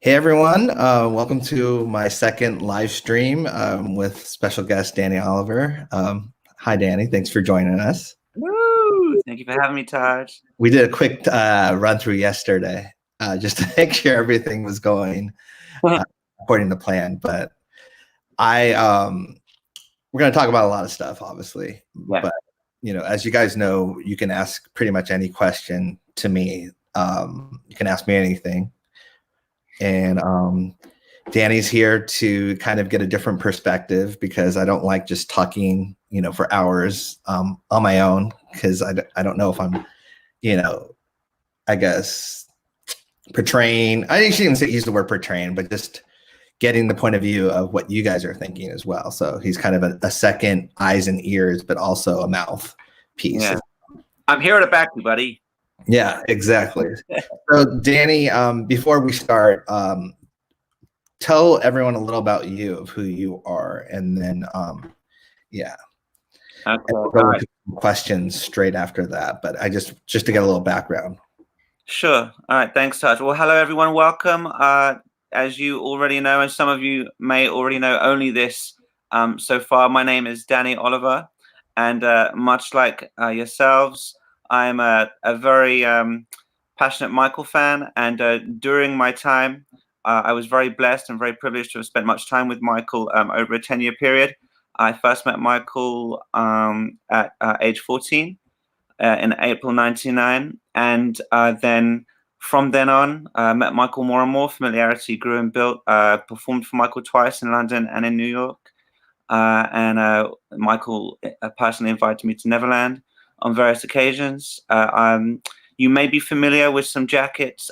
Hey everyone, welcome to my second live stream with special guest Danny Oliver. Hi Danny, thanks for joining us. Woo! Thank you for having me, Taj. We did a quick run through yesterday just to make sure everything was going according to plan. But we're going to talk about a lot of stuff, obviously. Yeah. But as you guys know, you can ask pretty much any question to me. You can ask me anything. And Danny's here to kind of get a different perspective because I don't like just talking, for hours on my own because I don't know if I'm, I guess portraying. I shouldn't use the word portraying, but just getting the point of view of what you guys are thinking as well. So he's kind of a second eyes and ears, but also a mouth piece. Yeah. I'm here to back you, buddy. Yeah, exactly. So Danny, before we start, tell everyone a little about you, of who you are, and then yeah. Okay. We'll go into questions straight after that, but I just to get a little background. Sure. All right. Thanks, Taj. Well, hello, everyone. Welcome. As you already know, and some of you may already know only this so far, my name is Danny Oliver, and much like yourselves, I'm a very passionate Michael fan, and during my time, I was very blessed and very privileged to have spent much time with Michael over a 10-year period. I first met Michael at age 14 in April 99. And then from then on, met Michael more and more. Familiarity grew and built. Performed for Michael twice in London and in New York. And Michael personally invited me to Neverland on various occasions. You may be familiar with some jackets.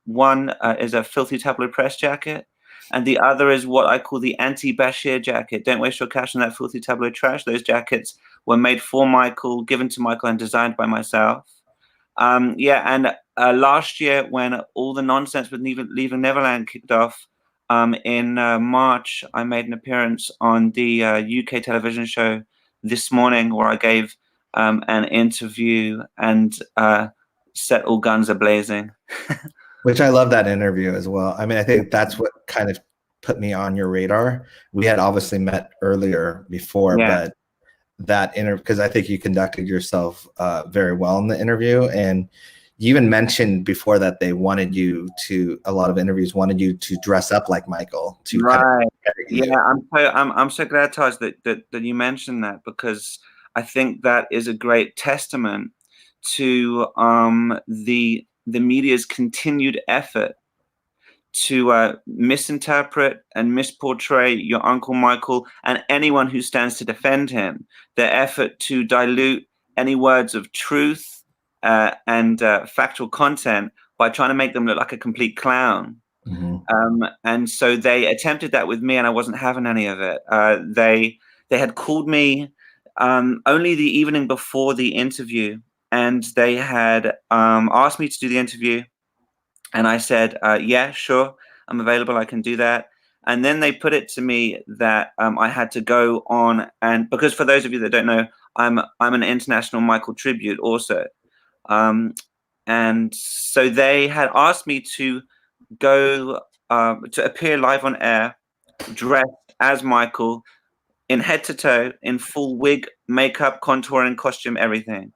One is a Filthy Tabloid Press jacket, and the other is what I call the anti-Bashir jacket. Don't waste your cash on that filthy tabloid trash. Those jackets were made for Michael, given to Michael, and designed by myself. Last year, when all the nonsense with Leaving Neverland kicked off, in March, I made an appearance on the UK television show This Morning, where I gave an interview and set all guns a-blazing. Which I love that interview as well. I mean, I think that's what kind of put me on your radar. We had obviously met earlier before, but that interview, because I think you conducted yourself very well in the interview, and you even mentioned before that they wanted you to, a lot of interviews wanted you to dress up like Michael. Right. I'm so glad, Taj, that you mentioned that, because I think that is a great testament to the media's continued effort to misinterpret and misportray your Uncle Michael and anyone who stands to defend him. Their effort to dilute any words of truth and factual content by trying to make them look like a complete clown. Mm-hmm. And so they attempted that with me, and I wasn't having any of it. They had called me only the evening before the interview, and they had asked me to do the interview. And I said, yeah, sure, I'm available. I can do that. And then they put it to me that I had to go on, and because for those of you that don't know, I'm an international Michael tribute also. And so they had asked me to go to appear live on air, dressed as Michael, in head to toe, in full wig, makeup, contouring, costume, everything.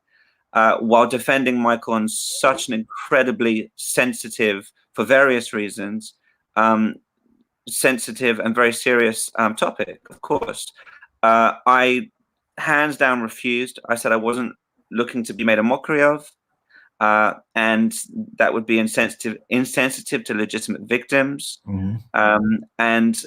While defending Michael on such an incredibly sensitive, for various reasons, sensitive and very serious topic, of course. I hands down refused. I said I wasn't looking to be made a mockery of, and that would be insensitive to legitimate victims. Mm-hmm. And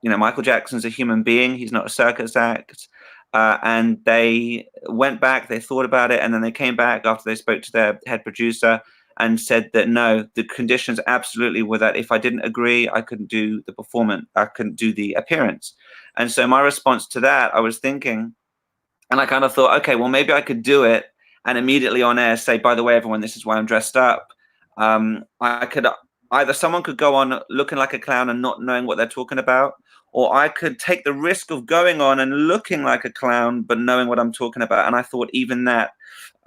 Michael Jackson's a human being. He's not a circus act. And they went back, they thought about it, and then they came back after they spoke to their head producer and said that no, the conditions absolutely were that if I didn't agree, I couldn't do the performance, I couldn't do the appearance. And so my response to that, I was thinking, and I kind of thought, okay, well, maybe I could do it and immediately on air say, by the way, everyone, this is why I'm dressed up. I could either someone could go on looking like a clown and not knowing what they're talking about, or I could take the risk of going on and looking like a clown, but knowing what I'm talking about. And I thought even that,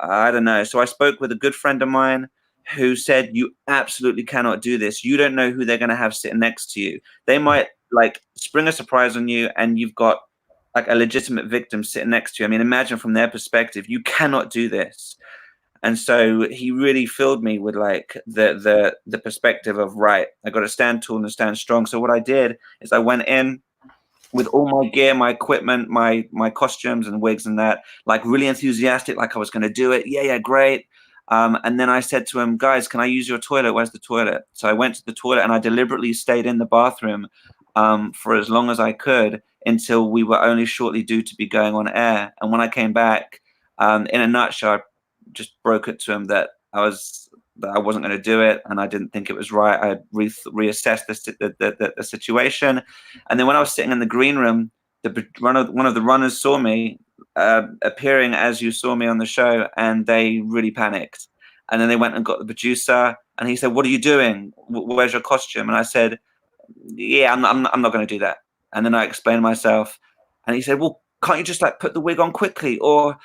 I don't know. So I spoke with a good friend of mine who said, you absolutely cannot do this. You don't know who they're going to have sitting next to you. They might like spring a surprise on you and you've got like a legitimate victim sitting next to you. I mean, imagine from their perspective, you cannot do this. And so he really filled me with like the perspective of, right, I got to stand tall and stand strong. So what I did is I went in with all my gear, my equipment, my costumes and wigs and that, like really enthusiastic, like I was going to do it. Yeah, great. And then I said to him, guys, can I use your toilet? Where's the toilet? So I went to the toilet and I deliberately stayed in the bathroom for as long as I could until we were only shortly due to be going on air. And when I came back, in a nutshell, I just broke it to him that I wasn't going to do it, and I didn't think it was right. I reassessed the situation, and then when I was sitting in the green room, one of the runners saw me appearing as you saw me on the show, and they really panicked. And then they went and got the producer, and he said, "What are you doing? Where's your costume?" And I said, "Yeah, I'm not going to do that." And then I explained myself, and he said, "Well, can't you just like put the wig on quickly, or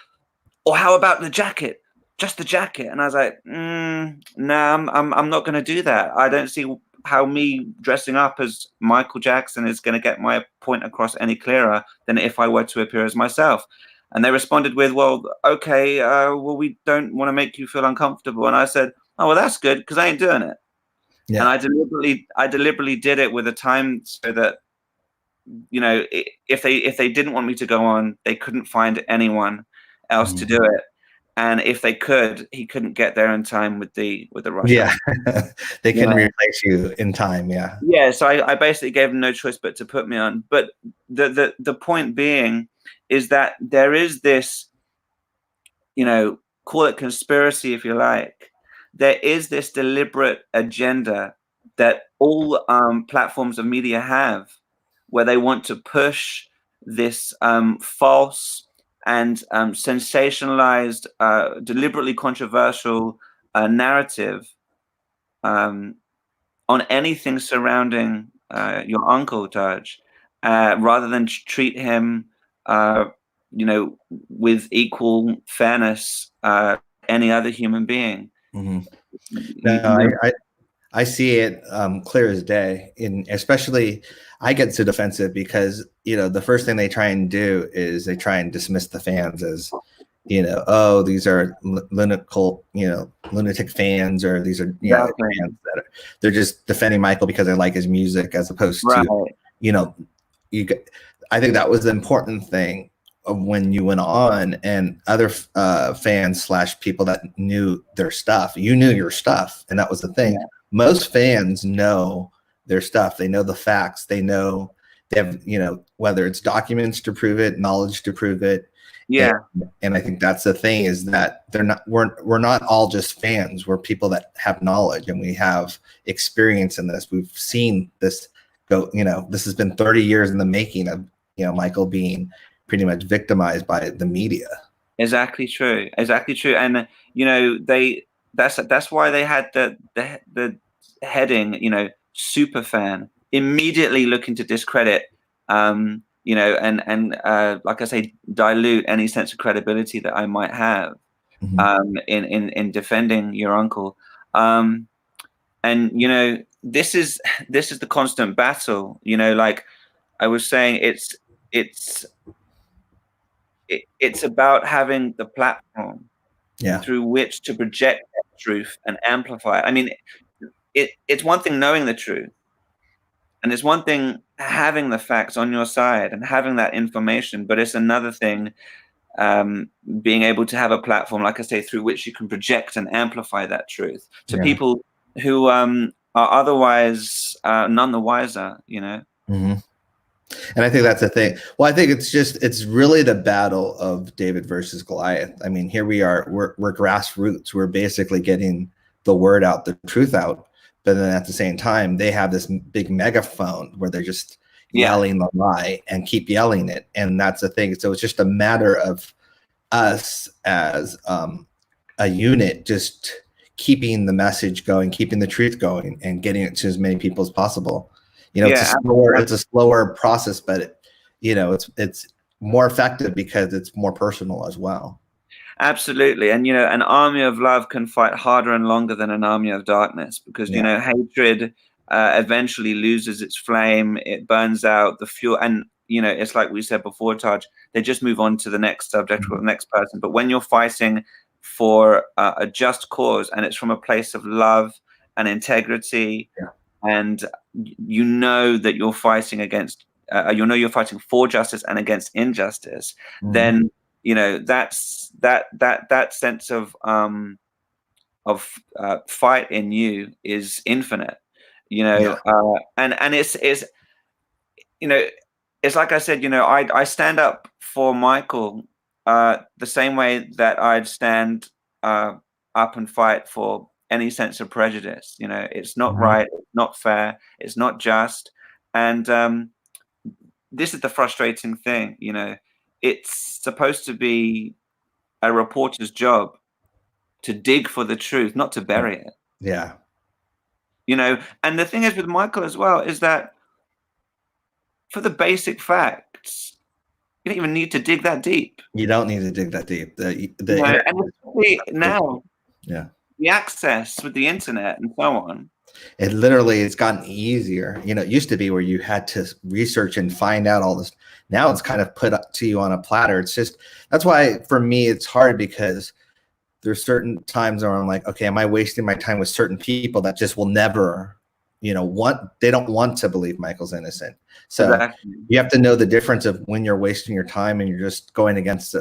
how about the jacket? Just the jacket?" And I was like, "Nah, I'm not going to do that. I don't see how me dressing up as Michael Jackson is going to get my point across any clearer than if I were to appear as myself." And they responded with, "Well, okay, well, we don't want to make you feel uncomfortable." And I said, "Oh, well, that's good, because I ain't doing it." Yeah. And I deliberately did it with a time so that, you know, if they didn't want me to go on, they couldn't find anyone else to do it. And if they could, he couldn't get there in time with the rush. Yeah, they can replace you in time. Yeah. Yeah. So I basically gave them no choice but to put me on. But the point being is that there is this, you know, call it conspiracy if you like. There is this deliberate agenda that all platforms of media have, where they want to push this false and sensationalized, deliberately controversial narrative on anything surrounding your uncle, Taj, rather than treat him, you know, with equal fairness, any other human being. No, I see it clear as day. Especially, I get so defensive because, you know, the first thing they try and do is they try and dismiss the fans as, you know, oh, these are lunatic fans, or these are fans that they're just defending Michael because they like his music, as opposed to, you know, I think that was the important thing of when you went on, and other fans / people that knew their stuff. You knew your stuff, and that was the thing. Yeah. Most fans know their stuff. They know the facts. They know they have, you know, whether it's documents to prove it, knowledge to prove it. Yeah. And I think that's the thing, is that we're not all just fans. We're people that have knowledge, and we have experience in this. We've seen this go, you know, this has been 30 years in the making of, you know, Michael being pretty much victimized by the media. Exactly true. Exactly true. And, you know, that's why they had the heading, you know, super fan, immediately looking to discredit, you know, and like I say, dilute any sense of credibility that I might have in defending your uncle. And, you know, this is the constant battle, you know, like I was saying, it's about having the platform through which to project that truth and amplify it. I mean, it's one thing knowing the truth, and it's one thing having the facts on your side and having that information, but it's another thing being able to have a platform, like I say, through which you can project and amplify that truth to people who are otherwise none the wiser, you know. And I think that's the thing. Well, I think it's really the battle of David versus Goliath. I mean, here we are, we're grassroots. We're basically getting the word out, the truth out. But then at the same time, they have this big megaphone where they're just yelling the lie and keep yelling it. And that's the thing. So it's just a matter of us as a unit, just keeping the message going, keeping the truth going, and getting it to as many people as possible. You know, it's a slower process, but you know, it's more effective because it's more personal as well. Absolutely. And, an army of love can fight harder and longer than an army of darkness because, hatred eventually loses its flame. It burns out the fuel. And, it's like we said before, Taj, they just move on to the next subject or the next person. But when you're fighting for a just cause and it's from a place of love and integrity, and that you're fighting against, you're fighting for justice and against injustice, then that's that sense of fight in you is infinite, and it's like I said, I stand up for Michael the same way that I'd stand up and fight for any sense of prejudice. It's not right, it's not fair, it's not just, and this is the frustrating thing. It's supposed to be a reporter's job to dig for the truth, not to bury it. Yeah. And the thing is with Michael as well is that for the basic facts, you don't even need to dig that deep. You don't need to dig that deep. And especially now, the access with the internet and so on. It's gotten easier. It used to be where you had to research and find out all this. Now it's kind of put up to you on a platter. That's why for me it's hard, because there's certain times where I'm like, okay, am I wasting my time with certain people that just will never, they don't want to believe Michael's innocent. So you have to know the difference of when you're wasting your time and you're just going against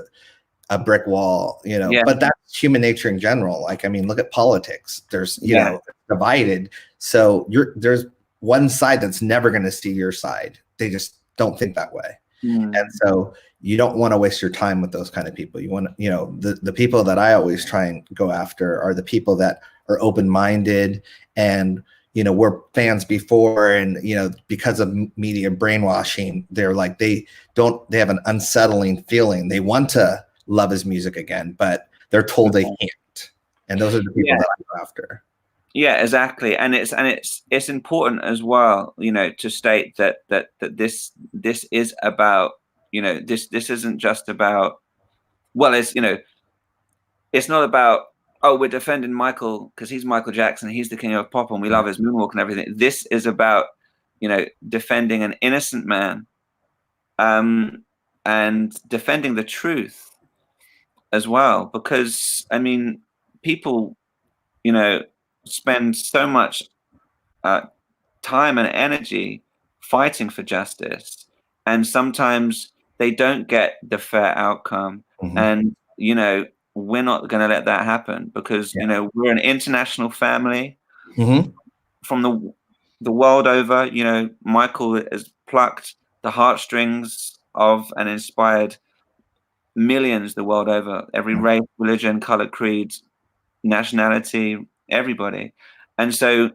a brick wall, but that's human nature in general. Like, I mean, look at politics. There's, it's divided. So there's one side that's never going to see your side. They just don't think that way. And so you don't want to waste your time with those kind of people. You want to, the people that I always try and go after are the people that are open-minded and, were fans before, and, because of media brainwashing, they're like, they have an unsettling feeling. They want to love his music again, but they're told they can't. And those are the people that I go after. Yeah, exactly. And it's important as well, to state that this is about, this isn't just about, well, it's not about, oh, we're defending Michael because he's Michael Jackson, he's the king of pop and we love his moonwalk and everything. This is about, defending an innocent man, and defending the truth as well, because I mean, people, spend so much time and energy fighting for justice, and sometimes they don't get the fair outcome. And we're not going to let that happen, because we're an international family from the world over. Michael has plucked the heartstrings of and inspired millions the world over, every race, religion, color, creed, nationality, everybody. And so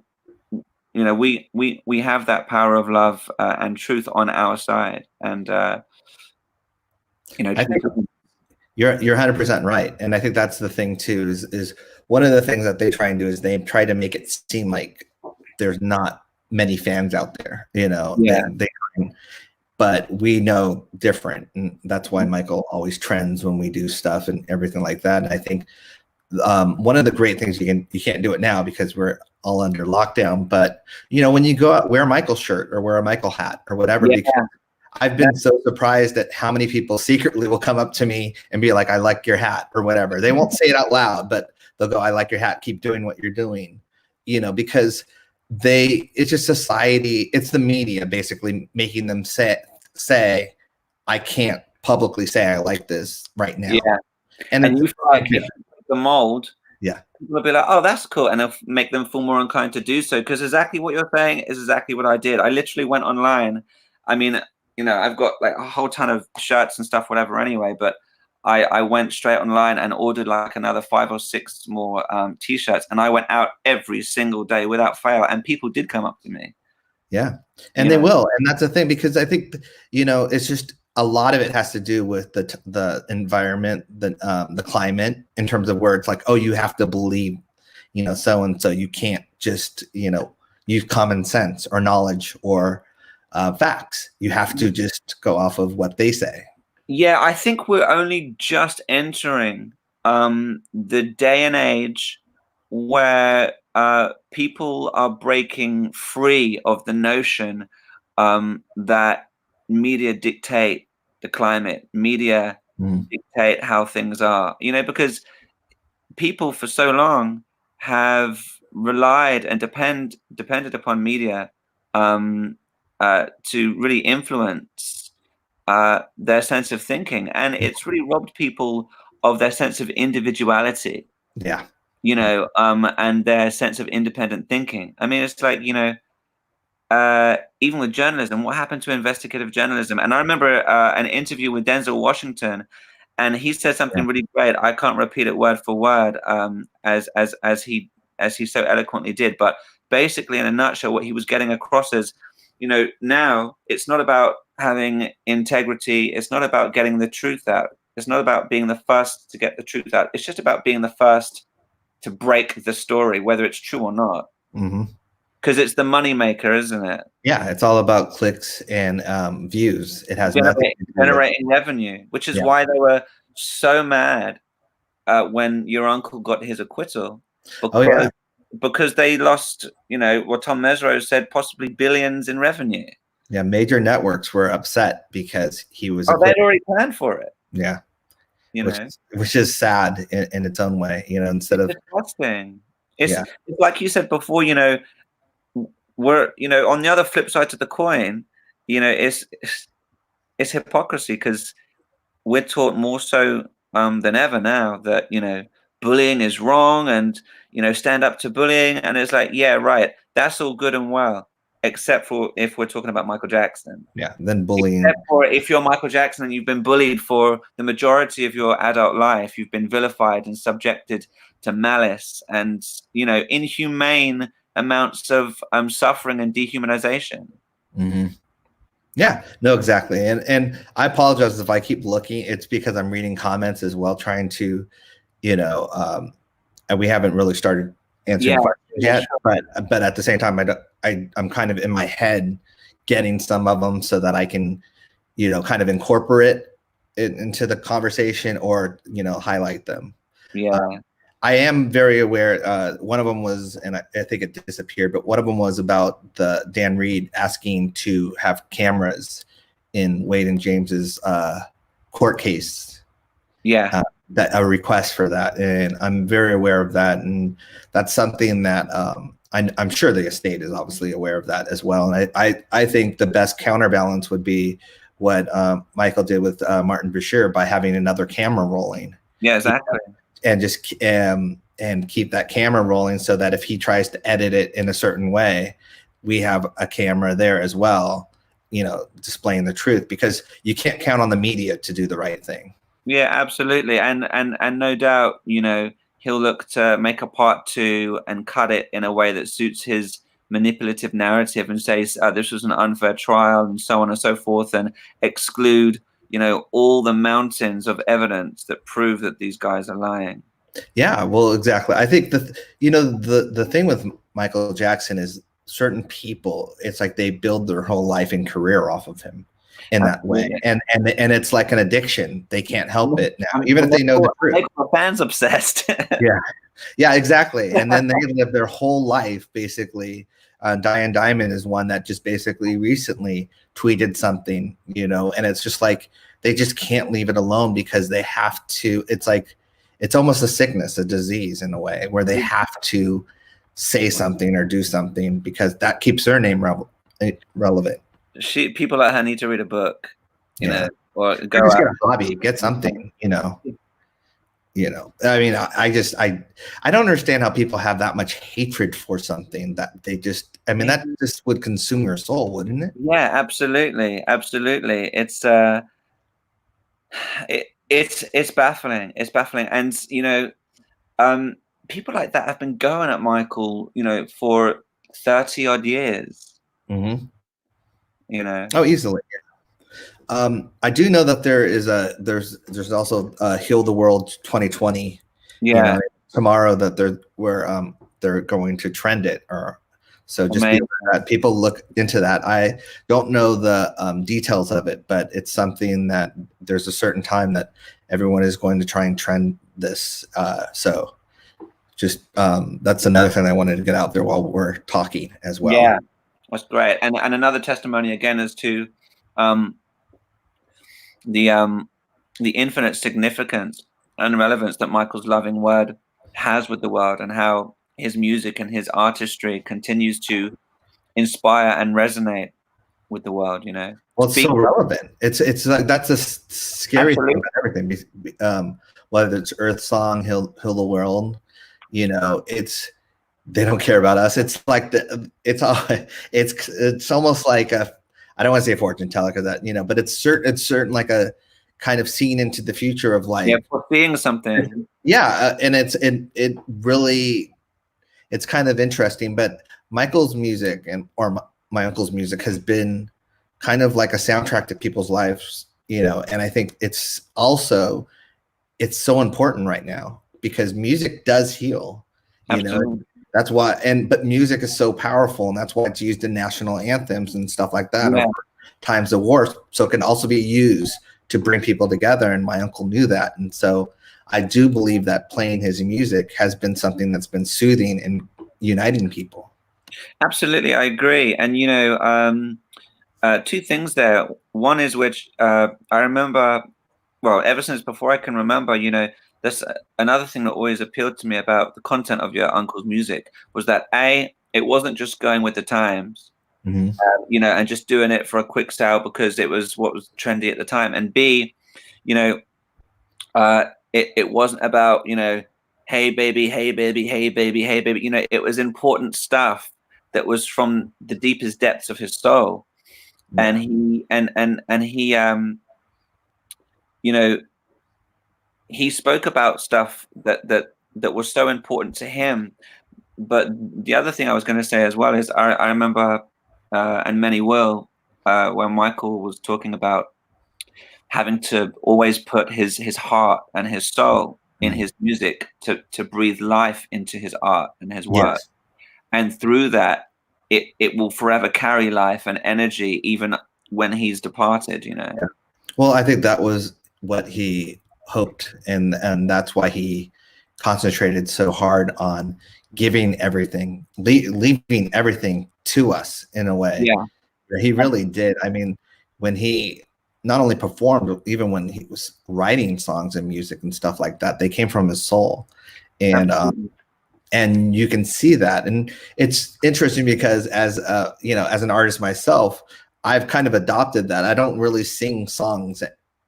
we have that power of love and truth on our side. And I think you're 100% right. And I think that's the thing too, is one of the things that they try and do is they try to make it seem like there's not many fans out there, but we know different. And that's why Michael always trends when we do stuff and everything like that. And I think one of the great things, you can't do it now because we're all under lockdown, but when you go out, wear a Michael shirt or wear a Michael hat or whatever, because I've been so surprised at how many people secretly will come up to me and be like, I like your hat or whatever. They won't say it out loud, but they'll go, I like your hat. Keep doing what you're doing, because it's just society. It's the media basically making them say, I can't publicly say I like this right now. Yeah. And you feel like the mold. Yeah. People will be like, oh, that's cool. And it'll make them feel more inclined to do so. Because exactly what you're saying is exactly what I did. I literally went online. I mean, I've got like a whole ton of shirts and stuff, whatever, anyway. But I went straight online and ordered like another 5 or 6 more T-shirts. And I went out every single day without fail. And people did come up to me. Yeah. And they will. And that's the thing, because I think, it's just a lot of it has to do with the environment, the climate, in terms of where it's like, oh, you have to believe, so and so. You can't just, use common sense or knowledge or facts. You have to just go off of what they say. Yeah, I think we're only just entering the day and age where people are breaking free of the notion that media dictate the climate, media dictate how things are, because people for so long have relied and depended upon media to really influence their sense of thinking, and it's really robbed people of their sense of individuality. Yeah. And their sense of independent thinking. I mean, it's like, even with journalism, what happened to investigative journalism? And I remember an interview with Denzel Washington, and he said something really great. I can't repeat it word for word, as he so eloquently did. But basically, in a nutshell, what he was getting across is, now it's not about having integrity. It's not about getting the truth out. It's not about being the first to get the truth out. It's just about being the first to break the story, whether it's true or not. Because it's the money maker, isn't it? Yeah, it's all about clicks and views. It has nothing to do with generating revenue, which is why they were so mad when your uncle got his acquittal. Because they lost, what Tom Mesereau said, possibly billions in revenue. Yeah, major networks were upset because he was. They'd already planned for it. Yeah, which is sad in its own way. Instead of disgusting. It's like you said before. We're on the other flip side to the coin. It's hypocrisy, because we're taught more so than ever now that bullying is wrong, and stand up to bullying, and it's like, yeah, right, that's all good and well, except for if we're talking about Michael Jackson. Yeah, then bullying. Except for if you're Michael Jackson and you've been bullied for the majority of your adult life, you've been vilified and subjected to malice and inhumane amounts of suffering and dehumanization. Yeah, no, exactly. And I apologize if I keep looking. It's because I'm reading comments as well, trying to, and we haven't really started answering questions yet. But at the same time, I'm kind of in my head getting some of them so that I can, kind of incorporate it into the conversation or, highlight them. Yeah. I am very aware. One of them was, and I think it disappeared, but one of them was about the Dan Reed asking to have cameras in Wade and James's court case. Yeah. That a request for that, and I'm very aware of that, and that's something that I'm sure the estate is obviously aware of that as well. And I think the best counterbalance would be what Michael did with Martin Bashir by having another camera rolling. Yeah, exactly. And just and keep that camera rolling so that if he tries to edit it in a certain way, we have a camera there as well, displaying the truth, because you can't count on the media to do the right thing. Yeah, absolutely. And no doubt, he'll look to make a part 2 and cut it in a way that suits his manipulative narrative and say this was an unfair trial and so on and so forth, and exclude all the mountains of evidence that prove that these guys are lying. Yeah, well, exactly. I think the thing with Michael Jackson is certain people, it's like they build their whole life and career off of him in that way. And it's like an addiction. They can't help it now, even if they know the truth. Make fans obsessed. Yeah, exactly. And then they live their whole life basically. Diane Diamond is one that just basically recently tweeted something, and it's just like they just can't leave it alone because they have to. It's like it's almost a sickness, a disease in a way, where they have to say something or do something because that keeps their name relevant. People like her need to read a book, or go out. Get a hobby, get something, I mean, I don't understand how people have that much hatred for something that they just, that just would consume your soul, wouldn't it? Yeah, absolutely. It's it's baffling. It's baffling. And, people like that have been going at Michael, for 30 odd years. Mm-hmm. Oh, easily. I do know that there's also Heal the World 2020. Yeah. Tomorrow that they're going to trend it or So just be aware of that. People look into that. I don't know the details of it, but it's something that there's a certain time that everyone is going to try and trend this. So just that's another thing I wanted to get out there while we're talking as well. Yeah, that's great. And another testimony again as to the infinite significance and relevance that Michael's loving word has with the world, and how his music and his artistry continues to inspire and resonate with the world. You know, well, it's so relevant. It's like that's a scary thing about everything. Whether it's Earth Song, Heal the World, you know, they don't care about us. It's like it's almost like I don't want to say a fortune teller because that, you know, but it's certain like a kind of seeing into the future of like seeing something. Yeah, and it really, it's kind of interesting. But Michael's music or my uncle's music has been kind of like a soundtrack to people's lives, you know. And I think it's so important right now because music does heal, you know. That's why, but music is so powerful, and that's why it's used in national anthems and stuff like that over times of war. So it can also be used to bring people together, and my uncle knew that. And so I do believe that playing his music has been something that's been soothing and uniting people. Absolutely, I agree. And you know, two things there. One is which I remember, well, ever since before I can remember, you know, that's another thing that always appealed to me about the content of your uncle's music was that it wasn't just going with the times. You know, and just doing it for a quick sale because it was what was trendy at the time. And B, you know, it wasn't about, you know, hey baby, hey baby, hey baby, hey baby. You know, it was important stuff that was from the deepest depths of his soul. And he you know, he spoke about stuff that was so important to him. But the other thing I was going to say as well is I remember, and many will, when Michael was talking about having to always put his heart and his soul in his music to breathe life into his art and his work. Yes. And through that, it will forever carry life and energy even when he's departed, you know. Yeah. Well, I think that was what he hoped, and that's why he concentrated so hard on giving everything, leaving everything to us in a way. Yeah, he really did. I mean, when he not only performed, even when he was writing songs and music and stuff like that, they came from his soul, and you can see that. And it's interesting because as you know, as an artist myself, I've kind of adopted that. I don't really sing songs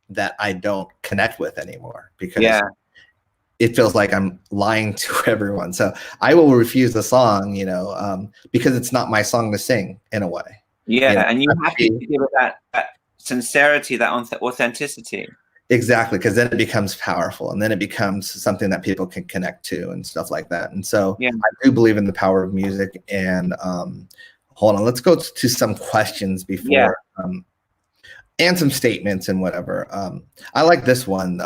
that I don't connect with anymore because it feels like I'm lying to everyone. So I will refuse the song, you know, because it's not my song to sing in a way. Yeah, you know, and you have to give it that sincerity, that authenticity. Exactly, because then it becomes powerful, and then it becomes something that people can connect to and stuff like that. And so I do believe in the power of music. And hold on, let's go to some questions before, and some statements and whatever. I like this one.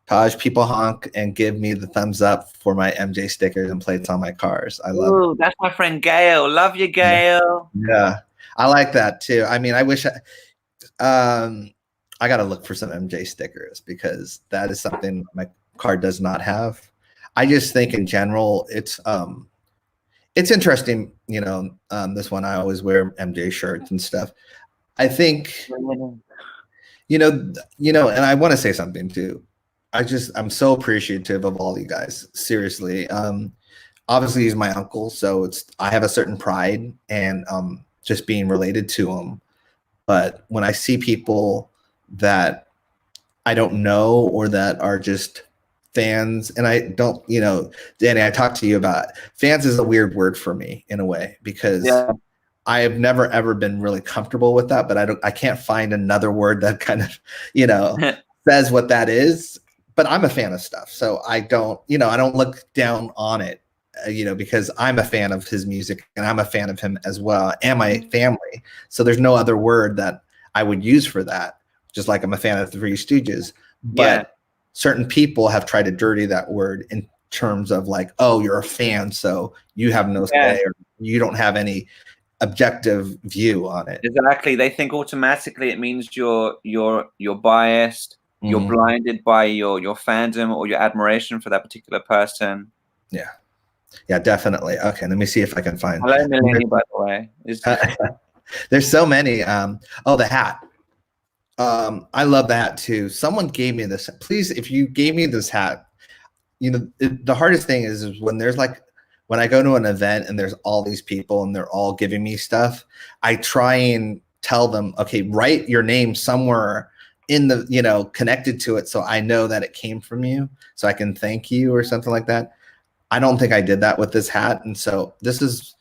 Taj, people honk and give me the thumbs up for my MJ stickers and plates on my cars. I love it. That's my friend Gail. Love you, Gail. Yeah, I like that too. I mean, I wish I got to look for some MJ stickers because that is something my car does not have. I just think in general, it's interesting. You know, this one, I always wear MJ shirts and stuff. I think, you know, and I want to say something too. I'm so appreciative of all you guys. Seriously. Obviously he's my uncle, so I have a certain pride and just being related to him. But when I see people that I don't know or that are just fans, and I don't, you know, Danny, I talked to you about fans is a weird word for me in a way because I have never ever been really comfortable with that, but I can't find another word that kind of, you know, says what that is. But I'm a fan of stuff, so I don't look down on it, you know, because I'm a fan of his music and I'm a fan of him as well, and my family. So there's no other word that I would use for that. Just like I'm a fan of the Three Stooges, but certain people have tried to dirty that word in terms of like, oh, you're a fan, so you have no say, or you don't have any objective view on it. Exactly. They think automatically it means you're biased, you're blinded by your fandom or your admiration for that particular person. Yeah. Yeah, definitely. Okay, let me see if I can find. Hello, Melanie, by the way. There's so many. Oh, the hat. I love the hat too. Someone gave me this. Please, if you gave me this hat, you know, the hardest thing is when there's like, when I go to an event and there's all these people and they're all giving me stuff, I try and tell them, okay, write your name somewhere in the, you know, connected to it so I know that it came from you, so I can thank you or something like that. I don't think I did that with this hat. And so this is,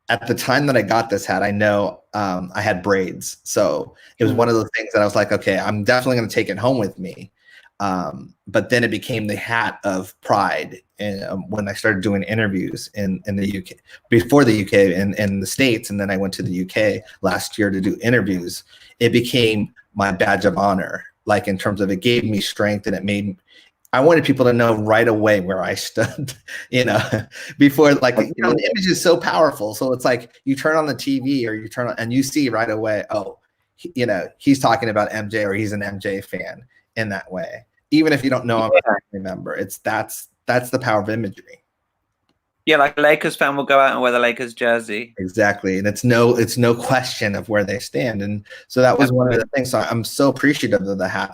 at the time that I got this hat, I know I had braids. So it was one of those things that I was like, okay, I'm definitely going to take it home with me. But then it became the hat of pride. And when I started doing interviews in the UK, before the UK and the States, and then I went to the UK last year to do interviews, it became my badge of honor. Like in terms of, it gave me strength, and it made, I wanted people to know right away where I stood, you know, before, like, you know, the image is so powerful. So it's like you turn on the TV or you turn on and you see right away, oh, you know, he's talking about MJ or he's an MJ fan in that way. Even if you don't know him, remember, that's the power of imagery. Yeah, like a Lakers fan will go out and wear the Lakers jersey. Exactly. And it's no question of where they stand. And so that was one of the things. So I'm so appreciative of the hat.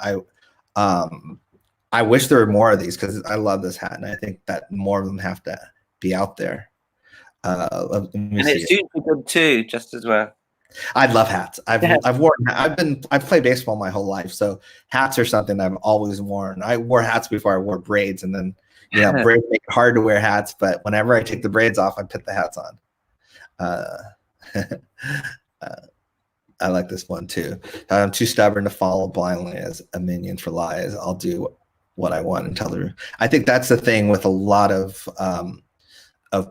I wish there were more of these because I love this hat, and I think that more of them have to be out there. And it suits me good too, just as well. I love hats. I've played baseball my whole life, so hats are something I've always worn. I wore hats before I wore braids, and then, you know, braids make it hard to wear hats. But whenever I take the braids off, I put the hats on. I like this one too. I'm too stubborn to follow blindly as a minion for lies. I'll do what I want and tell the truth. I think that's the thing with a lot of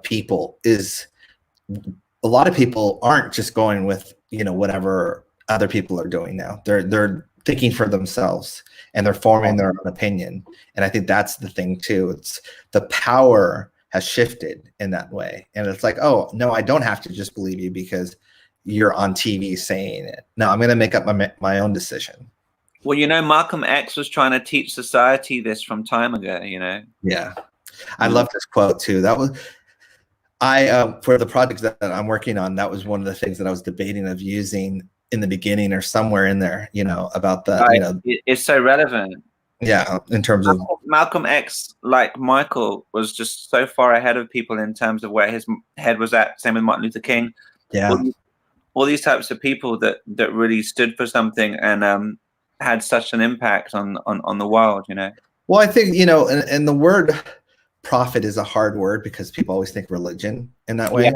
people, is a lot of people aren't just going with, you know, whatever other people are doing now. They're thinking for themselves, and they're forming their own opinion. And I think that's the thing too. It's the power has shifted in that way. And it's like, oh no, I don't have to just believe you because you're on TV saying it. No, I'm going to make up my own decision. Well, you know, Malcolm X was trying to teach society this from time ago, you know? Yeah. I love this quote too. That was, for the projects that I'm working on, that was one of the things that I was debating of using in the beginning or somewhere in there, you know, about the, you know. It's so relevant. Yeah. In terms of Malcolm X, like Michael, was just so far ahead of people in terms of where his head was at. Same with Martin Luther King. Yeah. All these types of people that really stood for something and, had such an impact on the world, you know. Well, I think, you know, and the word prophet is a hard word because people always think religion in that way. Yeah.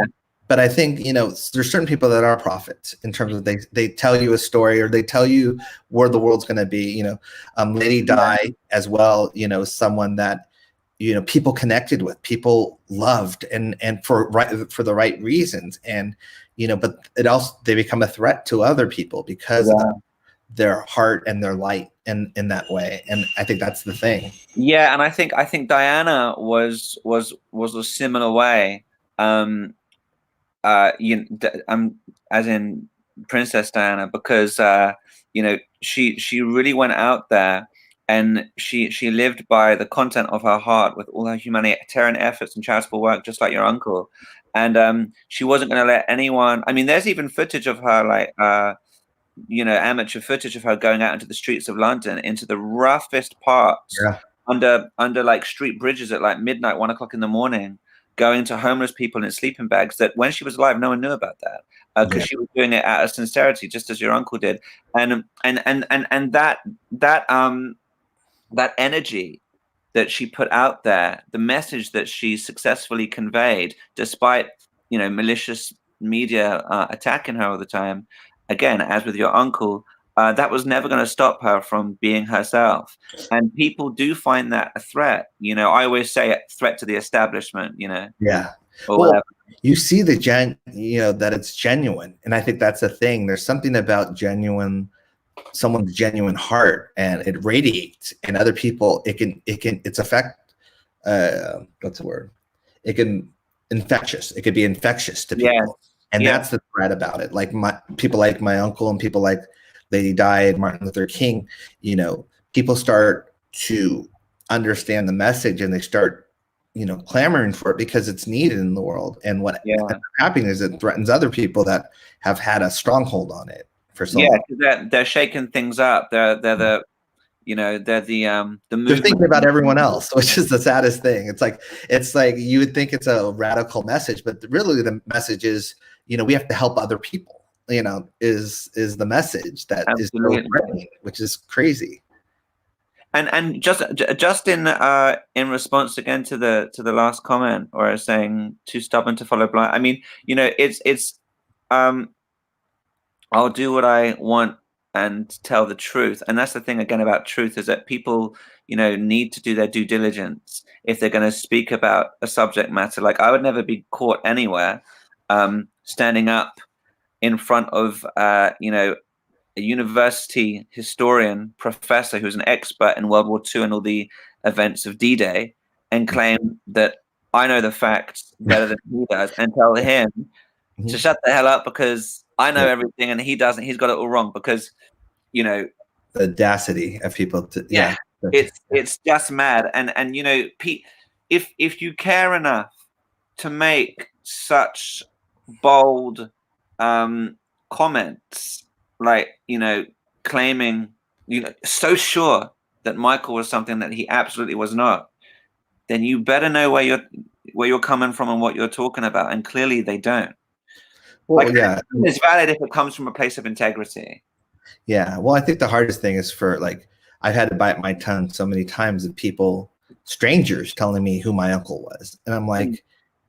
But I think, you know, there's certain people that are prophets in terms of they tell you a story, or they tell you where the world's going to be. You know, Lady Di as well, you know, someone that, you know, people connected with, people loved, and for the right reasons. And, you know, but it also, they become a threat to other people because of their heart and their light in that way. And I think that's the thing. Yeah, and I think Diana was a similar way. You know, as in Princess Diana, because you know, she really went out there, and she lived by the content of her heart with all her humanitarian efforts and charitable work, just like your uncle. And she wasn't going to let anyone. I mean, there's even footage of her, like you know, amateur footage of her going out into the streets of London, into the roughest parts, under like street bridges at like midnight, 1 o'clock in the morning, going to homeless people in sleeping bags. That when she was alive, no one knew about that, because she was doing it out of sincerity, just as your uncle did. And that energy that she put out there, the message that she successfully conveyed, despite, you know, malicious media attacking her all the time. Again, as with your uncle, that was never going to stop her from being herself. And people do find that a threat. You know, I always say a threat to the establishment, you know. Yeah. Well, you see you know, that it's genuine. And I think that's the thing. There's something about someone's genuine heart, and it radiates, and other people, it's affect, what's the word? It can infectious. It could be infectious to Yeah. people. And that's the threat about it. Like people like my uncle and people like Lady Di and Martin Luther King, you know, people start to understand the message and they start, you know, clamoring for it because it's needed in the world. And what ends up happening is it threatens other people that have had a stronghold on it for so long. They're shaking things up. They're the, you know, they're the movement. They're thinking about everyone else, which is the saddest thing. It's like you would think it's a radical message, but really the message is, you know, we have to help other people, you know, is the message that is so threatening, which is crazy. And just in response again to the last comment, or saying too stubborn to follow blind. I mean, you know, it's I'll do what I want and tell the truth. And that's the thing again about truth, is that people, you know, need to do their due diligence if they're going to speak about a subject matter. Like I would never be caught anywhere standing up in front of you know, a university historian professor who's an expert in World War II and all the events of D-Day, and claim that I know the facts better than he does, and tell him to shut the hell up because I know everything and he doesn't. He's got it all wrong because, you know, the audacity of people to it's just mad. And you know, Pete, if you care enough to make such bold comments, like, you know, claiming, you know, so sure that Michael was something that he absolutely was not, then you better know where you're coming from and what you're talking about. And clearly they don't. Well, like, it's valid if it comes from a place of integrity. Yeah. Well, I think the hardest thing is for, like, I've had to bite my tongue so many times of people, strangers, telling me who my uncle was. And I'm like,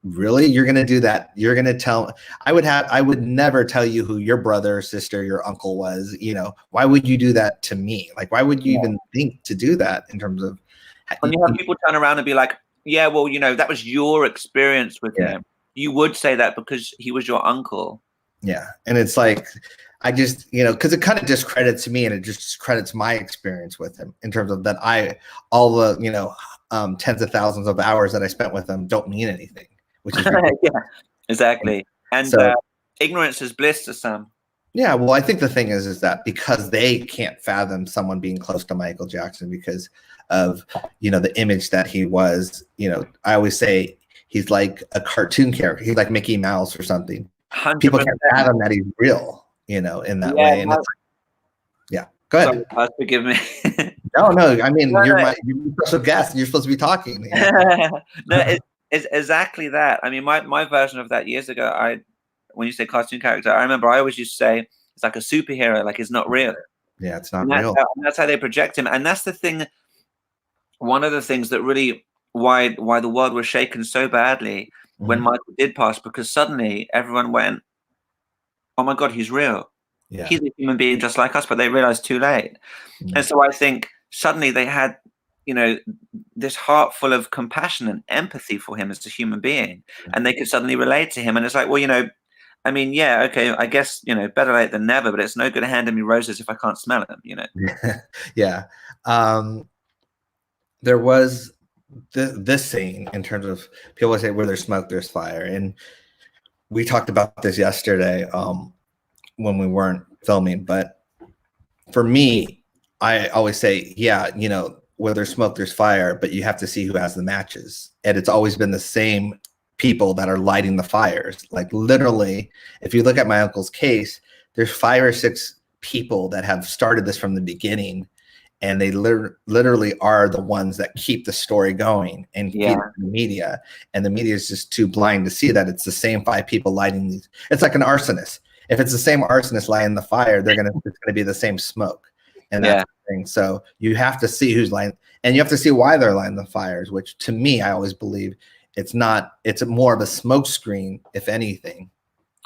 really? You're going to do that? You're going to tell? I would never tell you who your brother or sister, your uncle was. You know, why would you do that to me? Like, why would you even think to do that in terms of? When you have people turn around and be like, yeah, well, you know, that was your experience with him. You would say that because he was your uncle. Yeah. And it's like, I just, you know, because it kind of discredits me and it just discredits my experience with him in terms of that all the, you know, tens of thousands of hours that I spent with him don't mean anything, which is yeah, exactly. And so, ignorance is bliss to some. Yeah, well, I think the thing is that because they can't fathom someone being close to Michael Jackson because of, you know, the image that he was, you know, I always say he's like a cartoon character. He's like Mickey Mouse or something. 100%. People can't fathom that he's real, you know, in that way. And go ahead. Sorry, forgive me. No. I mean, you're a special guest. You're supposed to be talking. You know? No, it's exactly that. I mean, my version of that years ago, when you say cartoon character, I remember I always used to say it's like a superhero, like it's not real. Yeah, it's not real. That's how they project him. And that's the thing. One of the things that really why the world was shaken so badly when Michael did pass, because suddenly everyone went, oh my God, he's real. Yeah. He's a human being just like us, but they realized too late. And so I think suddenly they had, you know, this heart full of compassion and empathy for him as a human being, and they could suddenly relate to him. And it's like, well, you know, I mean, yeah, okay, I guess, you know, better late than never, but it's no good handing me roses if I can't smell them, you know? Yeah. There was this scene in terms of people say where there's smoke, there's fire. And we talked about this yesterday when we weren't filming. But for me, I always say, yeah, you know, where there's smoke, there's fire, but you have to see who has the matches. And it's always been the same people that are lighting the fires. Like literally, if you look at my uncle's case, there's 5 or 6 people that have started this from the beginning. And they literally are the ones that keep the story going and feed the media. And the media is just too blind to see that it's the same 5 people lighting these. It's like an arsonist. If it's the same arsonist lighting the fire, it's gonna be the same smoke. And that's the thing. So you have to see who's lighting, and you have to see why they're lighting the fires, which to me, I always believe it's more of a smoke screen, if anything.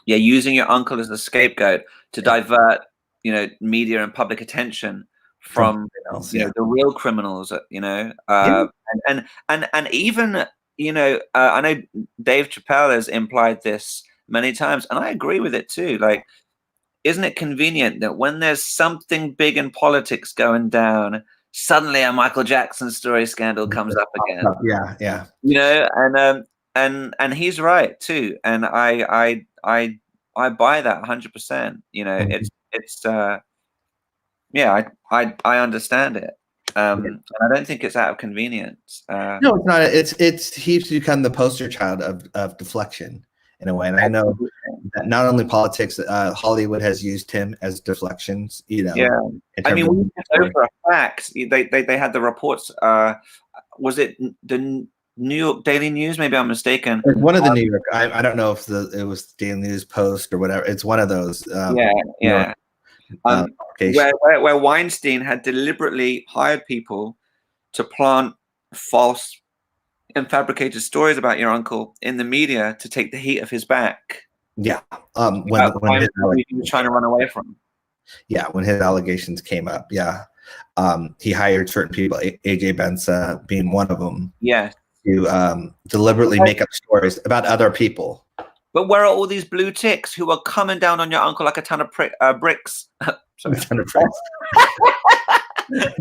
Yeah, using your uncle as a scapegoat to divert, you know, media and public attention from you know, the real criminals, you know, and even, you know, I know Dave Chappelle has implied this many times, and I agree with it too. Like, isn't it convenient that when there's something big in politics going down, suddenly a Michael Jackson story scandal comes up again? Yeah. You know, and he's right too, and I buy that 100%. You know, it's yeah, I understand it. And I don't think it's out of convenience. No, it's not. He's become the poster child of deflection in a way, and I know that not only politics, Hollywood has used him as deflections. You know, yeah. I mean, we know for a fact they had the reports. Was it the New York Daily News? Maybe I'm mistaken. One of the New York. I don't know if it was Daily News Post or whatever. It's one of those. Yeah. Where Weinstein had deliberately hired people to plant false and fabricated stories about your uncle in the media to take the heat off his back. Yeah. When he was trying to run away from. Yeah, when his allegations came up, yeah. He hired certain people, AJ Benza being one of them. Yeah. To deliberately make up stories about other people. But where are all these blue ticks who are coming down on your uncle like a ton of bricks? Sorry. A ton of bricks. I'm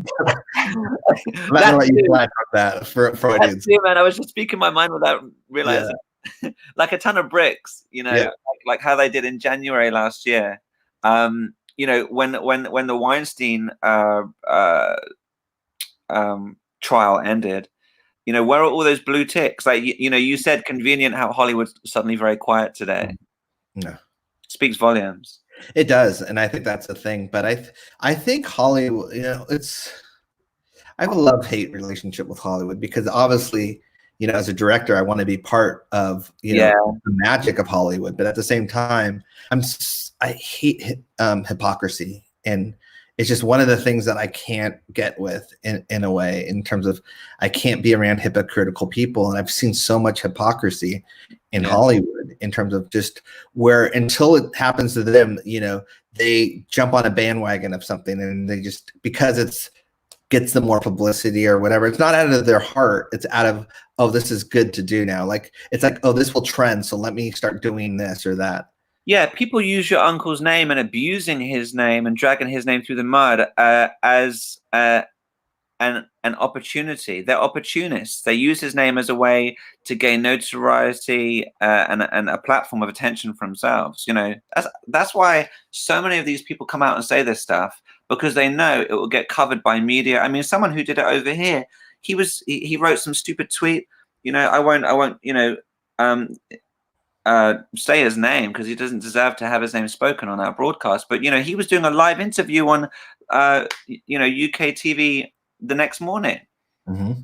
not gonna let you fly from that for audience. Man, I was just speaking my mind without realizing. Yeah. Like a ton of bricks, you know, like how they did in January last year. You know, when the Weinstein trial ended, you know, where are all those blue ticks? Like, you know, you said convenient how Hollywood's suddenly very quiet today. No. Speaks volumes. It does, and I think that's the thing. But I think Hollywood, you know, I have a love-hate relationship with Hollywood because obviously, you know, as a director, I want to be part of, you know, the magic of Hollywood. But at the same time, I hate hypocrisy, and it's just one of the things that I can't get with in a way, in terms of I can't be around hypocritical people. And I've seen so much hypocrisy in Hollywood in terms of just where until it happens to them, you know, they jump on a bandwagon of something and they just, because it's gets them more publicity or whatever. It's not out of their heart. It's out of, oh, this is good to do now. Like, it's like, oh, this will trend, so let me start doing this or that. Yeah, people use your uncle's name and abusing his name and dragging his name through the mud as an opportunity. They're opportunists. They use his name as a way to gain notoriety and a platform of attention for themselves. You know, that's why so many of these people come out and say this stuff, because they know it will get covered by media. I mean, someone who did it over here, he wrote some stupid tweet. You know, I won't. You know. Say his name because he doesn't deserve to have his name spoken on our broadcast. But, you know, he was doing a live interview on, you know, UK TV the next morning. Mm-hmm.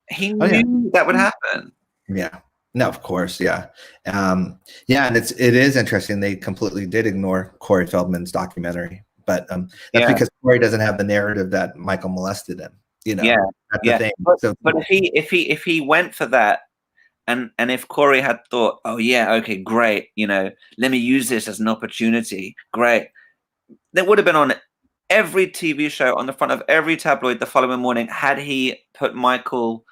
He knew that would happen. Yeah. No, of course. Yeah. Yeah. And it is interesting. They completely did ignore Corey Feldman's documentary, but that's because Corey doesn't have the narrative that Michael molested him. You know, that's the thing. But if he went for that, and if Corey had thought, oh yeah, okay, great, you know, let me use this as an opportunity, great, that would have been on every TV show, on the front of every tabloid the following morning, had he put Michael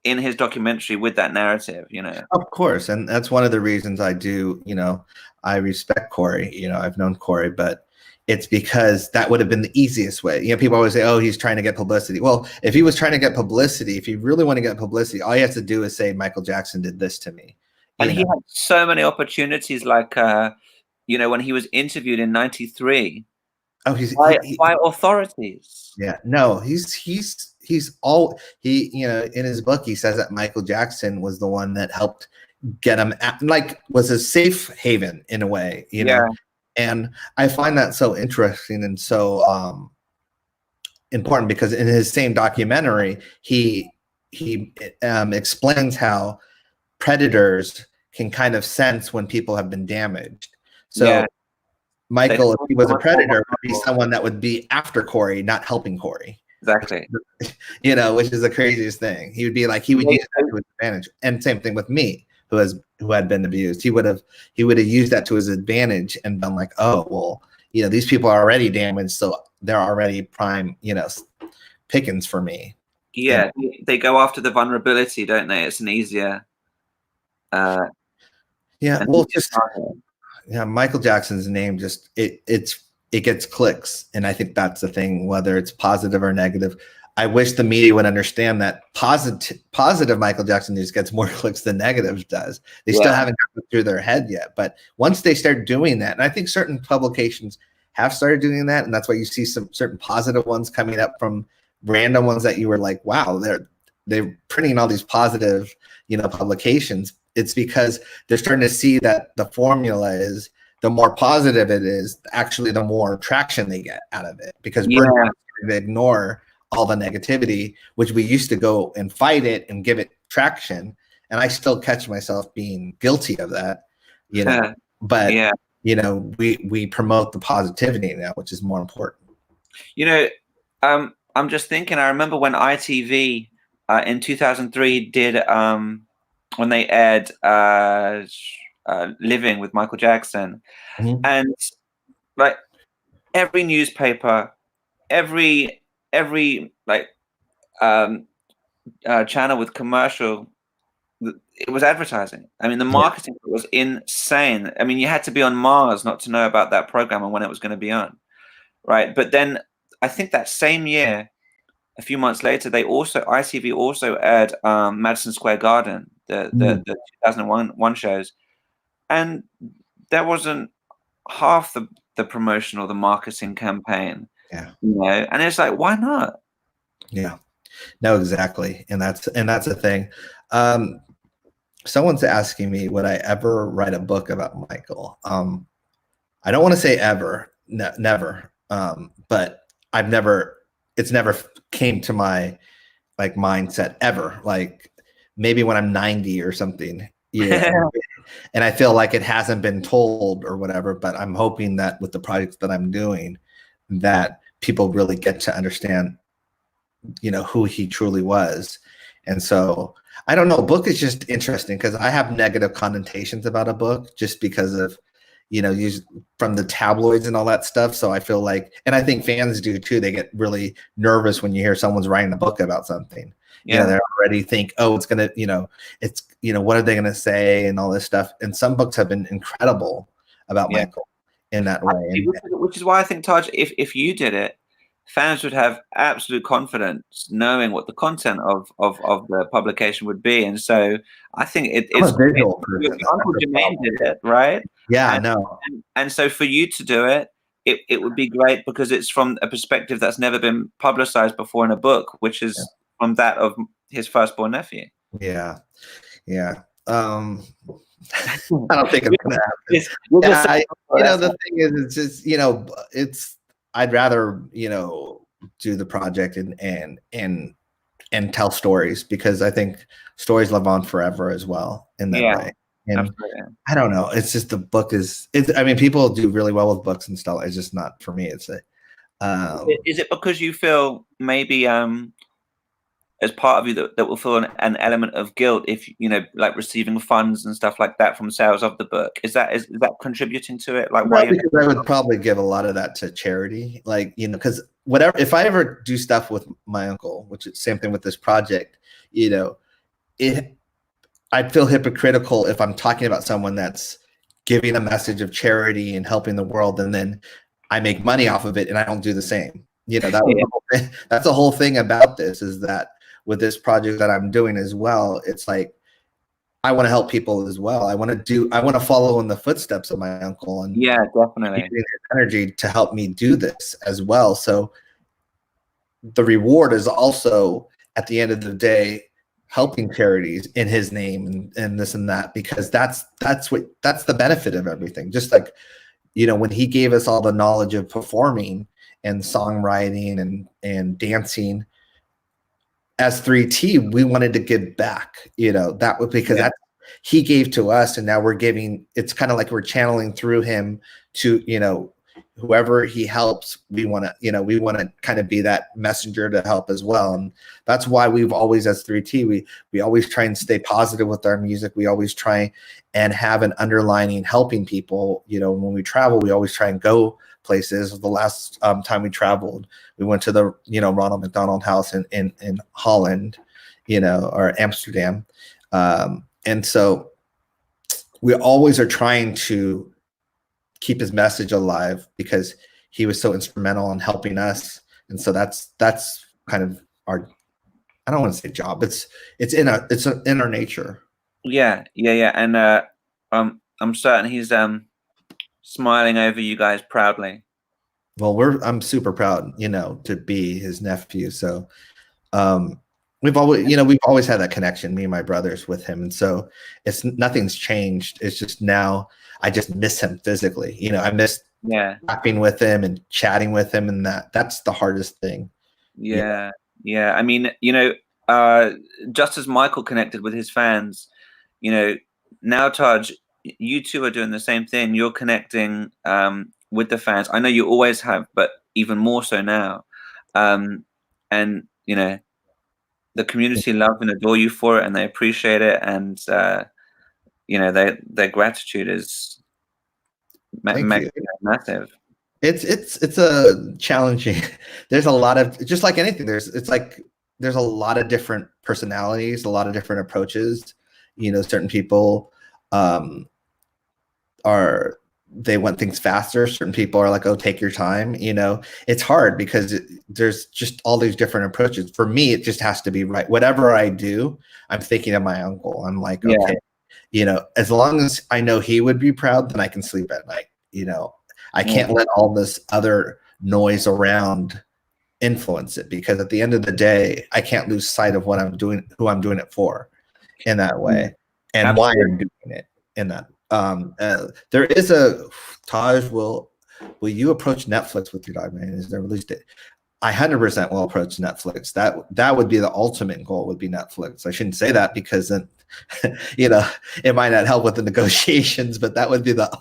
in his documentary with that narrative, you know. Of course, and that's one of the reasons I do, you know, I respect Corey. You know, I've known Corey, but it's because that would have been the easiest way. You know, people always say, oh, he's trying to get publicity. Well, if he was trying to get publicity, if you really want to get publicity, all you have to do is say, Michael Jackson did this to me. And he had so many opportunities, like, you know, when he was interviewed in '93. Oh, by authorities. Yeah, no, you know, in his book, he says that Michael Jackson was the one that helped get him was a safe haven in a way, you know. And I find that so interesting and so important, because in his same documentary, he explains how predators can kind of sense when people have been damaged. So Michael, if he was a predator, would be someone that would be after Corey, not helping Corey. Exactly. You know, which is the craziest thing. He would be like, he would use that to his advantage. And same thing with me, who had been abused. He would have used that to his advantage and been like, oh, well, you know, these people are already damaged, so they're already prime, you know, pickings for me. Yeah, they go after the vulnerability, don't they? It's an easier. Michael Jackson's name just it gets clicks, and I think that's the thing, whether it's positive or negative. I wish the media would understand that positive Michael Jackson news gets more clicks than negatives does. They still haven't gotten through their head yet. But once they start doing that, and I think certain publications have started doing that, and that's why you see some certain positive ones coming up from random ones that you were like, wow, they're printing all these positive, publications. It's because they're starting to see that the formula is the more positive it is, actually the more traction they get out of it. Because they ignore all the negativity, which we used to go and fight it and give it traction. And I still catch myself being guilty of that, but we promote the positivity now, which is more important. I'm just thinking, I remember when ITV in 2003 did, when they aired Living with Michael Jackson, and like every newspaper, every channel with commercial, it was advertising. I mean, the marketing was insane. I mean, you had to be on Mars not to know about that program and when it was going to be on, right? But then I think that same year, a few months later, ITV also aired Madison Square Garden, the 2001 shows, and there wasn't half the promotional, the marketing campaign. And it's like, why not? No, exactly. And that's the thing. Someone's asking me, would I ever write a book about Michael? I don't want to say ever, never. But it's never came to my mindset ever. Like maybe when I'm 90 or something. And I feel like it hasn't been told or whatever, but I'm hoping that with the projects that I'm doing, that people really get to understand, who he truly was. And so I don't know, a book is just interesting because I have negative connotations about a book just because of, from the tabloids and all that stuff. So I feel like, and I think fans do too, they get really nervous when you hear someone's writing a book about something. They already think, oh, it's gonna, it's, what are they gonna say and all this stuff. And some books have been incredible about Michael in that way. Which is why I think, Taj, if you did it, fans would have absolute confidence knowing what the content of the publication would be. And so I think it's Uncle Jermaine did it, right? And so for you to do it, it would be great because it's from a perspective that's never been publicized before in a book, which is from that of his firstborn nephew. I don't think it's gonna happen. The thing is, it's just, I'd rather, do the project and tell stories because I think stories live on forever as well in that way. And absolutely. I don't know. It's just the book I mean, people do really well with books and stuff. It's just not for me. Is it because you feel maybe as part of you that will feel an element of guilt if like receiving funds and stuff like that from sales of the book? Is that contributing to it? Like, why? Because I would probably give a lot of that to charity, because whatever, if I ever do stuff with my uncle, which is same thing with this project, I'd feel hypocritical if I'm talking about someone that's giving a message of charity and helping the world, and then I make money off of it and I don't do the same. That's the whole thing about this, is that with this project that I'm doing as well, it's like I want to help people as well. I want to follow in the footsteps of my uncle, and definitely his energy to help me do this as well. So the reward is also at the end of the day helping charities in his name and this and that, because that's the benefit of everything. Just like, when he gave us all the knowledge of performing and songwriting and dancing, as 3T, we wanted to give back, that was because that he gave to us, and now we're giving. It's kind of like we're channeling through him to, whoever he helps. We want to kind of be that messenger to help as well. And that's why we've always, as 3T, we always try and stay positive with our music. We always try and have an underlining helping people. When we travel, we always try and go places. The last time we traveled, we went to the Ronald McDonald House in Holland, or Amsterdam, and so we always are trying to keep his message alive because he was so instrumental in helping us. And so that's kind of our, I don't want to say job. It's in our nature. Yeah. And I'm certain he's smiling over you guys proudly. Well, I'm super proud, to be his nephew. So we've always had that connection, me and my brothers, with him. And so nothing's changed. It's just now I just miss him physically. I miss laughing with him and chatting with him, and that's the hardest thing. Yeah. I mean, just as Michael connected with his fans, now, Taj, you two are doing the same thing. You're connecting with the fans. I know you always have, but even more so now. And the community love and adore you for it, and they appreciate it, and their gratitude is massive. It's a challenging. There's a lot of, just like anything. There's a lot of different personalities, a lot of different approaches. Certain people they want things faster. Certain people are like, oh, take your time. It's hard because there's just all these different approaches. For me, it just has to be right. Whatever I do, I'm thinking of my uncle. I'm like, okay, as long as I know he would be proud, then I can sleep at night. I can't let all this other noise around influence it, because at the end of the day, I can't lose sight of what I'm doing, who I'm doing it for, in that way, and Absolutely. Why I'm doing it in that. There is a Taj. Will you approach Netflix with your documentary? Is there release date? I 100% will approach Netflix. That would be the ultimate goal. Would be Netflix. I shouldn't say that because then, it might not help with the negotiations. But that would be the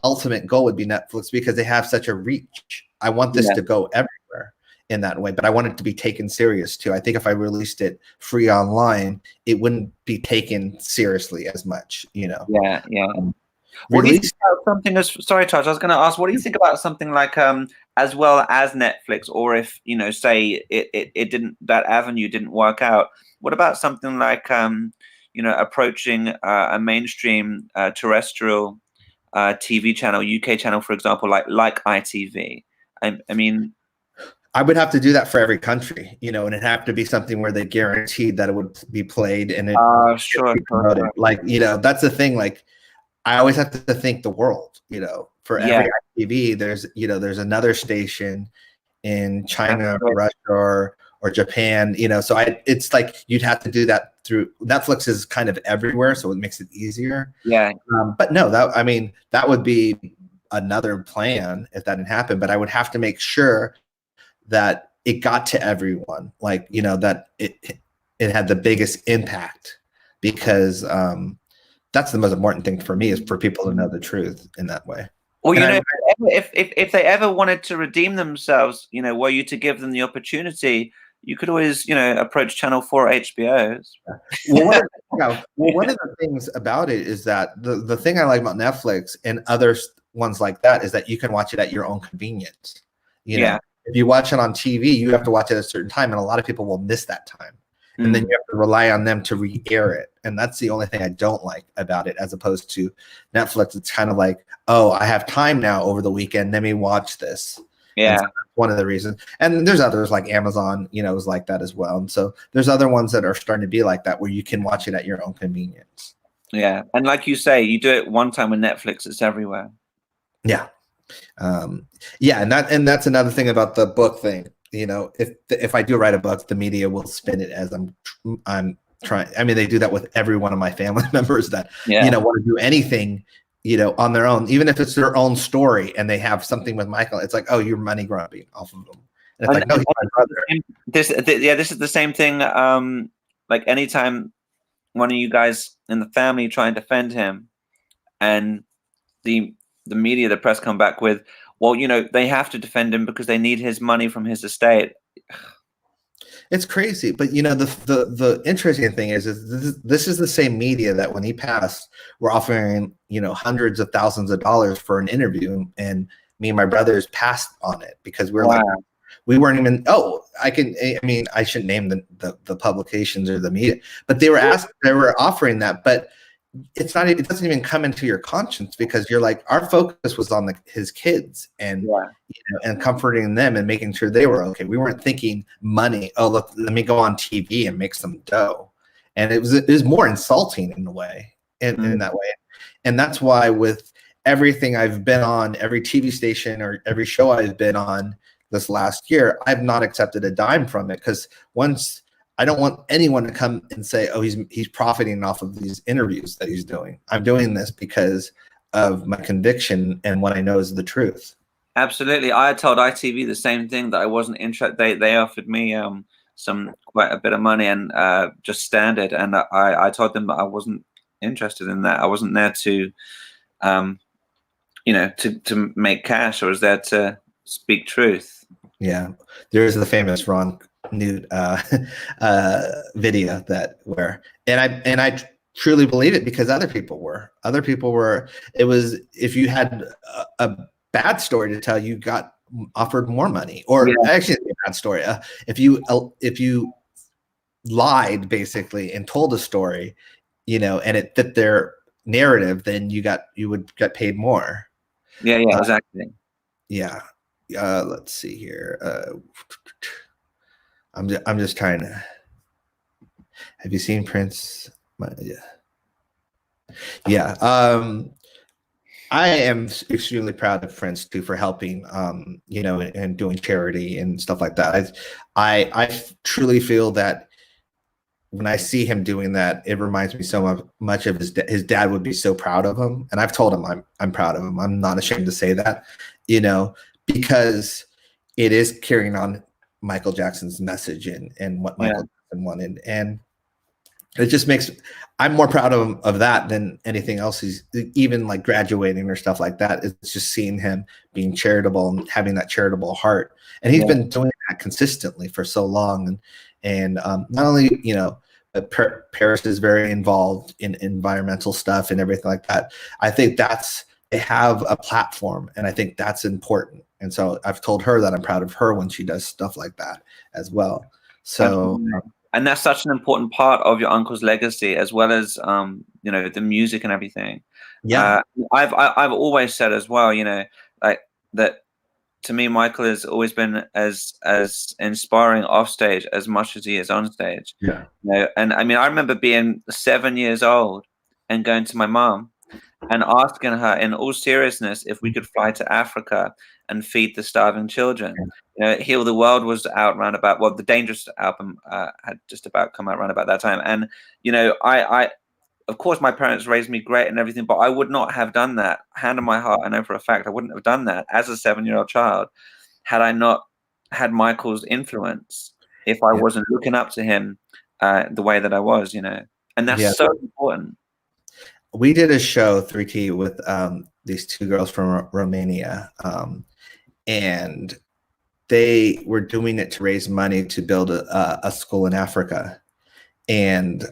ultimate goal. Would be Netflix, because they have such a reach. I want this to go everywhere in that way, but I want it to be taken serious too. I think if I released it free online, it wouldn't be taken seriously as much. What do you think about something as, sorry, Taj, I was going to ask, what do you think about something like as well as Netflix, or if say it didn't, that avenue didn't work out, what about something like approaching a mainstream terrestrial TV channel, UK channel, for example, like ITV? I mean, I would have to do that for every country, and it'd have to be something where they guaranteed that it would be played, and it sure. Like, that's the thing. Like, I always have to think the world, for every ITV, there's another station in China, or Russia, or Japan, so it's like you'd have to do that through Netflix. Is kind of everywhere, so it makes it easier. But no, that would be another plan if that didn't happen. But I would have to make sure that it got to everyone, like, that it had the biggest impact, because that's the most important thing for me, is for people to know the truth in that way. Well, if they ever wanted to redeem themselves, were you to give them the opportunity, you could always, approach Channel 4 HBOs. Well, one of the things about it is that the thing I like about Netflix and other ones like that is that you can watch it at your own convenience. If you watch it on TV, you have to watch it at a certain time, and a lot of people will miss that time. And then you have to rely on them to re-air it. And that's the only thing I don't like about it, as opposed to Netflix. It's kind of like, oh, I have time now over the weekend, let me watch this. So that's one of the reasons. And there's others like Amazon, is like that as well. And so there's other ones that are starting to be like that, where you can watch it at your own convenience. Yeah. And like you say, you do it one time with Netflix, it's everywhere. Yeah. And that's another thing about the book thing. If I do write a book, the media will spin it as I'm trying. I mean, they do that with every one of my family members that want to do anything, on their own, even if it's their own story, and they have something with Michael. It's like, oh, you're money grubbing off of them. And it's like, no, he's my brother. This is the same thing. Like, anytime one of you guys in the family try and defend him, and the media, the press, come back with, well, they have to defend him because they need his money from his estate. It's crazy. But, the interesting thing is this is the same media that when he passed, were offering, hundreds of thousands of dollars for an interview. And me and my brothers passed on it because we're like, we weren't even, I shouldn't name the publications or the media, but they were offering that. But it's not, it doesn't even come into your conscience, because you're like, our focus was on his kids, and and comforting them and making sure they were okay. We weren't thinking money. Oh, look, let me go on TV and make some dough. And it was more insulting in a way, in that way. And that's why with everything I've been on, every TV station or every show I've been on this last year, I've not accepted a dime from it, because once, I don't want anyone to come and say, oh, he's profiting off of these interviews that he's doing. I'm doing this because of my conviction and what I know is the truth. Absolutely. I told ITV the same thing, that I wasn't interested. They offered me quite a bit of money, and just standard, and I told them that I wasn't interested in that. I wasn't there to to make cash. I was there to speak truth. Yeah, there's the famous Ron Newt video and I truly believe it, because other people were. It was, if you had a bad story to tell, you got offered more money, or actually a bad story. If you lied basically and told a story, and it fit their narrative, then you would get paid more. Yeah, exactly. Yeah. Let's see here. I'm just trying to. Have you seen Prince? Yeah. I am extremely proud of Prince too, for helping, and doing charity and stuff like that. I truly feel that when I see him doing that, it reminds me so much of his dad would be so proud of him. And I've told him I'm proud of him. I'm not ashamed to say that, because it is carrying on Michael Jackson's message and what Michael Jackson wanted. And it just makes, I'm more proud of that than anything else. He's even like graduating or stuff like that. It's just seeing him being charitable and having that charitable heart. And he's been doing that consistently for so long. And not only, Paris is very involved in environmental stuff and everything like that. I think they have a platform, and I think that's important. And so I've told her that I'm proud of her when she does stuff like that as well. So, and that's such an important part of your uncle's legacy, as well as the music and everything. Yeah, I've always said as well, like that. To me, Michael has always been as inspiring off stage as much as he is on stage. Yeah. And I mean, I remember being 7 years old and going to my mom and asking her, in all seriousness, if we could fly to Africa and feed the starving children. Heal the World was out round about, well, the Dangerous album had just about come out round about that time. And I of course, my parents raised me great and everything, but I would not have done that. Hand on my heart, I know for a fact I wouldn't have done that as a 7-year-old child had I not had Michael's influence, if I wasn't looking up to him the way that I was, And that's so important. We did a show, 3T, with these two girls from Romania, and they were doing it to raise money to build a school in Africa. And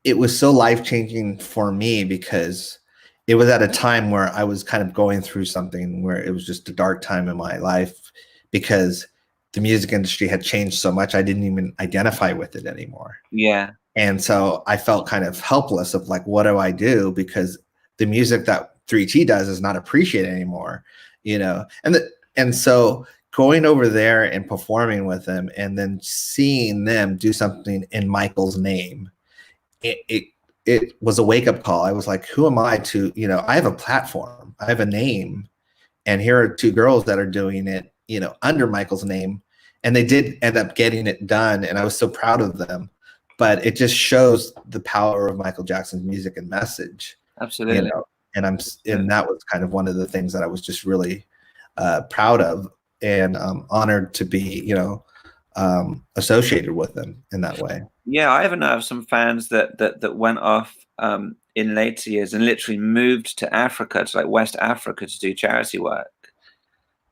it was so life-changing for me, because it was at a time where I was kind of going through something where it was just a dark time in my life, because the music industry had changed so much. I didn't even identify with it anymore. Yeah. And so I felt kind of helpless of like, what do I do? Because the music that 3T does is not appreciated anymore, and so going over there and performing with them, and then seeing them do something in Michael's name, it was a wake-up call. I was like, who am I to, I have a platform, I have a name, and here are two girls that are doing it, under Michael's name, and they did end up getting it done, and I was so proud of them. But it just shows the power of Michael Jackson's music and message. Absolutely. And that was kind of one of the things that I was just really proud of, and honored to be, associated with them in that way. Yeah, I even know of some fans that went off in later years and literally moved to Africa, to like West Africa, to do charity work.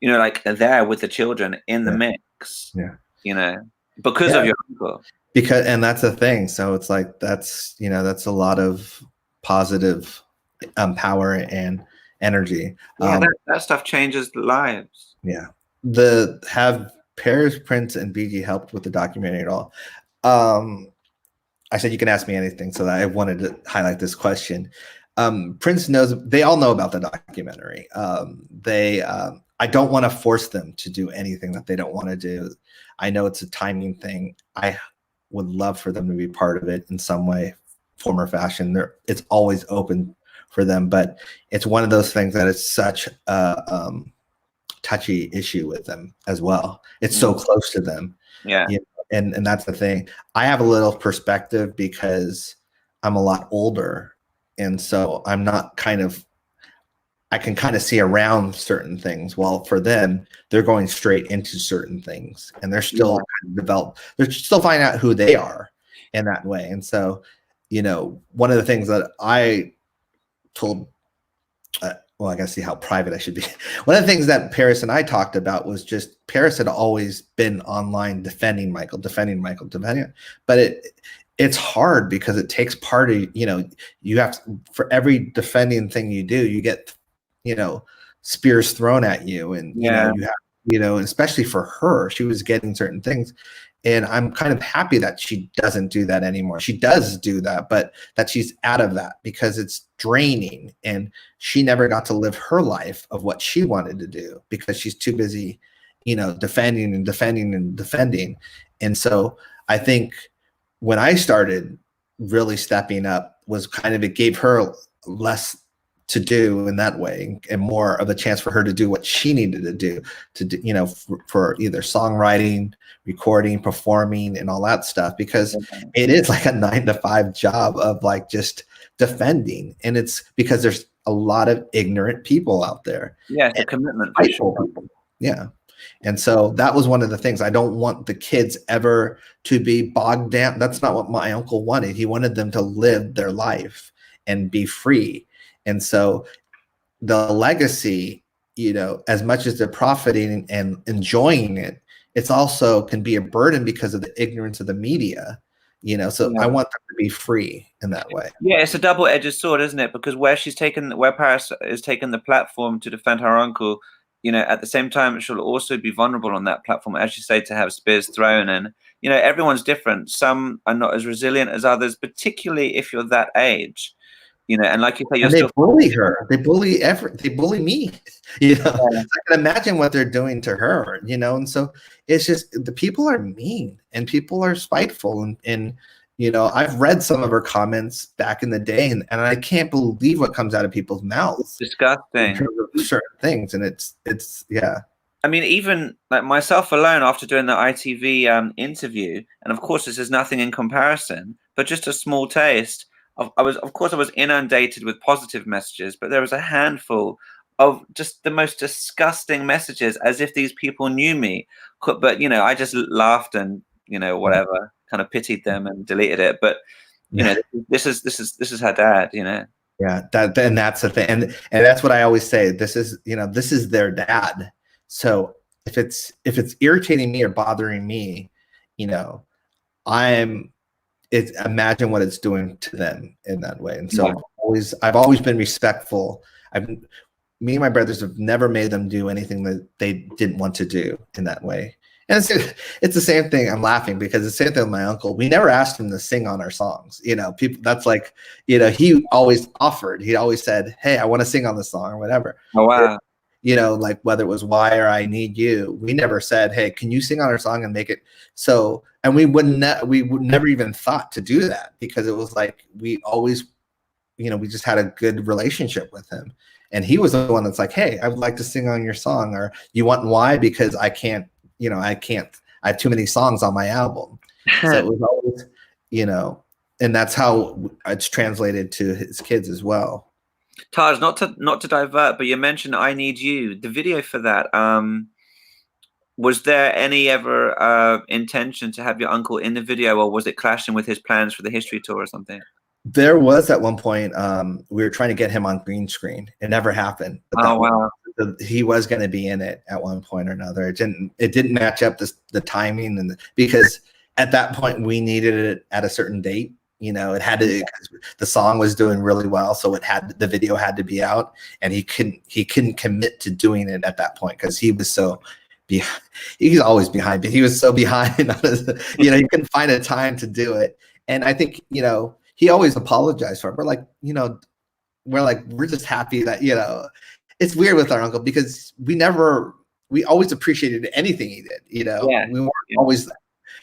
Like there with the children in the mix. Yeah. Because of your uncle. And that's the thing. So it's like that's a lot of positive power and energy. Yeah, that stuff changes lives. Yeah. Have Paris, Prince, and BG helped with the documentary at all? I said you can ask me anything, so that I wanted to highlight this question. Prince knows, they all know about the documentary. I don't want to force them to do anything that they don't want to do. I know it's a timing thing. I would love for them to be part of it in some way, form or fashion. It's always open for them, but it's one of those things that is such a touchy issue with them as well. It's so close to them. Yeah. You know, and that's the thing. I have a little perspective because I'm a lot older. And so I'm not I can kind of see around certain things. Well, for them, they're going straight into certain things and they're still they're still finding out who they are in that way. And so, you know, one of the things that I told, well, I gotta see how private I should be. One of the things that Paris and I talked about was just Paris had always been online defending Michael, but it's hard because it takes part of, you know, you have to, for every defending thing you do, you get, you know, spears thrown at you, and you know, you have, you know, especially for her, she was getting certain things. And I'm kind of happy that she doesn't do that anymore. She does do that, but that she's out of that because it's draining. And she never got to live her life of what she wanted to do because she's too busy, you know, defending. And so I think when I started really stepping up was kind of, it gave her less to do in that way and more of a chance for her to do what she needed to do, you know, for either songwriting, recording, performing, and all that stuff, because it is like a 9-to-5 job of like just defending. And it's because there's a lot of ignorant people out there. Yeah, it's a commitment. Yeah. And so that was one of the things. I don't want the kids ever to be bogged down. That's not what my uncle wanted. He wanted them to live their life and be free. And so the legacy, you know, as much as they're profiting and enjoying it, it's also can be a burden because of the ignorance of the media, you know. So I want them to be free in that way. Yeah, it's a double-edged sword, isn't it? Because where Paris has taken the platform to defend her uncle, you know, at the same time, she'll also be vulnerable on that platform, as you say, to have spears thrown. And, you know, everyone's different. Some are not as resilient as others, particularly if you're that age. You know, and like you say, they bully her. They bully me. You know, I can imagine what they're doing to her. You know, and so it's just the people are mean and people are spiteful. And you know, I've read some of her comments back in the day, and I can't believe what comes out of people's mouths. It's disgusting. In terms of certain things, and it's yeah. I mean, even like myself alone, after doing the ITV interview, and of course, this is nothing in comparison, but just a small taste. I was inundated with positive messages, but there was a handful of just the most disgusting messages, as if these people knew me. But you know, I just laughed and, you know, whatever, kind of pitied them and deleted it. But you know, this is her dad, you know. Yeah, and that's the thing, and that's what I always say. This is, you know, this is their dad. So if it's irritating me or bothering me, you know, imagine what it's doing to them in that way. And so I've always been respectful. Me and my brothers have never made them do anything that they didn't want to do in that way. And it's the same thing. I'm laughing because it's the same thing with my uncle. We never asked him to sing on our songs. You know, people, that's like, you know, he always offered. He always said, hey, I want to sing on the song or whatever. Oh, wow. You know, like whether it was Why or I Need You, we never said, hey, can you sing on our song and make it so? And we would never even thought to do that, because it was like, we always, you know, we just had a good relationship with him. And he was the one that's like, hey, I would like to sing on your song, or you want why? Because I can't, you know, I have too many songs on my album. So it was always, you know, and that's how it's translated to his kids as well. Taj, not to divert, but you mentioned I Need You, the video for that. Was there any ever intention to have your uncle in the video, or was it clashing with his plans for the history tour or something? There was at one point, we were trying to get him on green screen. It never happened. Oh, wow. He was going to be in it at one point or another. It didn't match up the timing, and because at that point we needed it at a certain date. You know, it had to, the song was doing really well, so the video had to be out, and he couldn't commit to doing it at that point because he was so behind. He's always behind, but he was so behind. You know, he couldn't find a time to do it, And I think, you know, he always apologized for it. We're like, you know, we're just happy that, you know, it's weird with our uncle because we always appreciated anything he did, you know. Yeah. We weren't always,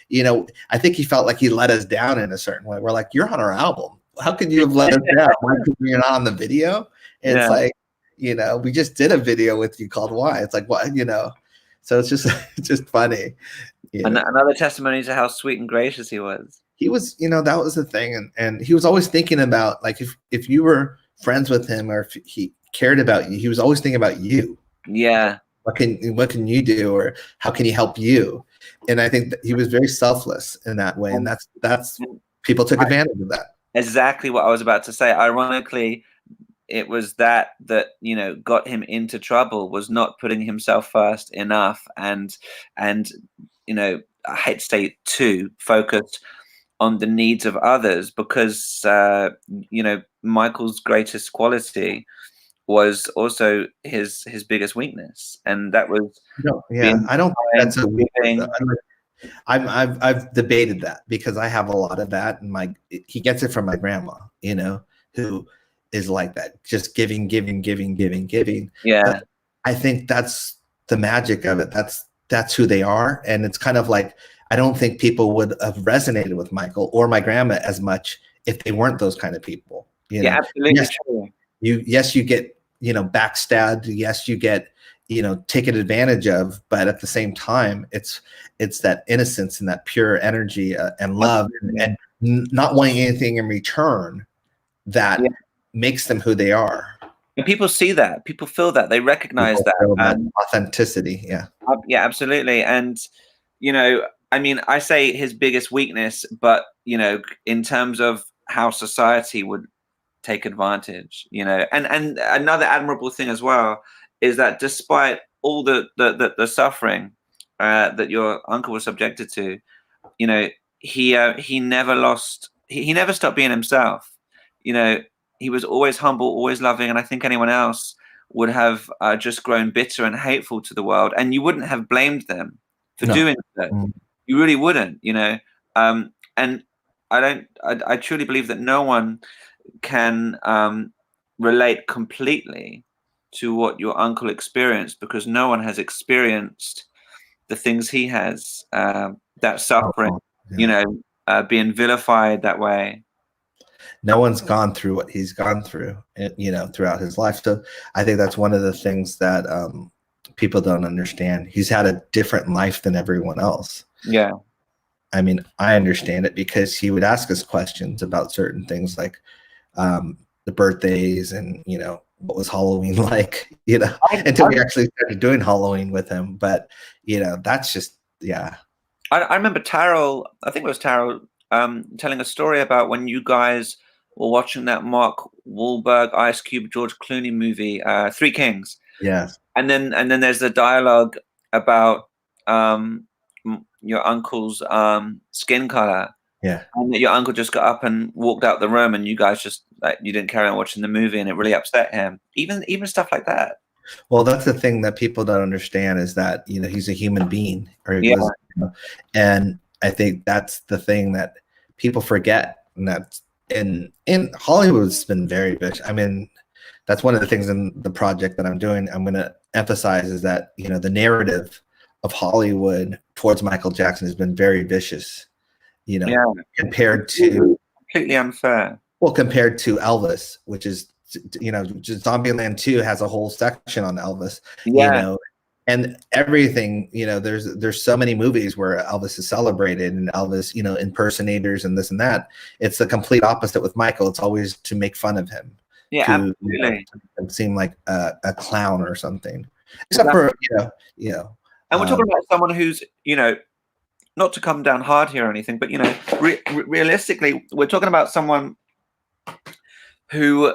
you know, I think he felt like he let us down in a certain way. We're like, you're on our album. How could you have let us down? Why could you're not on the video? And it's like, you know, we just did a video with you called Why. It's like, what, you know, so it's just just funny. You know? Another testimony to how sweet and gracious he was. He was, you know, that was the thing. And he was always thinking about, like, if you were friends with him or if he cared about you, he was always thinking about you. Yeah. What can you do, or how can he help you? And I think that he was very selfless in that way. And that's people took advantage of that. Exactly what I was about to say. Ironically, it was that, you know, got him into trouble, was not putting himself first enough. And, you know, I hate to say too focused on the needs of others, because, you know, Michael's greatest quality was also his biggest weakness. And that was, I don't think that's a weakness. I've debated that because I have a lot of that, and he gets it from my grandma, you know, who is like that, just giving. Yeah. But I think that's the magic of it. That's who they are, and it's kind of like, I don't think people would have resonated with Michael or my grandma as much if they weren't those kind of people. You know? Absolutely true. You get, you know, backstabbed. Yes, you get, you know, taken advantage of, but at the same time, it's that innocence and that pure energy and love and not wanting anything in return that makes them who they are. And people see that, people feel that, they recognize that authenticity. Yeah, absolutely. And, you know, I mean, I say his biggest weakness, but, you know, in terms of how society would take advantage, you know, and another admirable thing as well is that despite all the suffering that your uncle was subjected to, you know, he never lost, he never stopped being himself. You know, he was always humble, always loving, and I think anyone else would have just grown bitter and hateful to the world, and you wouldn't have blamed them for doing so. You really wouldn't, you know. And I truly believe that no one can relate completely to what your uncle experienced, because no one has experienced the things he has, that suffering, you know, being vilified that way. No one's gone through what he's gone through, you know, throughout his life. So I think that's one of the things that people don't understand. He's had a different life than everyone else. Yeah. I mean, I understand it because he would ask us questions about certain things, like the birthdays and, you know, what was Halloween like, you know, until we actually started doing Halloween with him. But, you know, that's just, yeah. I remember Tarot, I think it was Tarot, telling a story about when you guys were watching that Mark Wahlberg, Ice Cube, George Clooney movie, Three Kings. Yes. And then there's the dialogue about your uncle's skin color. Yeah. And that your uncle just got up and walked out the room, and you guys just, like, you didn't carry on watching the movie, and it really upset him. Even stuff like that. Well, that's the thing that people don't understand, is that, you know, he's a human being, or he was, you know, and I think that's the thing that people forget. And that's in Hollywood, it's been very vicious. I mean, that's one of the things in the project that I'm doing. I'm going to emphasize is that, you know, the narrative of Hollywood towards Michael Jackson has been very vicious. You know, compared to completely unfair. Well, compared to Elvis, which is, you know, just Zombieland 2 has a whole section on Elvis, you know, and everything, you know, there's so many movies where Elvis is celebrated and Elvis, you know, impersonators and this and that. It's the complete opposite with Michael. It's always to make fun of him. Yeah, absolutely. You know, to make him seem like a clown or something. Except for, you know. And we're talking about someone who's, you know, not to come down hard here or anything, but, you know, realistically, we're talking about someone whose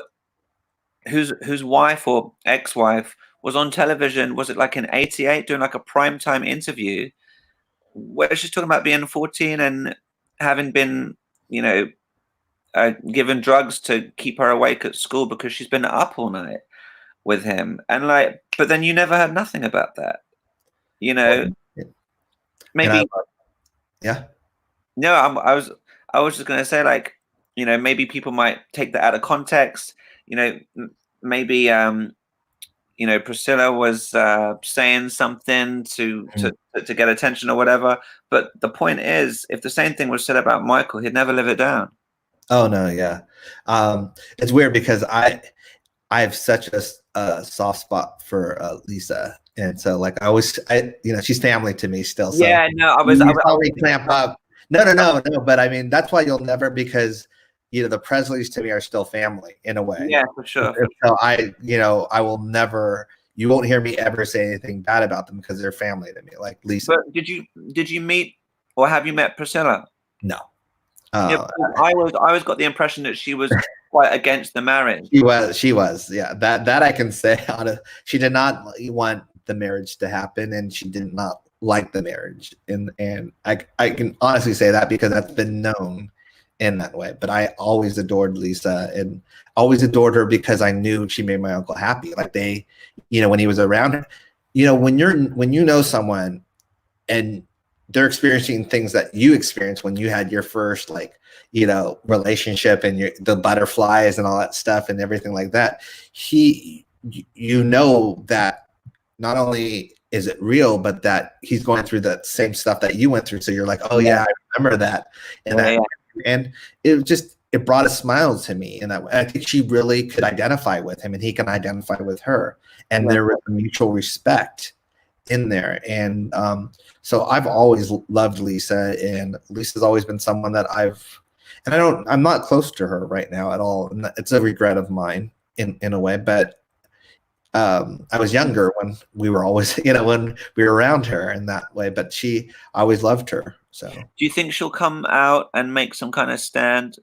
wife or ex-wife was on television, was it like in '88, doing like a primetime interview where she's talking about being 14 and having been, you know, given drugs to keep her awake at school because she's been up all night with him. And like, but then you never heard nothing about that, you know. Maybe. Yeah. No, I was just going to say, like, you know, maybe people might take that out of context. You know, maybe, you know, Priscilla was saying something to get attention or whatever. But the point is, if the same thing was said about Michael, he'd never live it down. Oh no, yeah. It's weird because I have such a soft spot for Lisa, and so like you know, she's family to me still. So Yeah, no, I you was probably clamp up. No. But I mean, that's why you'll never, because you know the Presleys to me are still family in a way. Yeah, for sure. And so you know, I will never. You won't hear me ever say anything bad about them because they're family to me, like Lisa. But did you meet or have you met Priscilla? No. Yeah, I always got the impression that she was quite against the marriage. She was, yeah. That I can say. She did not want the marriage to happen, and she did not like the marriage, and I can honestly say that because that's been known in that way. But I always adored Lisa, and always adored her because I knew she made my uncle happy. Like they, you know, when he was around her, you know, when you know someone and they're experiencing things that you experienced when you had your first, like, you know, relationship and the butterflies and all that stuff and everything like that. You know that not only is it real, but that he's going through the same stuff that you went through. So you're like, oh yeah, I remember that. And it brought a smile to me in that way. I think she really could identify with him and he can identify with her. And there was a mutual respect in there. And so I've always loved Lisa, and Lisa's always been someone that I'm not close to her right now at all. And it's a regret of mine in a way, but I was younger when we were always, you know, when we were around her in that way, but I always loved her. So do you think she'll come out and make some kind of stand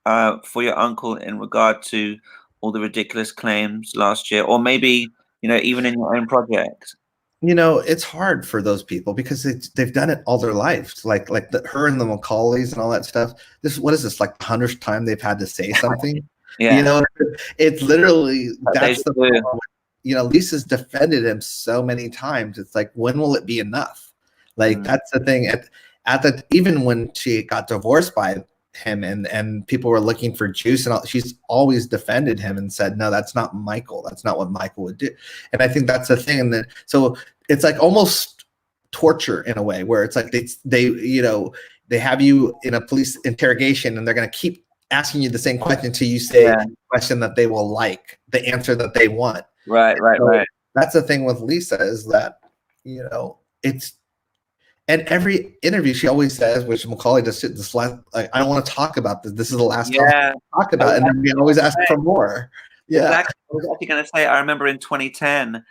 for your uncle in regard to all the ridiculous claims last year, or maybe, you know, even in your own project? You know, it's hard for those people because they've done it all their lives. Like her and the Macaulays and all that stuff. What is this, like the 100th time they've had to say something? Yeah. You know, it's literally, that's the problem. You know, Lisa's defended him so many times. It's like, when will it be enough? Like that's the thing. Even when she got divorced by him and people were looking for juice and all, she's always defended him and said, no, that's not Michael. That's not what Michael would do. And I think that's the thing. And then, so it's like almost torture in a way where it's like they you know, they have you in a police interrogation and they're going to keep asking you the same question until you say a question that they will like, the answer that they want. Right. That's the thing with Lisa, is that, you know, and every interview she always says, which Macaulay does, like, I don't want to talk about this. This is the last time I talk about it. And then we always ask for more. Yeah. Exactly. I was actually going to say, I remember in 2010,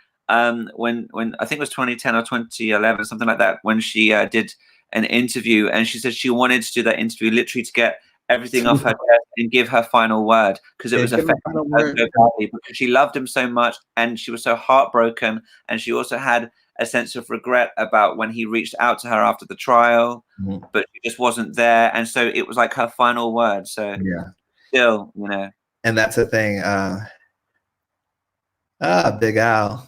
when I think it was 2010 or 2011, something like that, when she did an interview, and she said she wanted to do that interview literally to get everything off her chest and give her final word, because it was affecting her so badly, because she loved him so much and she was so heartbroken, and she also had a sense of regret about when he reached out to her after the trial, but she just wasn't there, and so it was like her final word. So still, you know. And that's the thing. Big Al.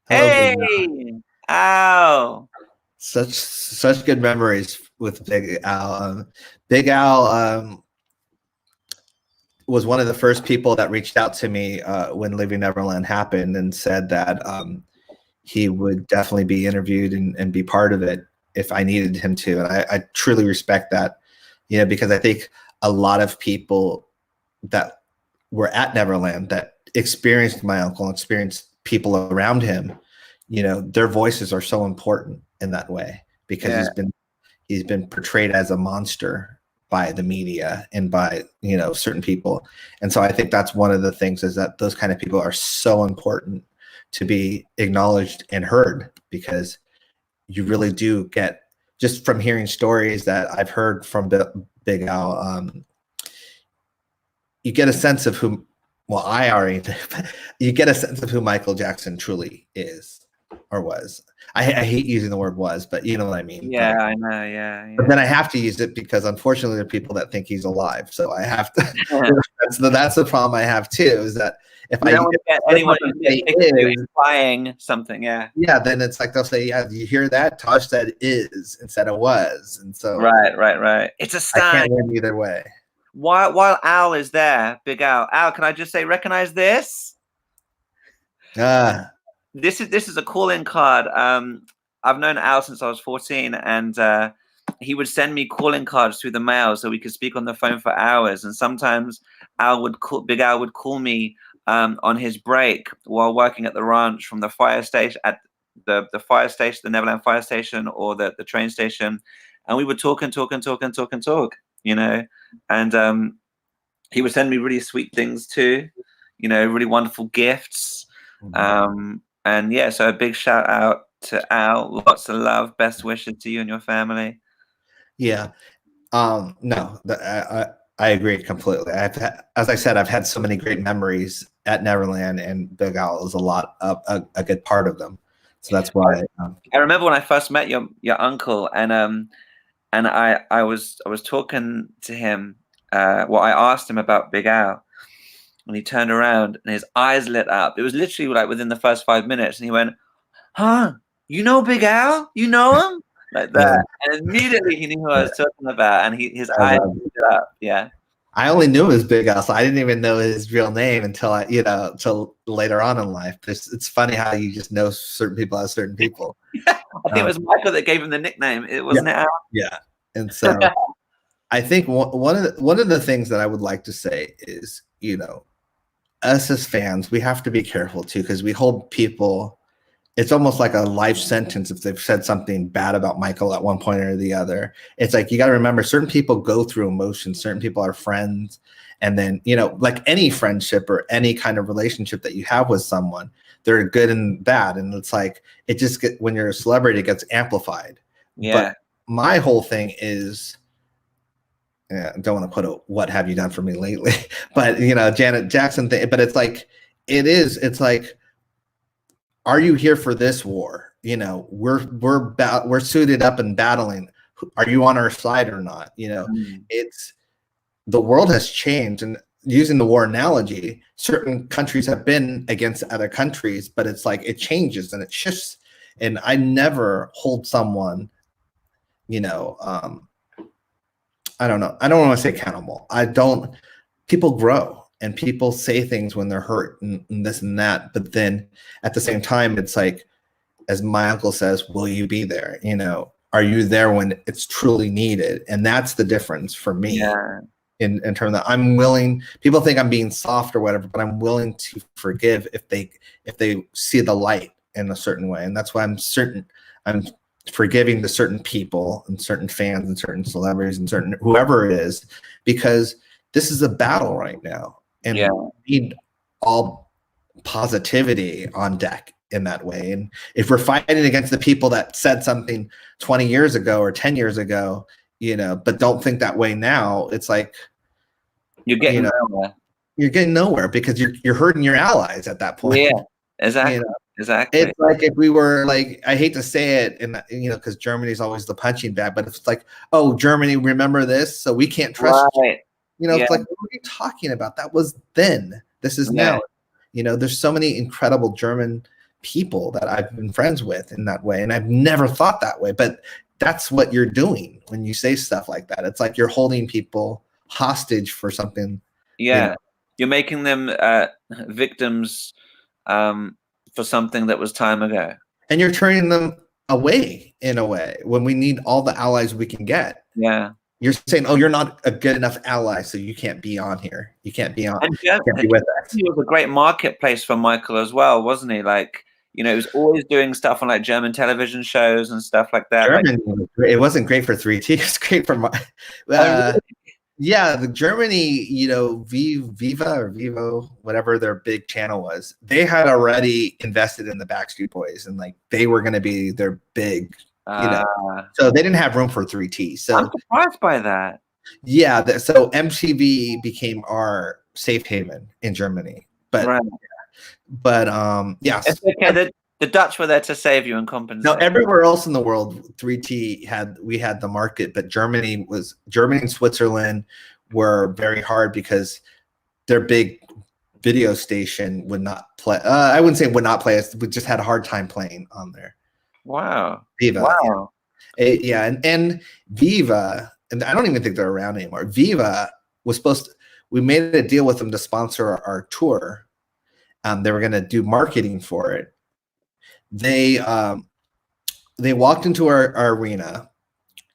Hello, hey, Al. Such good memories with Big Al. Big Al was one of the first people that reached out to me when Leaving Neverland happened and said that he would definitely be interviewed and be part of it if I needed him to. And I truly respect that, you know, because I think a lot of people that were at Neverland that experienced my uncle, experienced people around him, you know, their voices are so important in that way, because he's been portrayed as a monster by the media and by, you know, certain people. And so I think that's one of the things, is that those kind of people are so important to be acknowledged and heard, because you really do get, just from hearing stories that I've heard from Big Al, you get a sense of who, well, I already, you get a sense of who Michael Jackson truly is or was. I hate using the word was, but you know what I mean. Yeah, I know. Yeah. But then I have to use it because unfortunately there are people that think he's alive. So I have to respect that's the problem I have too. Is that if You I don't want to get anyone say is, implying something, yeah. yeah, then it's like they'll say, yeah, do you hear that? Taj said is instead of was, and so Right. It's a I style. can't win either way. While Al is there, Big Al, can I just say, recognize this? This is a calling card. I've known Al since I was 14, and he would send me calling cards through the mail so we could speak on the phone for hours. And sometimes Big Al would call me on his break while working at the ranch from the fire station at the fire station, the Neverland fire station, or the train station, and we would talk, you know. And he would send me really sweet things too, you know, really wonderful gifts. And yeah, so a big shout out to Al. Lots of love. Best wishes to you and your family. Yeah. No, I agree completely. As I said, I've had so many great memories at Neverland, and Big Al is a good part of them. So that's why. I remember when I first met your uncle, and I was talking to him. Well, I asked him about Big Al, and he turned around and his eyes lit up. It was literally like within the first 5 minutes, and he went, "Huh? You know Big Al? You know him?" Like that. Yeah. And immediately he knew who I was talking about, and his eyes lit up. Yeah. I only knew his Big Al, so I didn't even know his real name until until later on in life. It's funny how you just know certain people as certain people. I think it was Michael that gave him the nickname. It wasn't Al. Yeah, and so I think one of the things that I would like to say is, us as fans, we have to be careful too, because we hold people. It's almost like a life sentence if they've said something bad about Michael at one point or the other. It's like, you got to remember, certain people go through emotions. Certain people are friends. And then, like any friendship or any kind of relationship that you have with someone, they're good and bad. And it's like, when you're a celebrity, it gets amplified. Yeah. But my whole thing is, I don't want to put what have you done for me lately, but Janet Jackson thing, but it's like, it's like, are you here for this war? We're suited up and battling. Are you on our side or not? It's, the world has changed, and using the war analogy, certain countries have been against other countries, but it's like, it changes and it shifts. And I never hold someone, I don't know. I don't want to say accountable. People grow. And people say things when they're hurt and this and that. But then at the same time, it's like, as my uncle says, will you be there? Are you there when it's truly needed? And that's the difference for me. Yeah. In terms of, I'm willing, people think I'm being soft or whatever, but I'm willing to forgive if they see the light in a certain way. And that's why I'm forgiving to certain people and certain fans and certain celebrities and certain whoever it is, because this is a battle right now. And we need all positivity on deck in that way. And if we're fighting against the people that said something 20 years ago or 10 years ago, but don't think that way now, it's like you're getting nowhere. You're getting nowhere because you're hurting your allies at that point. Yeah, exactly. Exactly. It's like if we were like, I hate to say it, and because Germany's always the punching bag, but it's like, oh, Germany, remember this, so we can't trust you. It's like, what are you talking about? That was then. This is now. There's so many incredible German people that I've been friends with in that way, and I've never thought that way. But that's what you're doing when you say stuff like that. It's like you're holding people hostage for something. Yeah, you're making them victims for something that was time ago, and you're turning them away in a way when we need all the allies we can get. Yeah. You're saying, oh, you're not a good enough ally, so you can't be on here. You can't be on. Can't be with us. He was a great marketplace for Michael as well, wasn't he? Like, he was always doing stuff on like German television shows and stuff like that. It wasn't great for 3T. It was great for the Germany, Viva or Vivo, whatever their big channel was. They had already invested in the Backstreet Boys, and like they were going to be their big. So they didn't have room for 3T. So I'm surprised by that. Yeah, so MTV became our safe haven in Germany. But yes. It's okay. The Dutch were there to save you and compensate. No, everywhere else in the world, 3T had the market, but Germany and Switzerland were very hard because their big video station would not play. I wouldn't say would not play us. We just had a hard time playing on there. Wow. Viva. Wow. Yeah. And Viva, and I don't even think they're around anymore. Viva was we made a deal with them to sponsor our tour. They were going to do marketing for it. They walked into our arena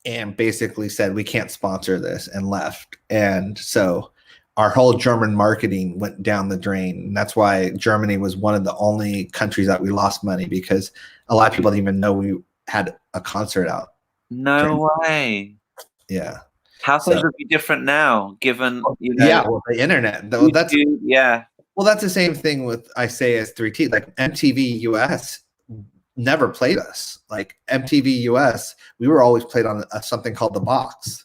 and basically said, we can't sponsor this, and left. And so our whole German marketing went down the drain. And that's why Germany was one of the only countries that we lost money, because a lot of people didn't even know we had a concert out. No way. Yeah. How things would be different now, given, you know. Yeah, well, the internet. Though, that's the same thing with Isaiah's 3T. Like MTV US never played us. Like MTV US, we were always played on something called the Box.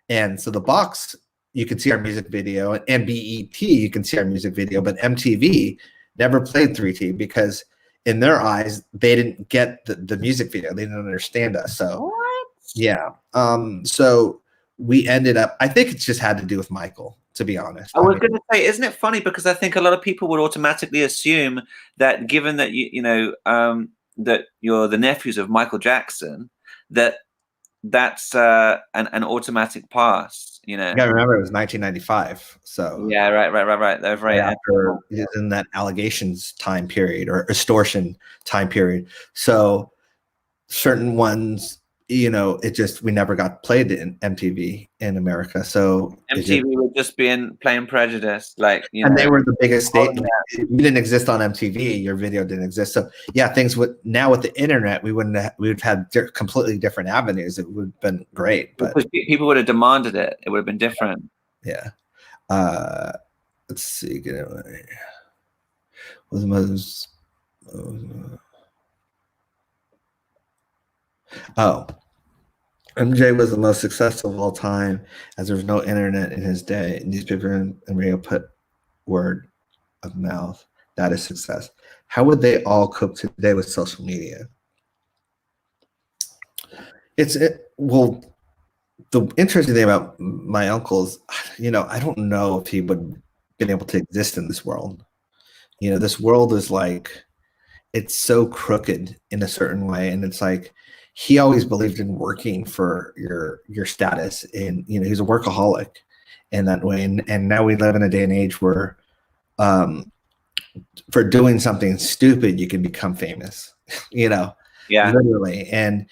And so the Box, you can see our music video, and BET, you can see our music video, but MTV never played 3T because in their eyes, they didn't get the music video. They didn't understand us. So what? Yeah. So we ended up, I think it's just had to do with Michael, to be honest. I was going to say, isn't it funny? Because I think a lot of people would automatically assume that, given that that you're the nephews of Michael Jackson, that's an automatic pass, you know. You gotta remember, it was 1995, so yeah, right. They're very after in that allegations time period or extortion time period. So certain ones, you know, we never got played in MTV in America. So MTV was just playing Prejudice, like, you know. And they were the biggest state. You didn't exist on MTV. Your video didn't exist. So yeah, now with the internet, we would have had completely different avenues. It would have been great, but because people would have demanded it. It would have been different. Yeah. Let's see. Get it away. Was the most. MJ was the most successful of all time, as there was no internet in his day. Newspaper and radio put word of mouth. That is success. How would they all cope today with social media? Well, the interesting thing about my uncles, you know, I don't know if he would have been able to exist in this world. You know, this world is like, it's so crooked in a certain way, and it's like, he always believed in working for your status, and you know, he's a workaholic in that way. And now we live in a day and age where for doing something stupid you can become famous, you know. Yeah, literally. And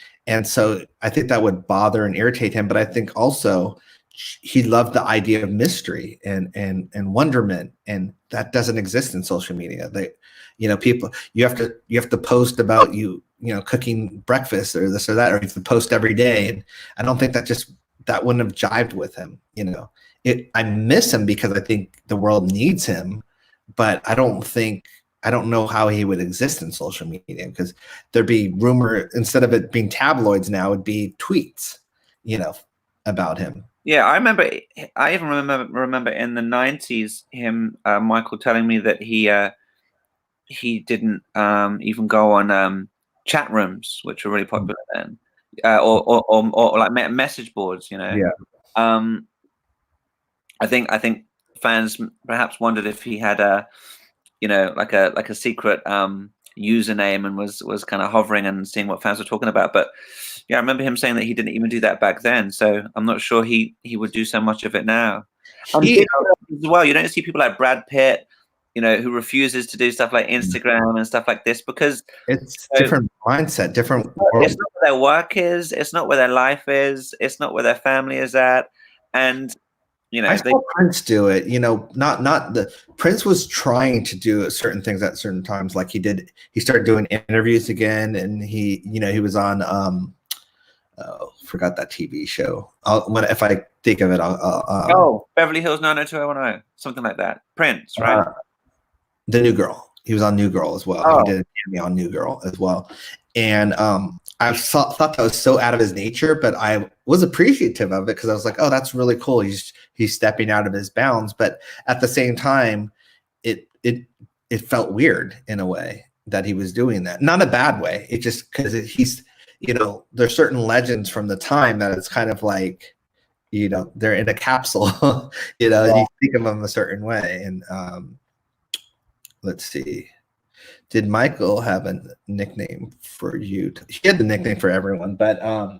so I think that would bother and irritate him, but I think also he loved the idea of mystery and wonderment, and that doesn't exist in social media. You know, people, you have to post about you know, cooking breakfast or this or that, or you have to post every day. And I don't think that wouldn't have jived with him. You know, I miss him because I think the world needs him, but I don't know how he would exist in social media, because there'd be rumor, instead of it being tabloids now, it'd be tweets, you know, about him. Yeah, I even remember in the 90s him, Michael, telling me that he didn't even go on chat rooms, which were really popular then, or like message boards, you know. Yeah. I think fans perhaps wondered if he had you know, like a secret username, and was kind of hovering and seeing what fans were talking about. But yeah, I remember him saying that he didn't even do that back then. So I'm not sure he would do so much of it now. As well, you don't see people like Brad Pitt, you know, who refuses to do stuff like Instagram and stuff like this, because it's different mindset, different world. It's not where their work is. It's not where their life is. It's not where their family is at. And, you know, I saw Prince do it, you know, Prince was trying to do certain things at certain times. Like he started doing interviews again, and he, you know, he was on, forgot that TV show. If I think of it, Beverly Hills 90210, something like that. Prince, right? The New Girl. He was on New Girl as well. He did a cameo on New Girl as well. And I thought that was so out of his nature, but I was appreciative of it because I was like, oh, that's really cool. He's stepping out of his bounds. But at the same time, it felt weird in a way that he was doing that. Not a bad way. It just because he's, you know, there's certain legends from the time that it's kind of like, you know, they're in a capsule. You know, you think of them a certain way. And let's see. Did Michael have a nickname for you? He had the nickname for everyone, but I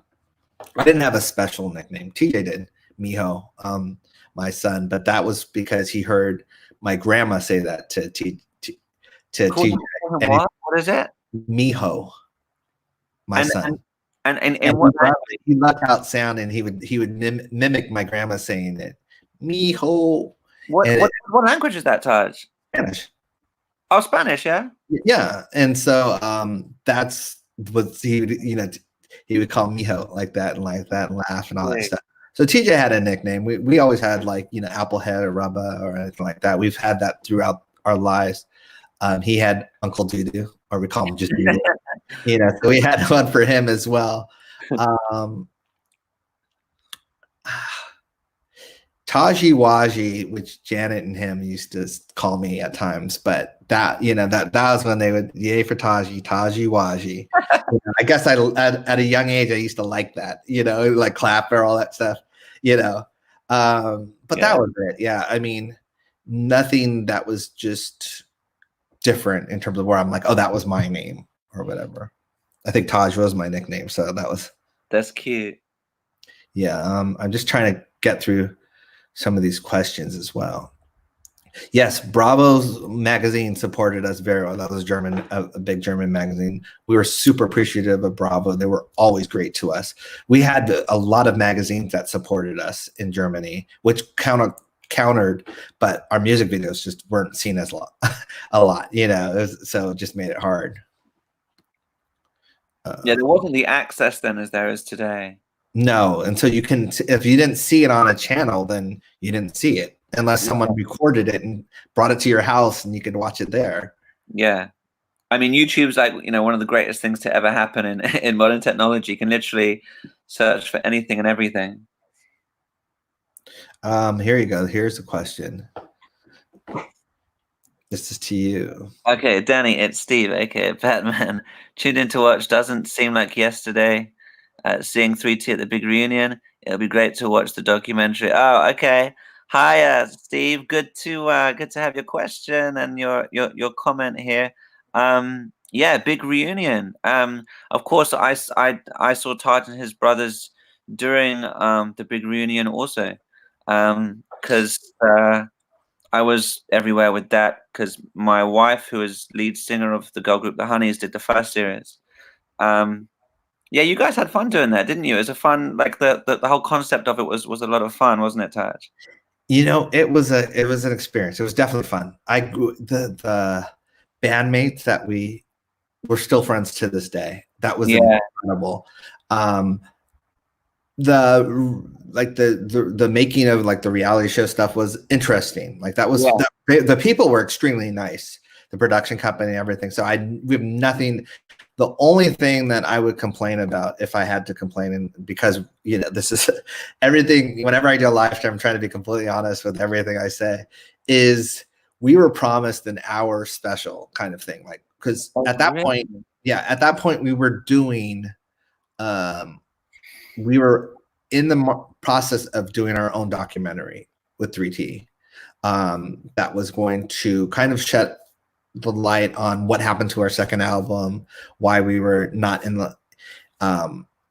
didn't have a special nickname. TJ did, Miho, my son, but that was because he heard my grandma say that to TJ. What is it? Miho, my son. And what he left out sound, and he would mimic my grandma saying it. Miho. What language is that, Taj? Spanish. Oh, Spanish, yeah. Yeah, and so that's what he would, you know, he would call Miho like that and laugh and all that stuff. So TJ had a nickname. We always had, like, you know, Applehead or Rubba or anything like that. We've had that throughout our lives. He had Uncle Doo-Doo, or we call him just Doo-Doo. You know, so we had one for him as well. Taji Waji, which Janet and him used to call me at times, but that, you know, that was when they would, yay for Taji Waji. You know, I guess at a young age I used to like that, you know, like clapper, all that stuff, you know. But that was it. Yeah, I mean, nothing that was just different in terms of where I'm like, oh, that was my name or whatever. I think Taj was my nickname, so that's cute. Yeah, I'm just trying to get through some of these questions as well. Yes, Bravo's magazine supported us very well. That was a big German magazine. We were super appreciative of Bravo. They were always great to us. We had a lot of magazines that supported us in Germany, which countered, but our music videos just weren't seen as a lot, you know, so it just made it hard. Yeah, there wasn't the access then as there is today. No, and so if you didn't see it on a channel, then you didn't see it unless someone recorded it and brought it to your house and you could watch it there. Yeah. I mean, YouTube's like, you know, one of the greatest things to ever happen in modern technology. You can literally search for anything and everything. Here you go. Here's the question. This is to you. Okay, Danny, it's Steve, aka Batman. Tuned in to watch. Doesn't seem like yesterday. Seeing 3T at the big reunion. It'll be great to watch the documentary. Oh, okay. Hi, Steve. Good to have your question and your comment here. Yeah, big reunion. Of course, I saw Taj and his brothers during the big reunion also, because I was everywhere with that because my wife, who is lead singer of the girl group The Honeys, did the first series. Yeah, you guys had fun doing that, didn't you? It was a fun, like the whole concept of it was a lot of fun, wasn't it, Taj? You know, it was an experience. It was definitely fun. The bandmates that we're still friends to this day. That was incredible. The making of like the reality show stuff was interesting. Like that was the people were extremely nice. The production company and everything. So we have nothing. The only thing that I would complain about, if I had to complain, and because, you know, this is everything, whenever I do a live stream, I'm trying to be completely honest with everything I say, is we were promised an hour special kind of thing. Like, because at that point we were doing, we were in the process of doing our own documentary with 3T that was going to kind of shed the light on what happened to our second album, why we were not in the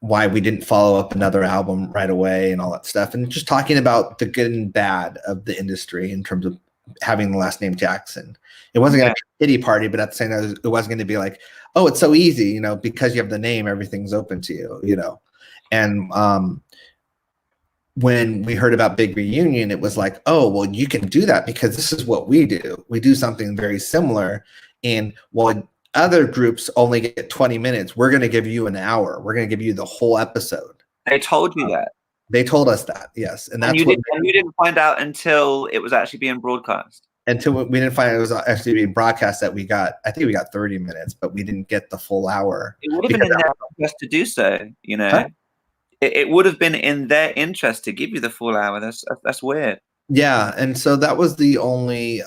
why we didn't follow up another album right away and all that stuff, and just talking about the good and bad of the industry in terms of having the last name Jackson. It wasn't going to be a pity party, but at the same time, it wasn't going to be like, oh, it's so easy, you know, because you have the name, everything's open to you, you know. And when we heard about Big Reunion, it was like, oh, well, you can do that because this is what we do. We do something very similar. And while other groups only get 20 minutes, we're going to give you an hour. We're going to give you the whole episode. They told you that? They told us that, yes. And that's you didn't find out until it was actually being broadcast? Until we didn't find out it was actually being broadcast that we got, I think we got 30 minutes, but we didn't get the full hour. It would have been in their interest to do so, you know? Huh? It would have been in their interest to give you the full hour. That's weird. Yeah, and so that was the only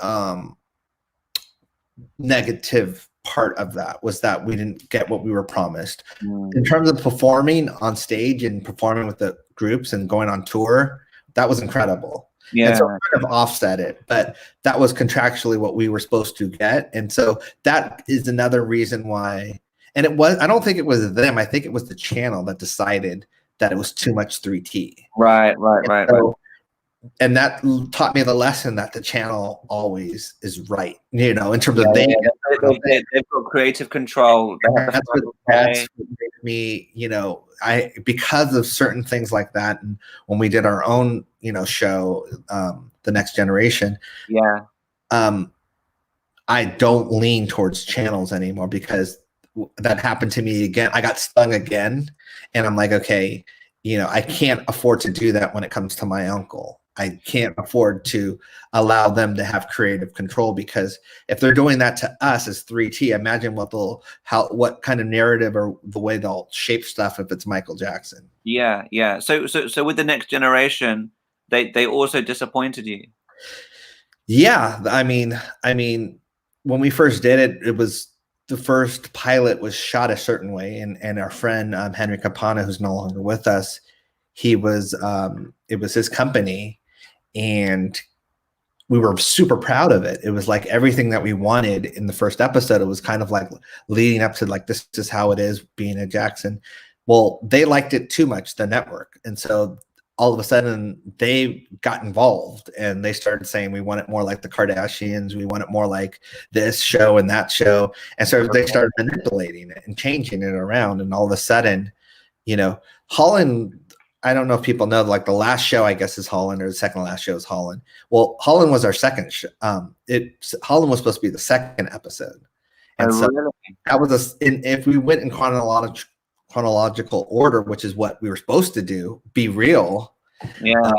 negative part of that, was that we didn't get what we were promised. In terms of performing on stage and performing with the groups and going on tour, that was incredible. Yeah. And so it kind of offset it, but that was contractually what we were supposed to get. And so that is another reason why. And I don't think it was them. I think it was the channel that decided that it was too much 3T. Right. And that taught me the lesson that the channel always is right, in terms of they've got creative control. That's what makes me, because of certain things like that. And when we did our own, show, The Next Generation, I don't lean towards channels anymore because that happened to me again. I got stung again, and I'm like, okay, I can't afford to do that when it comes to my uncle. I can't afford to allow them to have creative control, because if they're doing that to us as 3T, imagine what kind of narrative or the way they'll shape stuff if it's Michael Jackson. Yeah. So with The Next Generation, they also disappointed you. Yeah, I mean, when we first did it, it was the first pilot was shot a certain way, and our friend Henry Campana, who's no longer with us, it was his company. And we were super proud of it. It was like everything that we wanted in the first episode. It was kind of like leading up to like, this is how it is being a Jackson. Well, they liked it too much, the network. And so all of a sudden they got involved and they started saying, we want it more like the Kardashians. We want it more like this show and that show. And so they started manipulating it and changing it around. And all of a sudden, Holland, I don't know if people know, like the last show, I guess, is Holland, or the second to last show is Holland. Well, Holland was our second show. Holland was supposed to be the second episode. And so that was if we went in chronological order, which is what we were supposed to do, be real. Yeah.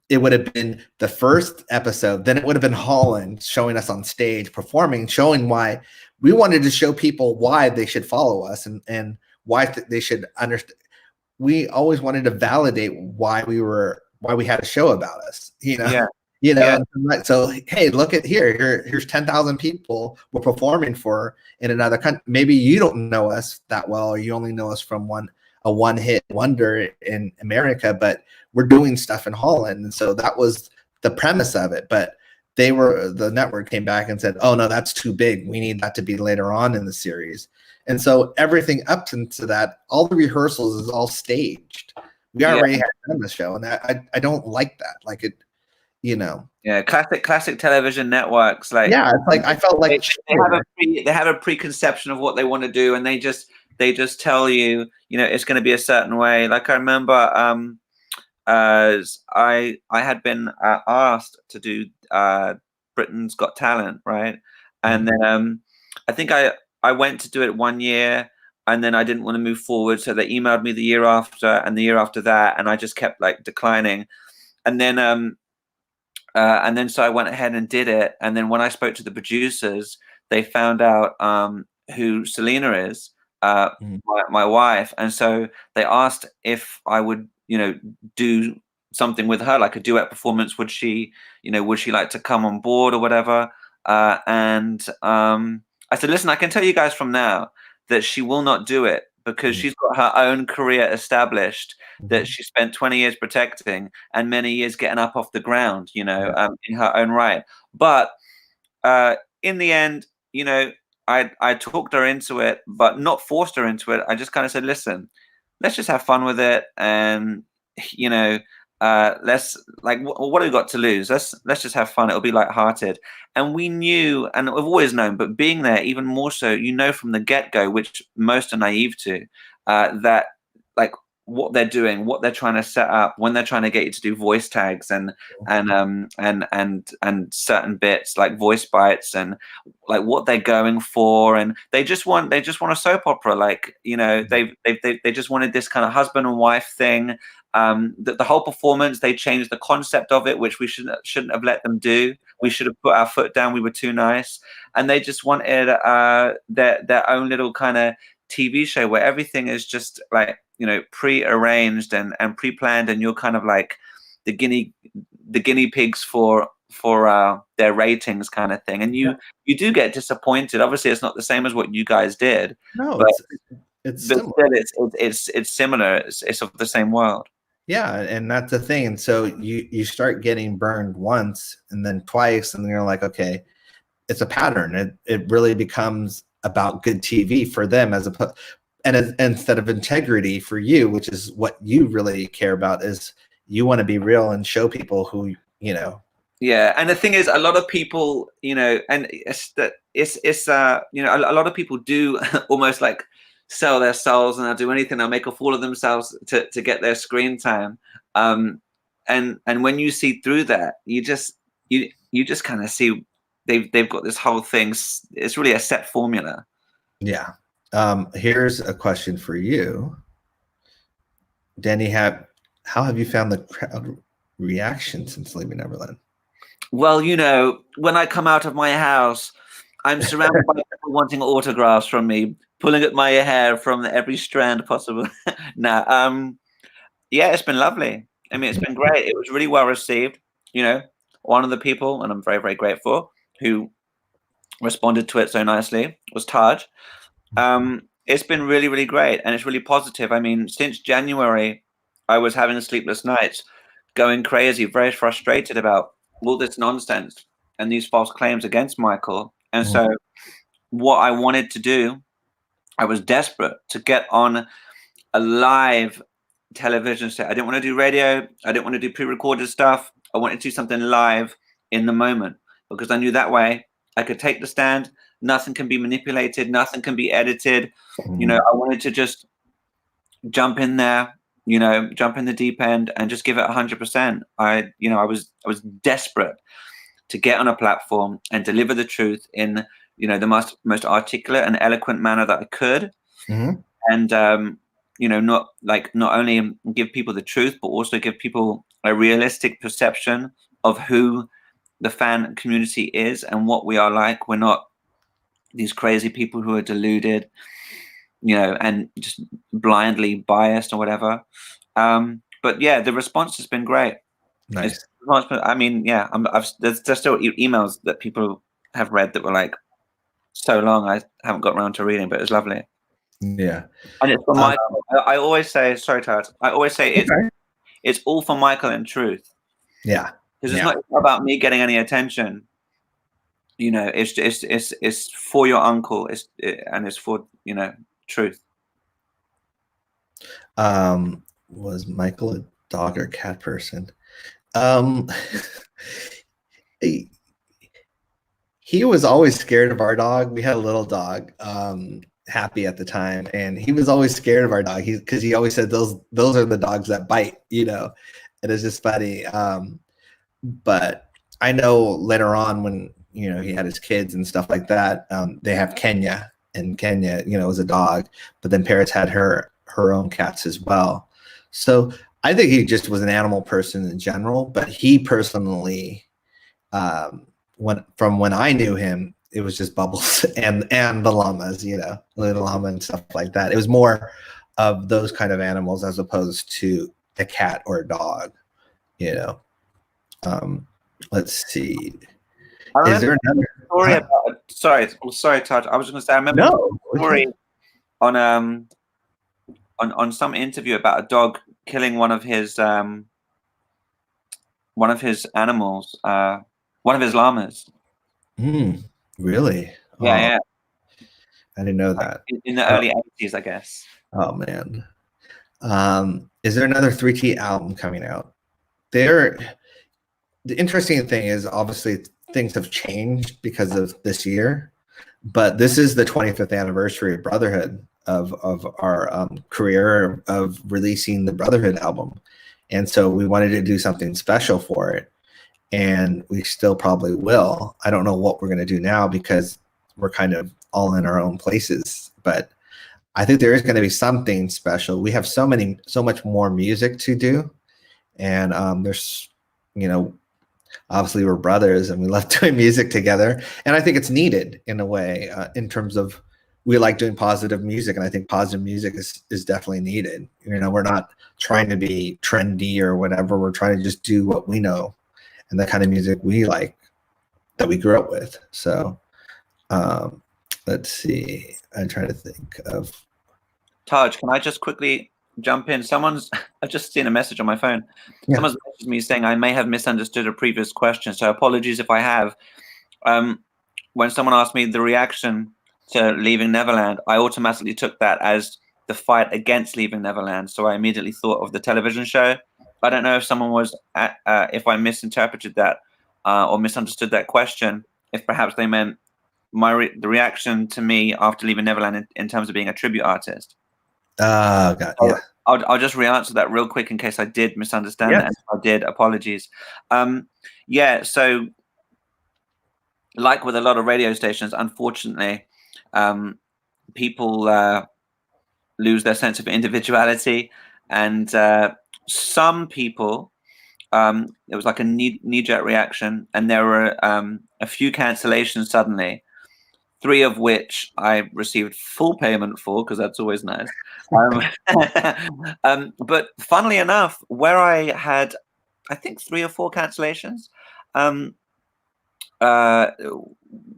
It would have been the first episode. Then it would have been Holland showing us on stage, performing, showing why we wanted to show people why they should follow us and why they should understand. We always wanted to validate why we had a show about us, So, hey, look at here's 10,000 people we're performing for in another country. Maybe you don't know us that well, or you only know us from a one-hit wonder in America, but we're doing stuff in Holland. And so that was the premise of it. But the network came back and said, oh no, that's too big. We need that to be later on in the series. And so everything up into that, all the rehearsals is all staged. We already had done the show, and I don't like that. Like it, Yeah, classic television networks. Like it's like I felt like they have a preconception of what they want to do, and they just tell you, it's going to be a certain way. Like I remember, as I had been asked to do Britain's Got Talent, right, and then I think I went to do it 1 year, and then I didn't want to move forward. So they emailed me the year after and the year after that. And I just kept like declining. And then so I went ahead and did it. And then when I spoke to the producers, they found out who Selena is, my wife. And so they asked if I would, do something with her, like a duet performance. Would she like to come on board or whatever? I said, listen, I can tell you guys from now that she will not do it, because she's got her own career established that she spent 20 years protecting and many years getting up off the ground, in her own right. But in the end, I talked her into it, but not forced her into it. I just kind of said, listen, let's just have fun with it. And, let's what have we got to lose? Let's just have fun. It'll be lighthearted. And we knew, and we've always known, but being there even more so, from the get-go, which most are naive to, that like what they're doing, what they're trying to set up, when they're trying to get you to do voice tags and certain bits like voice bites, and like what they're going for, and they just want a soap opera, like they just wanted this kind of husband and wife thing. The whole performance, they changed the concept of it, which we shouldn't have let them do. We should have put our foot down. We were too nice, and they just wanted their own little kind of TV show where everything is just like pre-arranged and pre-planned, and you're kind of like the guinea pigs for their ratings kind of thing. And you do get disappointed. Obviously, it's not the same as what you guys did. No, but it's similar. It's similar. It's of the same world. Yeah, and that's the thing. And so you start getting burned once and then twice, and then you're like, okay, it's a pattern. It really becomes about good TV for them instead of integrity for you, which is what you really care about, is you want to be real and show people who you know. Yeah, and the thing is, a lot of people, and it's a lot of people do almost like sell their souls, and they'll do anything. They'll make a fool of themselves to get their screen time. And when you see through that, you just kind of see they've got this whole thing. It's really a set formula. Yeah. Here's a question for you, Danny. How have you found the crowd reaction since leaving Neverland? Well, when I come out of my house, I'm surrounded by people wanting autographs from me, pulling at my hair from every strand possible. Yeah, it's been lovely. I mean, it's been great. It was really well received. One of the people, and I'm very, very grateful, who responded to it so nicely was Taj. It's been really, really great, and it's really positive. I mean, since January, I was having sleepless nights, going crazy, very frustrated about all this nonsense and these false claims against Michael. And so what I wanted to do, I was desperate to get on a live television set. I didn't want to do radio. I didn't want to do pre-recorded stuff. I wanted to do something live in the moment, because I knew that way I could take the stand. Nothing can be manipulated. Nothing can be edited. I wanted to just jump in there, jump in the deep end and just give it 100%. I was desperate to get on a platform and deliver the truth in, the most articulate and eloquent manner that I could. And, not only give people the truth, but also give people a realistic perception of who the fan community is and what we are like. We're not these crazy people who are deluded, and just blindly biased or whatever. But yeah, the response has been great. Nice. I mean, yeah, there's still emails that people have read that were like so long I haven't got around to reading, but it's lovely. Yeah. And it's for Michael. I always say, sorry, Tad, I always say it's all for Michael and truth. Yeah. Because it's not about me getting any attention. It's for your uncle. And it's for, truth. Was Michael a dog or cat person? He was always scared of our dog. We had a little dog, Happy at the time, and he was always scared of our dog. Because he always said those are the dogs that bite. And it's just funny. But I know later on when he had his kids and stuff like that, they have Kenya, and Kenya was a dog, but then Paris had her own cats as well. So I think he just was an animal person in general, but he personally, when I knew him, it was just Bubbles and the llamas, little llama and stuff like that. It was more of those kind of animals as opposed to a cat or a dog, Let's see. Is there another story about? Sorry, Taj. I was going to say I remember a story on some interview about a dog killing one of his animals, one of his llamas. Really? Yeah. I didn't know that. In the early 80s, I guess. Oh man. Is there another 3T album coming out? The interesting thing is, obviously things have changed because of this year, but this is the 25th anniversary of Brotherhood, of our career of releasing the Brotherhood album. And so we wanted to do something special for it, and we still probably will. I don't know what we're going to do now because we're kind of all in our own places, but I think there is going to be something special. We have so much more music to do, and there's, obviously we're brothers and we love doing music together, and I think it's needed in a way, in terms of we like doing positive music, and I think positive music is definitely needed. We're not trying to be trendy or whatever. We're trying to just do what we know and the kind of music we like that we grew up with. So let's see. I'm trying to think of. Taj, can I just quickly jump in. I've just seen a message on my phone. Yeah. Someone's messaged me saying I may have misunderstood a previous question. So apologies if I have. When someone asked me the reaction to Leaving Neverland, I automatically took that as the fight against Leaving Neverland. So I immediately thought of the television show. I don't know if someone was if I misinterpreted that or misunderstood that question. If perhaps they meant the reaction to me after Leaving Neverland in terms of being a tribute artist. God, yeah. I'll just re-answer that real quick in case I did misunderstand that. And if I did, apologies. Yeah, so like with a lot of radio stations, unfortunately, people lose their sense of individuality, and some people, it was like a knee-jerk reaction, and there were a few cancellations suddenly, 3 of which I received full payment for, because that's always nice. But funnily enough, where I had, I think 3 or 4 cancellations,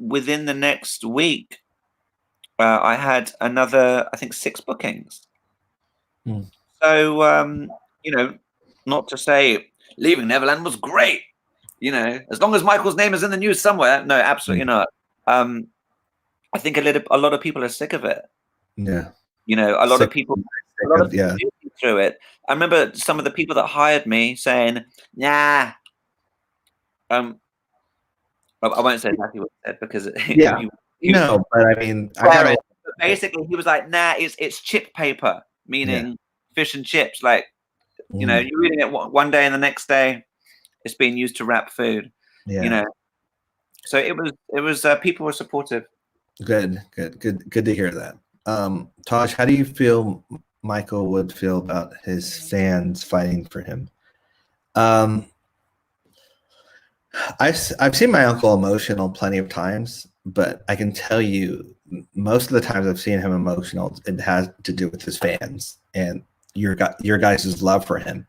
within the next week, I had another, I think 6 bookings. So, not to say Leaving Neverland was great, as long as Michael's name is in the news somewhere. No, absolutely not. I think a lot of people are sick of it. Yeah. A lot of people through it. I remember some of the people that hired me saying, nah. I won't say exactly what he said because but I mean, basically he was like, nah, it's chip paper, meaning fish and chips. Like, you're reading it one day and the next day it's being used to wrap food. So it was people were supportive. Good to hear that. Taj, how do you feel Michael would feel about his fans fighting for him? I've seen my uncle emotional plenty of times, but I can tell you most of the times I've seen him emotional, it has to do with his fans and your guys' love for him.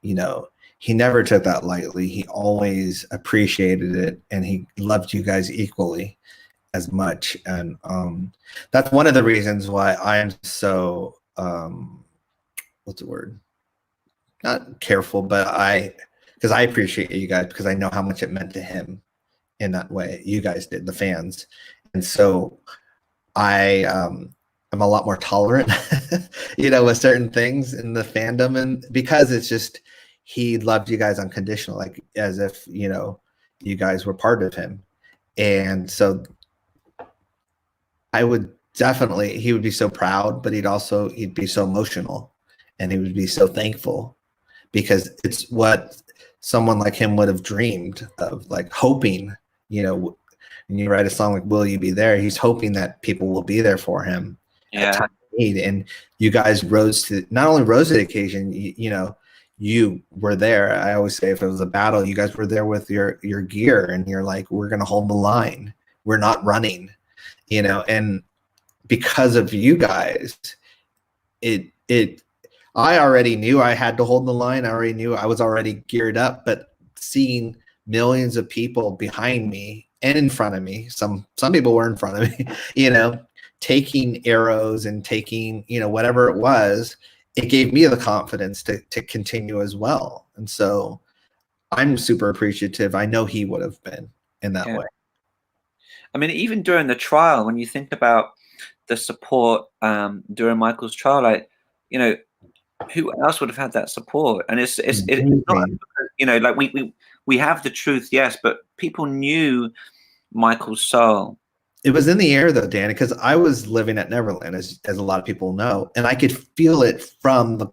He never took that lightly. He always appreciated it, and he loved you guys equally as much. And that's one of the reasons why I'm so what's the word? Not careful, but because I appreciate you guys, because I know how much it meant to him in that way. You guys did, the fans. And so I'm a lot more tolerant, with certain things in the fandom, and because it's just, he loved you guys unconditional, like as if, you guys were part of him. And so I would definitely, he would be so proud, but he'd be so emotional, and he would be so thankful, because it's what someone like him would have dreamed of, like hoping, when you write a song like Will You Be There, he's hoping that people will be there for him at time of need. And you guys not only rose to the occasion, you were there. I always say, if it was a battle, you guys were there with your gear, and you're like, we're going to hold the line. We're not running, and because of you guys, I already knew I had to hold the line. I already knew I was already geared up, but seeing millions of people behind me and in front of me, some people were in front of me, taking arrows and taking, whatever it was, it gave me the confidence to continue as well. And so I'm super appreciative. I know he would have been in that way. I mean, even during the trial, when you think about the support during Michael's trial, like, who else would have had that support? And it's not, like we have the truth, yes, but people knew Michael's soul. It was in the air though, Danny, because I was living at Neverland, as a lot of people know, and I could feel it from the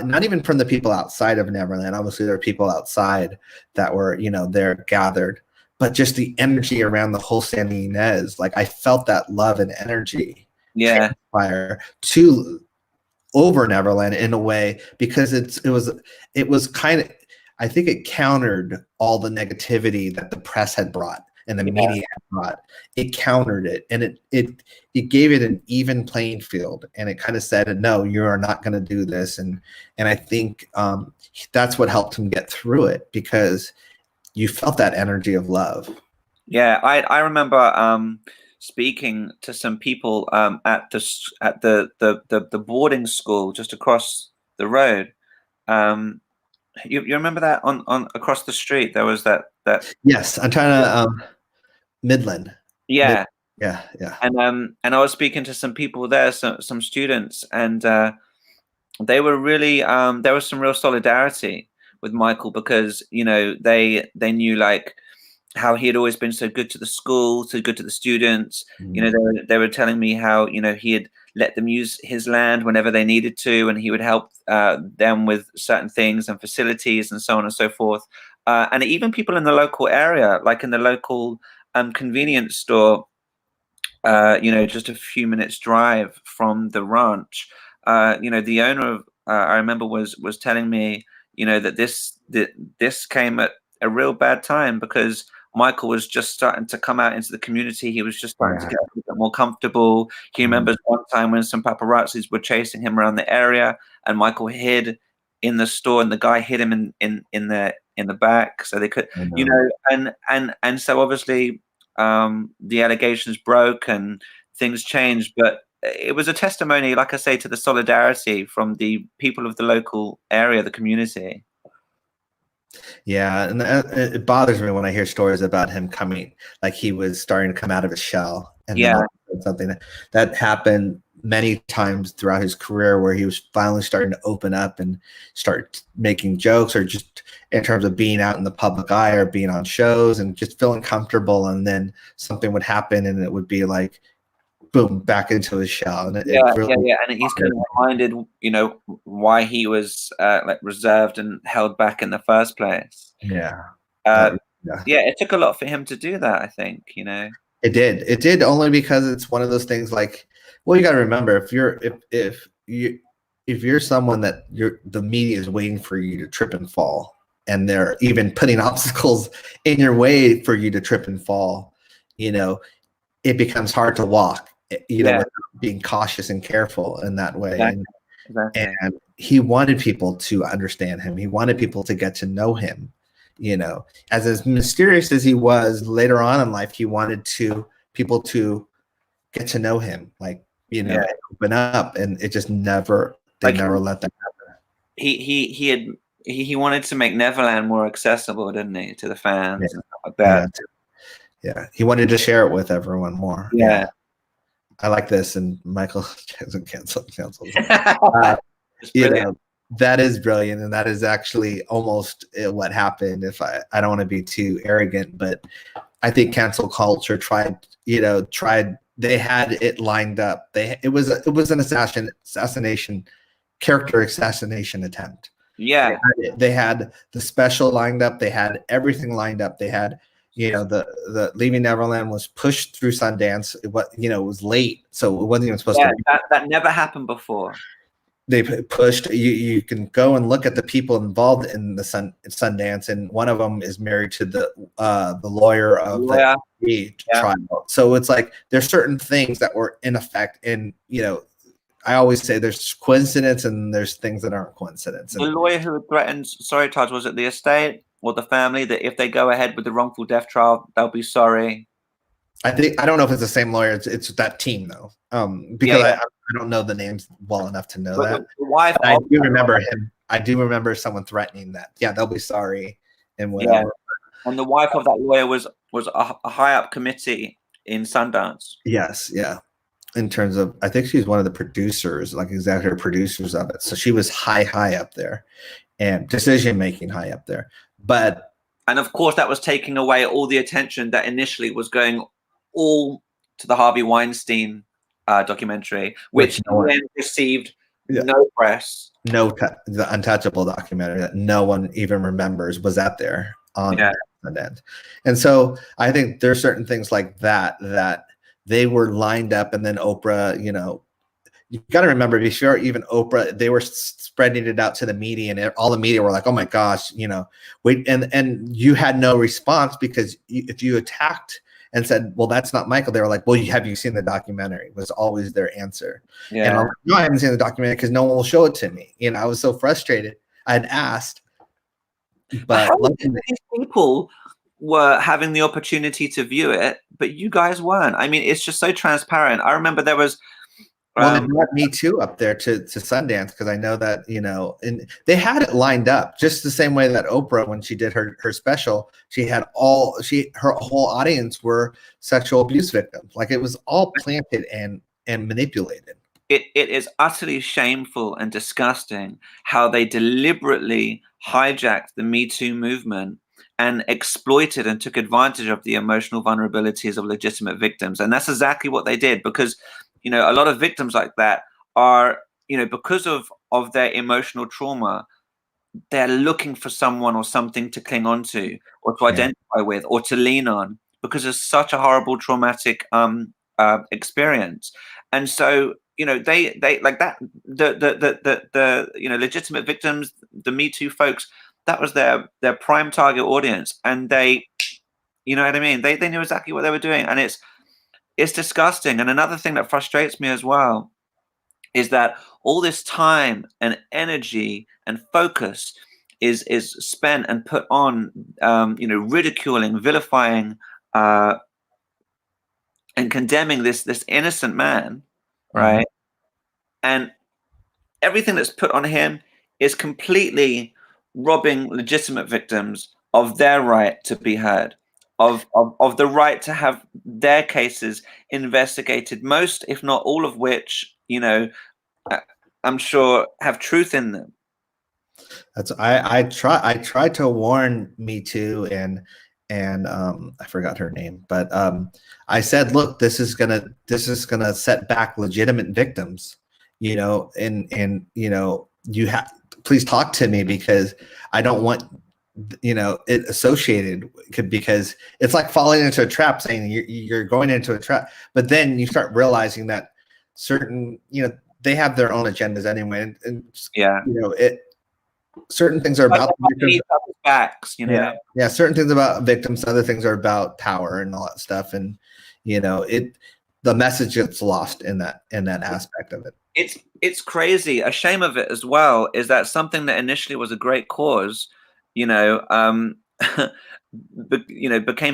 not even from the people outside of Neverland. Obviously, there are people outside that were, there gathered, but just the energy around the whole San Ynez. Like, I felt that love and energy fire over Neverland in a way, because it was kind of, I think it countered all the negativity that the press had brought and the media had brought. It countered it, and it gave it an even playing field, and it kind of said, no, you are not going to do this. And I think that's what helped him get through it, because you felt that energy of love. Yeah, I remember speaking to some people at the boarding school just across the road. You remember that on across the street there was that. Yes, I'm trying to Midland. Yeah. Yeah. And I was speaking to some people there, some students, and they were really there was some real solidarity with Michael, because they knew like how he had always been so good to the school, so good to the students. They were telling me how he had let them use his land whenever they needed to, and he would help them with certain things and facilities and so on and so forth. And even people in the local area, like in the local convenience store, just a few minutes drive from the ranch. The owner of I remember was telling me, that this came at a real bad time, because Michael was just starting to come out into the community. He was just starting to get a little bit more comfortable. He remembers one time when some paparazzis were chasing him around the area, and Michael hid in the store, and the guy hid him in the back, so they could, and so obviously the allegations broke and things changed. But it was a testimony, like I say, to the solidarity from the people of the local area, the community. Yeah, and it bothers me when I hear stories about him coming, like he was starting to come out of his shell, and something that happened many times throughout his career, where he was finally starting to open up and start making jokes, or just in terms of being out in the public eye or being on shows and just feeling comfortable, and then something would happen and it would be like boom, back into his shell. And and he's kind of reminded, why he was like reserved and held back in the first place. It took a lot for him to do that, I think. It did only because it's one of those things, like, well, you got to remember, if you're someone that the media is waiting for you to trip and fall, and they're even putting obstacles in your way for you to trip and fall, it becomes hard to walk, without being cautious and careful in that way. Exactly. And he wanted people to understand him. He wanted people to get to know him. As mysterious as he was later on in life, he wanted people to get to know him, like, open up, and it just never let that happen. He wanted to make Neverland more accessible, didn't he, to the fans and stuff like that. Yeah, he wanted to share it with everyone more. Yeah. I like this, and Michael Jackson cancels. That is brilliant, and that is actually almost what happened. If I don't want to be too arrogant, but I think cancel culture tried. They had it lined up. It was an character assassination attempt. Yeah, they had the special lined up. They had everything lined up. They had, the Leaving Neverland was pushed through Sundance. It was late, so it wasn't even supposed to be. That never happened before. They pushed. You can go and look at the people involved in the Sundance, and one of them is married to the lawyer of the trial. So it's like there's certain things that were in effect, and I always say there's coincidence and there's things that aren't coincidence. The lawyer who had threatened, sorry, Taj, was it the estate or the family, that if they go ahead with the wrongful death trial, they'll be sorry? I don't know if it's the same lawyer. It's that team though, because I don't know the names well enough to know that. The wife, I do remember him. I do remember someone threatening that. Yeah, they'll be sorry and whatever. Yeah. And the wife of that lawyer was a high up committee in Sundance. Yes, yeah. In terms of, I think she's one of the producers, like executive producers of it. So she was high up there, and decision making high up there. And of course, that was taking away all the attention that initially was going all to the Harvey Weinstein documentary, which then received no press. The Untouchable documentary that no one even remembers was out there on Sundance. And so I think there's certain things like that they were lined up, and then Oprah, you got to remember, be sure, even Oprah, they were spreading it out to the media, and all the media were like, oh my gosh, wait, and you had no response, because if you attacked and said, well, that's not Michael, they were like, well, have you seen the documentary? Was always their answer. Yeah. And I'm like, no, I haven't seen the documentary because no one will show it to me. I was so frustrated. I'd asked, but these people were having the opportunity to view it, but you guys weren't. I mean, it's just so transparent. I remember there was. Well, it brought Me Too up there to Sundance, because I know that, and they had it lined up just the same way that Oprah, when she did her special, she had her whole audience were sexual abuse victims. Like, it was all planted and manipulated. It is utterly shameful and disgusting how they deliberately hijacked the Me Too movement and exploited and took advantage of the emotional vulnerabilities of legitimate victims. And that's exactly what they did, because a lot of victims like that are, because of their emotional trauma, they're looking for someone or something to cling on to, or to identify with, or to lean on, because it's such a horrible, traumatic experience. And so, they like that, the legitimate victims, the Me Too folks, that was their prime target audience. And they, you know what I mean? They knew exactly what they were doing. And it's disgusting. And another thing that frustrates me as well is that all this time and energy and focus is spent and put on, ridiculing, vilifying, and condemning this innocent man, right? Mm-hmm. And everything that's put on him is completely robbing legitimate victims of their right to be heard, of the right to have their cases investigated, most, if not all of which, I'm sure have truth in them. I tried to warn Me Too and I forgot her name, but I said, look, this is gonna set back legitimate victims, and you have, please talk to me, because I don't want it associated, because it's like falling into a trap, saying you're going into a trap, but then you start realizing that certain, they have their own agendas anyway, and certain things are about backs, yeah, certain things about victims, other things are about power and all that stuff, and the message gets lost in that aspect of it. It's crazy. A shame of it as well is that something that initially was a great cause, became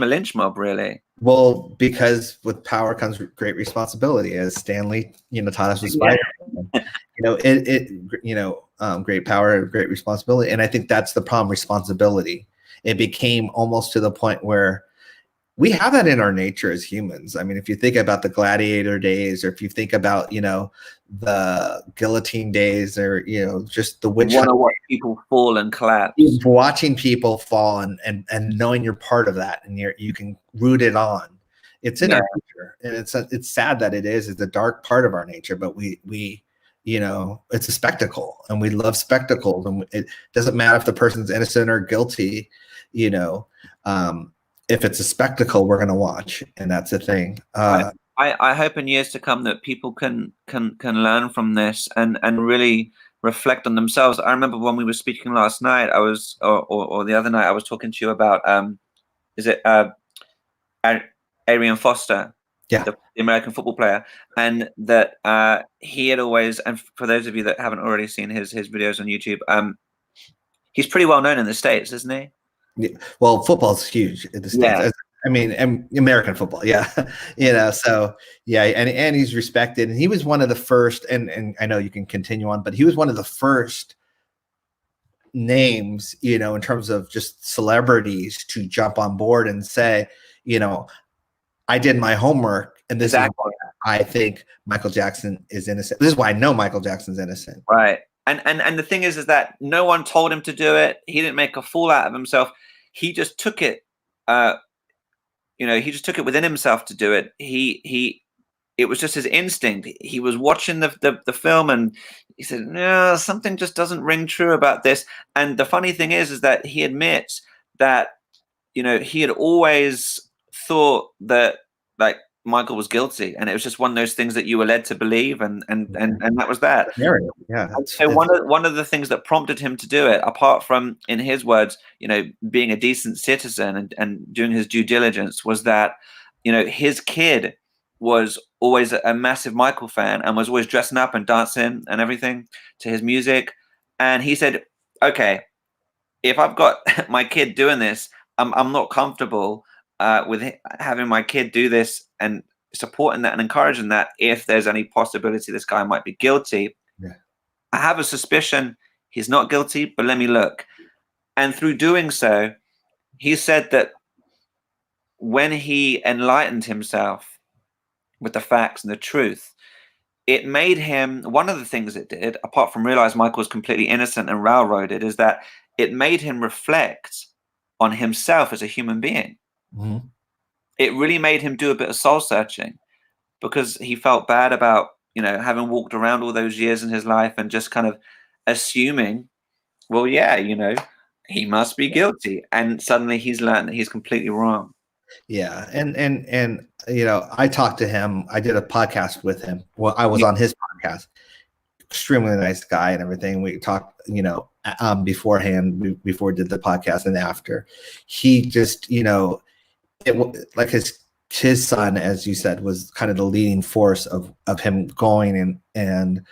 a lynch mob, really. Well, because with power comes great responsibility, as Stanley, taught us with Spider-Man. Great power, great responsibility, and I think that's the problem. Responsibility. It became almost to the point where we have that in our nature as humans. I mean, if you think about the gladiator days, or if you think about, the guillotine days, or, just the witch. You want to watch people fall and collapse. Watching people fall and knowing you're part of that, and you can root it on. It's in our nature, and it's sad that it is. It's a dark part of our nature, but we it's a spectacle, and we love spectacles, and it doesn't matter if the person's innocent or guilty. If it's a spectacle, we're going to watch, and that's the thing. I hope in years to come that people can learn from this and really reflect on themselves. I remember when we were speaking last night, I was or the other night, I was talking to you about Arian Foster, the American football player, and that he had always, and for those of you that haven't already seen his videos on YouTube, he's pretty well known in the States, isn't he? Yeah. Well, football's huge in the States. Yeah. I mean, American football, so and he's respected, and he was one of the first, and I know you can continue on, but he was one of the first names, in terms of just celebrities, to jump on board and say, I did my homework, and this is why I think Michael Jackson is innocent. This is why I know Michael Jackson's innocent. Right. And the thing is that no one told him to do it. He didn't make a fool out of himself. He just took it, he just took it within himself to do it. It was just his instinct. He was watching the film, and he said, no, something just doesn't ring true about this. And the funny thing is that he admits that, he had always thought that, like, Michael was guilty, and it was just one of those things that you were led to believe, and that was that. Yeah. So one of the things that prompted him to do it, apart from, in his words, being a decent citizen and doing his due diligence, was that, his kid was always a massive Michael fan and was always dressing up and dancing and everything to his music. And he said, okay, if I've got my kid doing this, I'm not comfortable with having my kid do this and supporting that and encouraging that if there's any possibility this guy might be guilty. Yeah. I have a suspicion he's not guilty, but let me look. And through doing so, he said that when he enlightened himself with the facts and the truth, it made him, one of the things it did, apart from realize Michael's completely innocent and railroaded, is that it made him reflect on himself as a human being. Mm-hmm. It really made him do a bit of soul searching, because he felt bad about, having walked around all those years in his life and just kind of assuming, well, yeah, he must be guilty. And suddenly he's learned that he's completely wrong. Yeah. And I talked to him. I did a podcast with him. Well, I was on his podcast. Extremely nice guy and everything. We talked, beforehand, before we did the podcast and after. He just, like his son, as you said, was kind of the leading force of him going and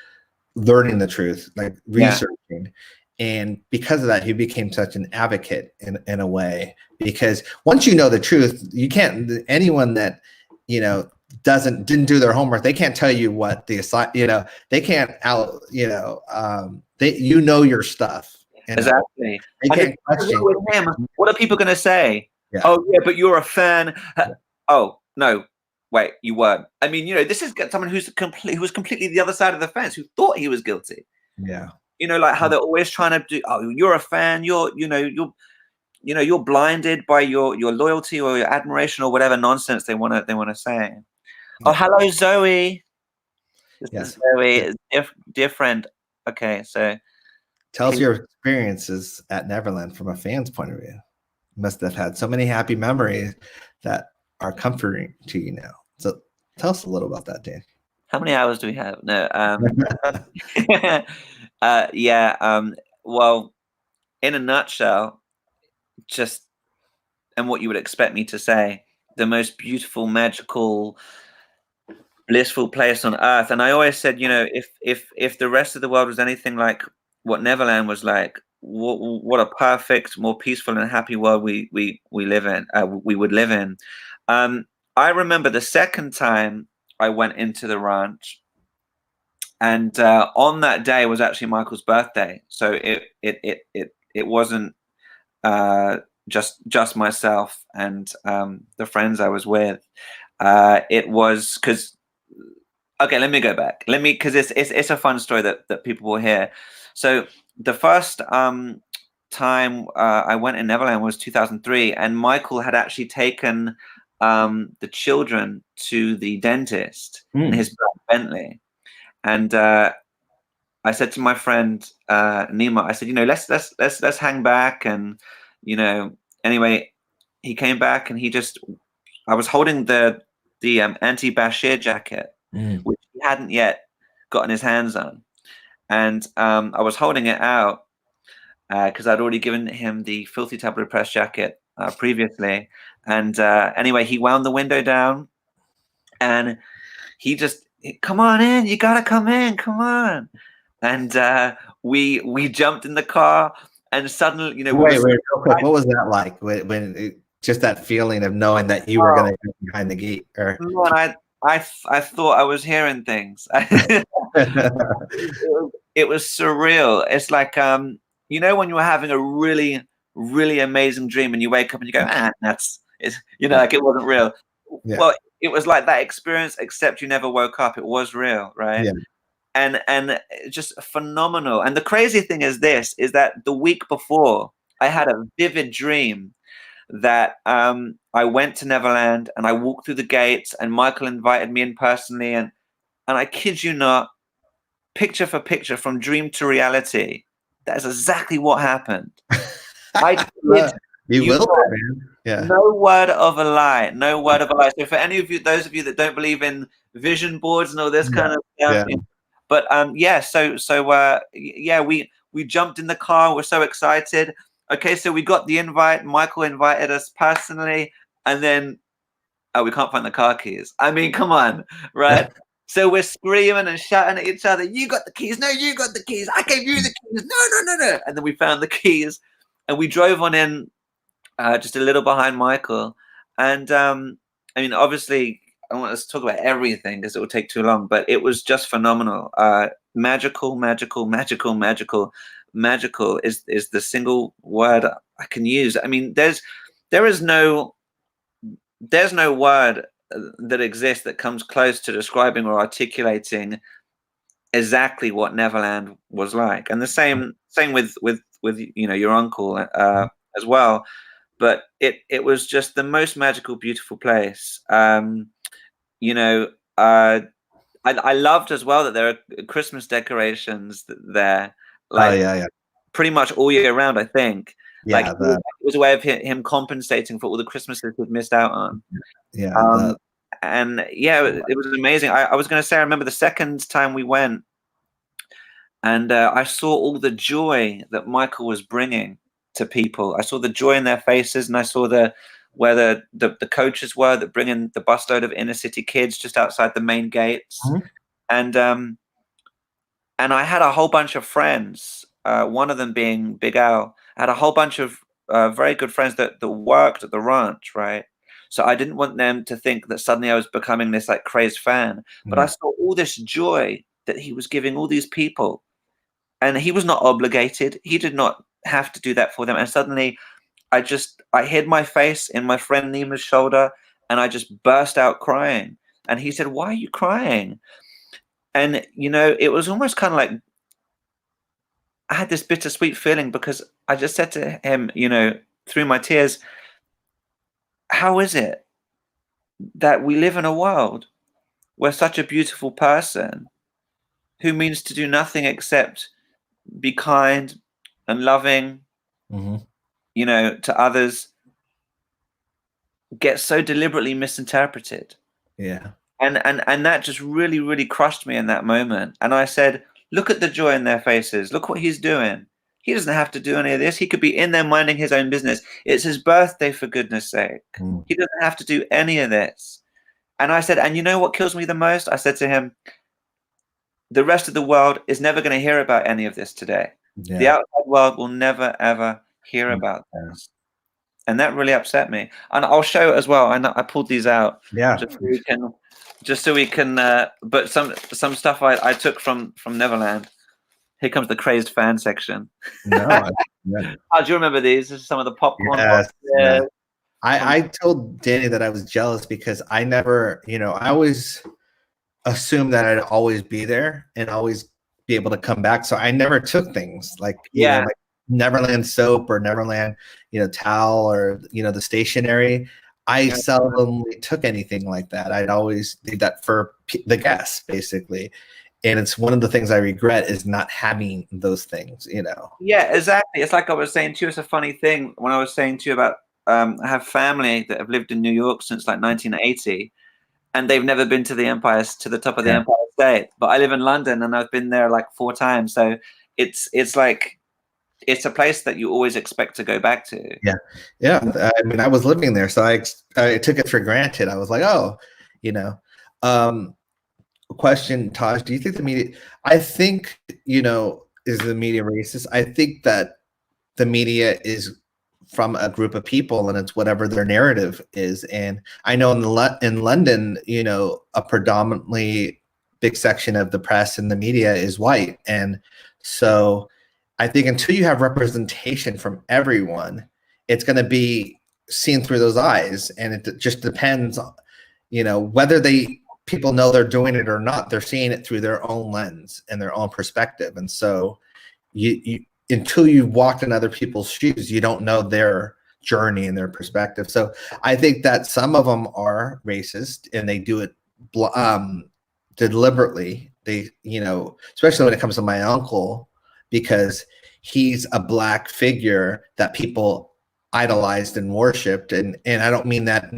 learning the truth, like researching. And because of that, he became such an advocate in a way, because once you know the truth, you can't, anyone that, didn't do their homework, they can't tell you what they can't out, your stuff. Exactly. They can't question with him. What are people going to say? Yeah. Oh, yeah, but you're a fan. Oh, no, wait, you weren't. I mean, this is someone who was completely the other side of the fence, who thought he was guilty. Yeah. Like how they're always trying to do, oh, you're a fan, you're blinded by your loyalty or your admiration or whatever nonsense they want to say. Yeah. Oh, hello, Zoe. Yes. Zoe is different. Okay, so tell us your experiences at Neverland from a fan's point of view. You must have had so many happy memories that are comforting to you now. So tell us a little about that, Dan. How many hours do we have? No. Well, in a nutshell, and what you would expect me to say, the most beautiful, magical, blissful place on earth. And I always said, if the rest of the world was anything like what Neverland was like, what a perfect, more peaceful and happy world we live in. We would live in. I remember the second time I went into the ranch, and on that day was actually Michael's birthday. So it wasn't just myself and the friends I was with. It was because, okay, let me go back. Because it's a fun story that people will hear. So the first time I went in Neverland was 2003, and Michael had actually taken the children to the dentist in his Bentley. And I said to my friend Nima, I said, let's hang back. And anyway, he came back, and I was holding the anti-Bashir jacket, which he hadn't yet gotten his hands on, and I was holding it out because I'd already given him the filthy tabloid press jacket previously. And anyway, he wound the window down, and he just, come on in, you gotta come in, come on. And we jumped in the car, and suddenly, wait, real quick, what was that like when just that feeling of knowing that you were going to go behind the gate? Or I thought I was hearing things. It was surreal. It's like when you were having a really, really amazing dream, and you wake up and you go, like it wasn't real. Yeah. Well, it was like that experience, except you never woke up. It was real, right? Yeah. And just phenomenal. And the crazy thing is that the week before, I had a vivid dream that I went to Neverland, and I walked through the gates, and Michael invited me in personally, and I kid you not, picture for picture, from dream to reality, that is exactly what happened. I kid you will, man. Yeah. No word of a lie. No word of a lie. So for any of you, those of you that don't believe in vision boards and all this kind of stuff, but we jumped in the car. We're so excited. Okay, so we got the invite. Michael invited us personally, and then we can't find the car keys. I mean, come on, right? So we're screaming and shouting at each other. You got the keys? No, you got the keys. I gave you the keys. No. And then we found the keys, and we drove on in just a little behind Michael. And I mean, obviously, I want us to talk about everything because it will take too long, but it was just phenomenal. Magical, magical, magical, magical, magical is the single word I can use. I mean, there's no word that exists that comes close to describing or articulating exactly what Neverland was like. And the same with you know, your uncle as well. But it was just the most magical, beautiful place. You know, I loved as well that there are Christmas decorations there, Oh like yeah, pretty much all year round. I think, like yeah. it was a way of him compensating for all the Christmases he'd missed out on. Yeah, And yeah, it was amazing. I was going to say, I remember the second time we went, and I saw all the joy that Michael was bringing to people. I saw the joy in their faces, and I saw where the coaches were that bring in the busload of inner city kids just outside the main gates. Mhm. And I had a whole bunch of friends. One of them being Big Al. I had a whole bunch of very good friends that worked at the ranch, right? So I didn't want them to think that suddenly I was becoming this like crazed fan. But I saw all this joy that he was giving all these people, and he was not obligated. He did not have to do that for them. And suddenly, I hid my face in my friend Nima's shoulder, and I just burst out crying. And he said, "Why are you crying?" And you know, it was almost kind of like I had this bittersweet feeling, because I just said to him, you know, through my tears, how is it that we live in a world where such a beautiful person who means to do nothing except be kind and loving, you know, to others, gets so deliberately misinterpreted? Yeah. And that just really, really crushed me in that moment. And I said, look at the joy in their faces. Look what he's doing. He doesn't have to do any of this. He could be in there minding his own business. It's his birthday, for goodness sake. He doesn't have to do any of this. And I said, and you know what kills me the most? I said to him, the rest of the world is never going to hear about any of this today. Yeah. The outside world will never, ever hear about this. And that really upset me. And I'll show it as well. I pulled these out. Yeah. Just so we can, but some stuff I took from Neverland. Here comes the crazed fan section. No. Oh, do you remember these? This is some of the popcorn. Yes, yeah. I told Danny that I was jealous because I never, you know, I always assumed that I'd always be there and always be able to come back. So I never took things like, you know, like Neverland soap or Neverland, you know, towel or, you know, the stationery. I seldomly took anything like that. I'd always do that for the guests, basically. And it's one of the things I regret is not having those things, you know. Yeah, exactly. It's like I was saying to you, it's a funny thing when I was saying to you about I have family that have lived in New York since like 1980, and they've never been to the top of the Empire State. But I live in London, and I've been there like 4 times. So it's like it's a place that you always expect to go back to. Yeah. I mean, I was living there, so I took it for granted. I was like, oh, you know. Question, Taj, do you think the media? I think, you know, is the media racist? I think that the media is from a group of people, and it's whatever their narrative is. And I know in London, you know, a predominantly big section of the press and the media is white, and so I think until you have representation from everyone, it's going to be seen through those eyes, and it just depends, you know, whether people know they're doing it or not. They're seeing it through their own lens and their own perspective, and so you until you've walked in other people's shoes, you don't know their journey and their perspective. So I think that some of them are racist and they do it deliberately. They, you know, especially when it comes to my uncle, because he's a Black figure that people idolized and worshipped. And I don't mean that.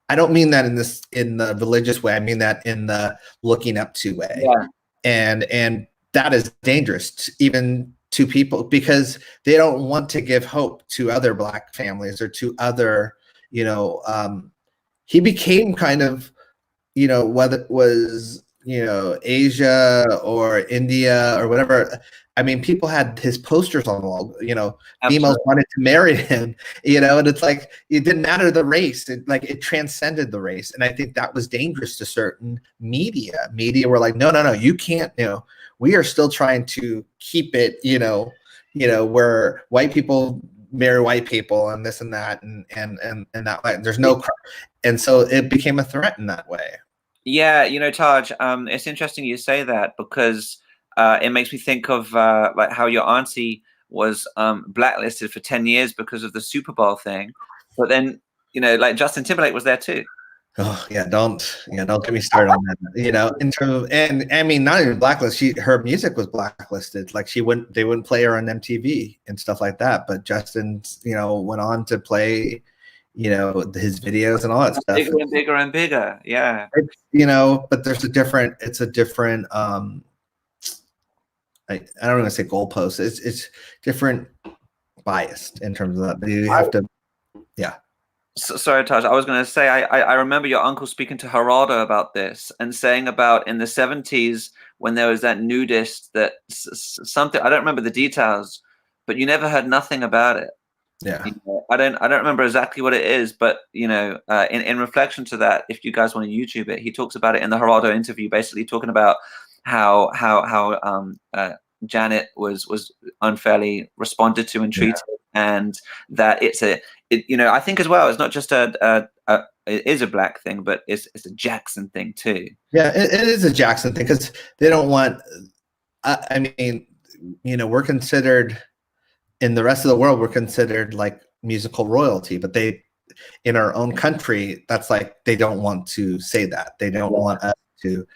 I don't mean that in the religious way. I mean that in the looking up to way. Yeah. And that is dangerous, even to people, because they don't want to give hope to other Black families or to other, you know, he became kind of, you know, whether it was Asia or India or whatever, I mean, people had his posters on the wall, females wanted to marry him, and it's like, it didn't matter the race. It transcended the race. And I think that was dangerous to certain media. Media were like, no, you can't, we are still trying to keep it, where white people marry white people and this and that. And that, like, there's no, and so it became a threat in that way. Yeah, Taj, it's interesting you say that, because it makes me think of like how your auntie was blacklisted for 10 years because of the Super Bowl thing. But then, like Justin Timberlake was there too. Oh yeah, don't get me started on that. In terms of, and I mean, not even blacklisted. Her music was blacklisted. Like, they wouldn't play her on MTV and stuff like that. But Justin, went on to play, his videos and all that stuff. Bigger and bigger and bigger. Yeah. But it's a different, I don't want to say goalposts. It's different, biased in terms of that. You have to, yeah. Sorry, Taj. I was going to say, I remember your uncle speaking to Geraldo about this and saying about in the 70s when there was that nudist, that something, I don't remember the details, but you never heard nothing about it. Yeah. I don't remember exactly what it is, but in reflection to that, if you guys want to YouTube it, he talks about it in the Geraldo interview, basically talking about how Janet was unfairly responded to and treated, and that I think as well, it's not just it is a black thing, but it's a Jackson thing too. Yeah, it is a Jackson thing, because they don't want. I mean, we're considered, in the rest of the world, we're considered like musical royalty, but in our own country, that's like, they don't want to say that. They don't want us to.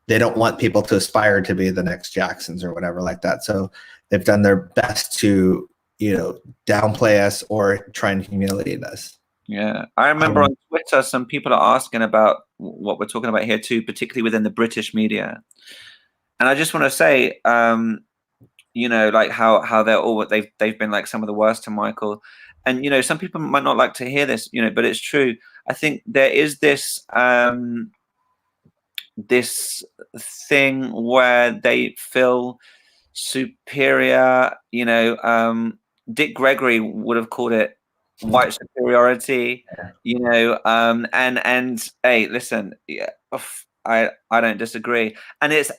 They don't want people to aspire to be the next Jacksons or whatever like that. So they've done their best to, downplay us or try and humiliate us. Yeah. I remember on Twitter, some people are asking about what we're talking about here too, particularly within the British media. And I just want to say, like how they've been like some of the worst to Michael. And, some people might not like to hear this, but it's true. I think there is this, this thing where they feel superior. Dick Gregory would have called it white superiority. And hey, listen, yeah, I don't disagree. And it's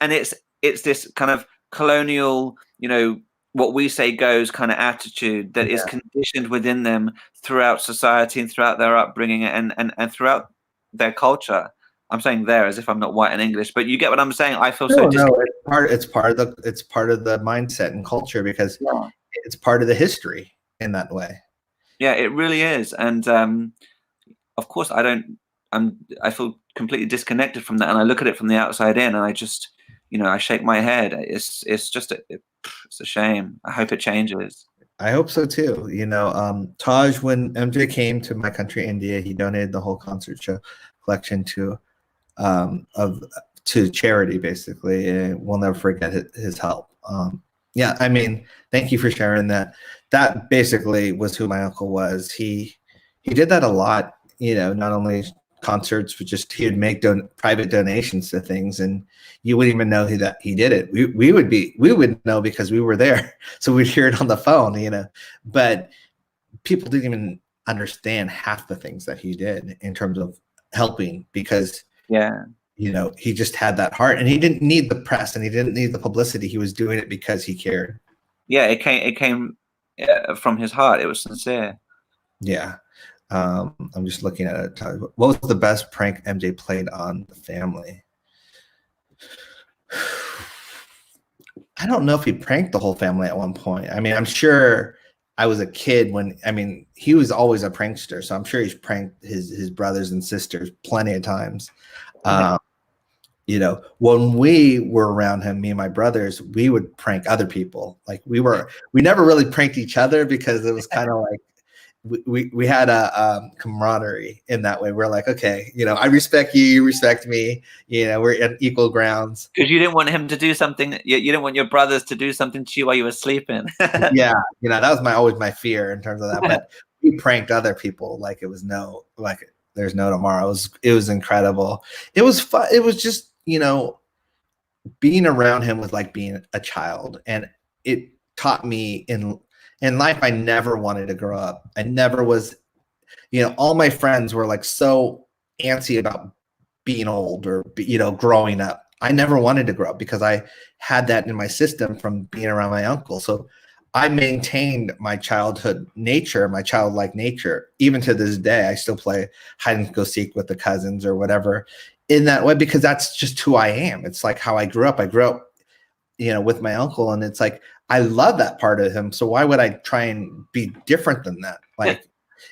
this kind of colonial, what we say goes kind of attitude that is conditioned within them throughout society and throughout their upbringing and throughout their culture. I'm saying there as if I'm not white and English, but you get what I'm saying. I feel no, it's part of the mindset and culture, because it's part of the history in that way. Yeah, it really is. And of course, I feel completely disconnected from that, and I look at it from the outside in, and I just, I shake my head. It's just it's a shame. I hope it changes. I hope so too. Taj, when MJ came to my country, India, he donated the whole concert show collection to charity, basically, and we'll never forget his help. Yeah, I mean, thank you for sharing that. That basically was who my uncle was. He did that a lot, not only concerts, but just he would make private donations to things, and you wouldn't even know that he did it. We would know because we were there, so we'd hear it on the phone, but people didn't even understand half the things that he did in terms of helping, because he just had that heart, and he didn't need the press, and he didn't need the publicity. He was doing it because he cared. Yeah, it came from his heart. It was sincere. Yeah. I'm just looking at it. What was the best prank MJ played on the family? I don't know if he pranked the whole family at one point. I mean, I'm sure I was a kid he was always a prankster, so I'm sure he's pranked his brothers and sisters plenty of times. When we were around him, me and my brothers, we would prank other people. Like, we never really pranked each other, because it was kind of like we had a camaraderie in that way. We're like, okay, I respect you, you respect me, we're at equal grounds. Because you didn't want him to do something, you didn't want your brothers to do something to you while you were sleeping. Yeah, that was always my fear in terms of that. But we pranked other people like there's no tomorrow. It was incredible. It was fun. It was just, being around him was like being a child, and it taught me in life I never wanted to grow up. I never was, all my friends were like so antsy about being old or growing up. I never wanted to grow up because I had that in my system from being around my uncle. So I maintained my childhood nature, my childlike nature. Even to this day, I still play hide and go seek with the cousins or whatever in that way, because that's just who I am. It's like how I grew up. I grew up, with my uncle, and it's like, I love that part of him. So why would I try and be different than that? Like,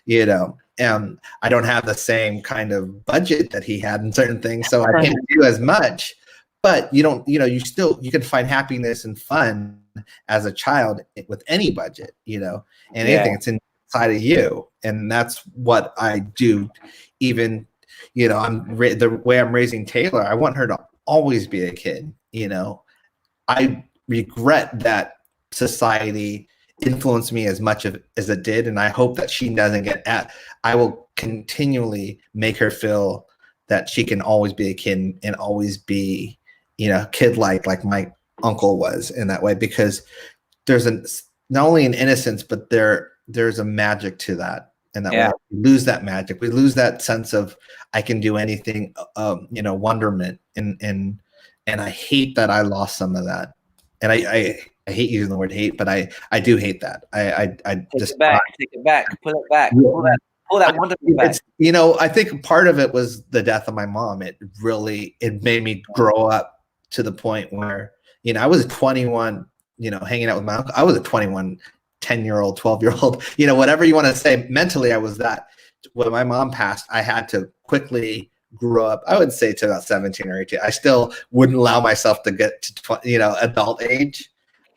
I don't have the same kind of budget that he had in certain things, so I can't do as much. But you can find happiness and fun as a child with any budget, and anything it's inside of you. And that's what I do. Even, the way I'm raising Taylor, I want her to always be a kid. I regret that society influenced me as much as it did, and I hope that she doesn't get at. I will continually make her feel that she can always be a kid and always be, kid like my uncle was in that way, because there's not only an innocence, but there's a magic to that. And that way we lose that magic. We lose that sense of I can do anything, wonderment. And I hate that I lost some of that. And I hate using the word hate, but I do hate that. I take it back, pull it back, pull that wonderment back. I think part of it was the death of my mom. It made me grow up to the point where, I was 21, hanging out with my uncle. I was a 21, 10-year-old, 12-year-old, whatever you want to say. Mentally, I was that. When my mom passed, I had to quickly grow up. I would say to about 17 or 18. I still wouldn't allow myself to get to, adult age.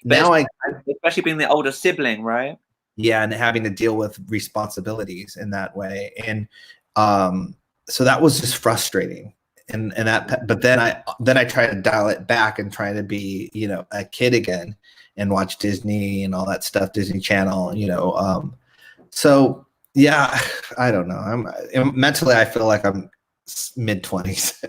Especially being the older sibling, right? Yeah, and having to deal with responsibilities in that way. And so that was just frustrating. And that, but then I try to dial it back and try to be, a kid again and watch Disney and all that stuff, Disney Channel, so yeah, I don't know. Mentally, I feel like I'm mid-20s.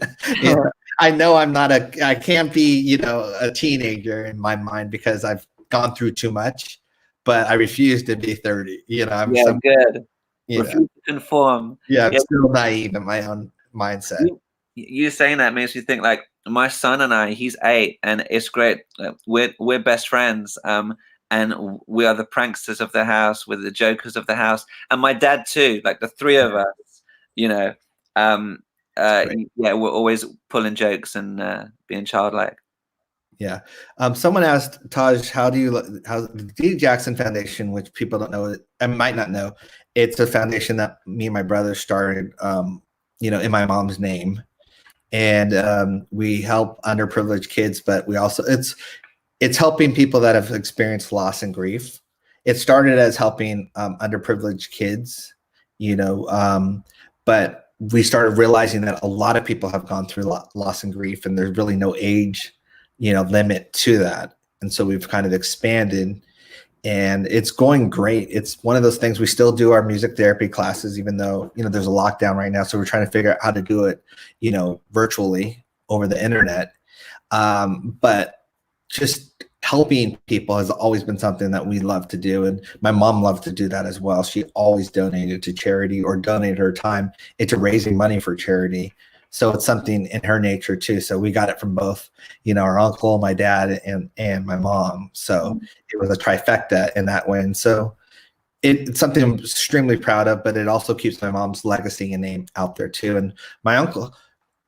I know I can't be, a teenager in my mind because I've gone through too much, but I refuse to be 30. Good. Refuse to conform. I'm still naive in my own mindset. You saying that makes me think, like, my son and I, he's 8, and it's great. We're best friends, and we are the pranksters of the house, we're the jokers of the house, and my dad too. Like the three of us, we're always pulling jokes and being childlike. Yeah. Someone asked Taj, how the Taj Jackson Foundation, which people don't know, I might not know, it's a foundation that me and my brother started, in my mom's name. And we help underprivileged kids, but we also, it's helping people that have experienced loss and grief. It started as helping underprivileged kids, but we started realizing that a lot of people have gone through loss and grief, and there's really no age, limit to that. And so we've kind of expanded, and it's going great. It's one of those things. We still do our music therapy classes, even though, there's a lockdown right now. So we're trying to figure out how to do it, virtually over the internet. But just helping people has always been something that we love to do. And my mom loved to do that as well. She always donated to charity or donated her time into raising money for charity. So it's something in her nature too. So we got it from both, our uncle, my dad, and my mom. So it was a trifecta in that way. And so it's something I'm extremely proud of, but it also keeps my mom's legacy and name out there too. And my uncle,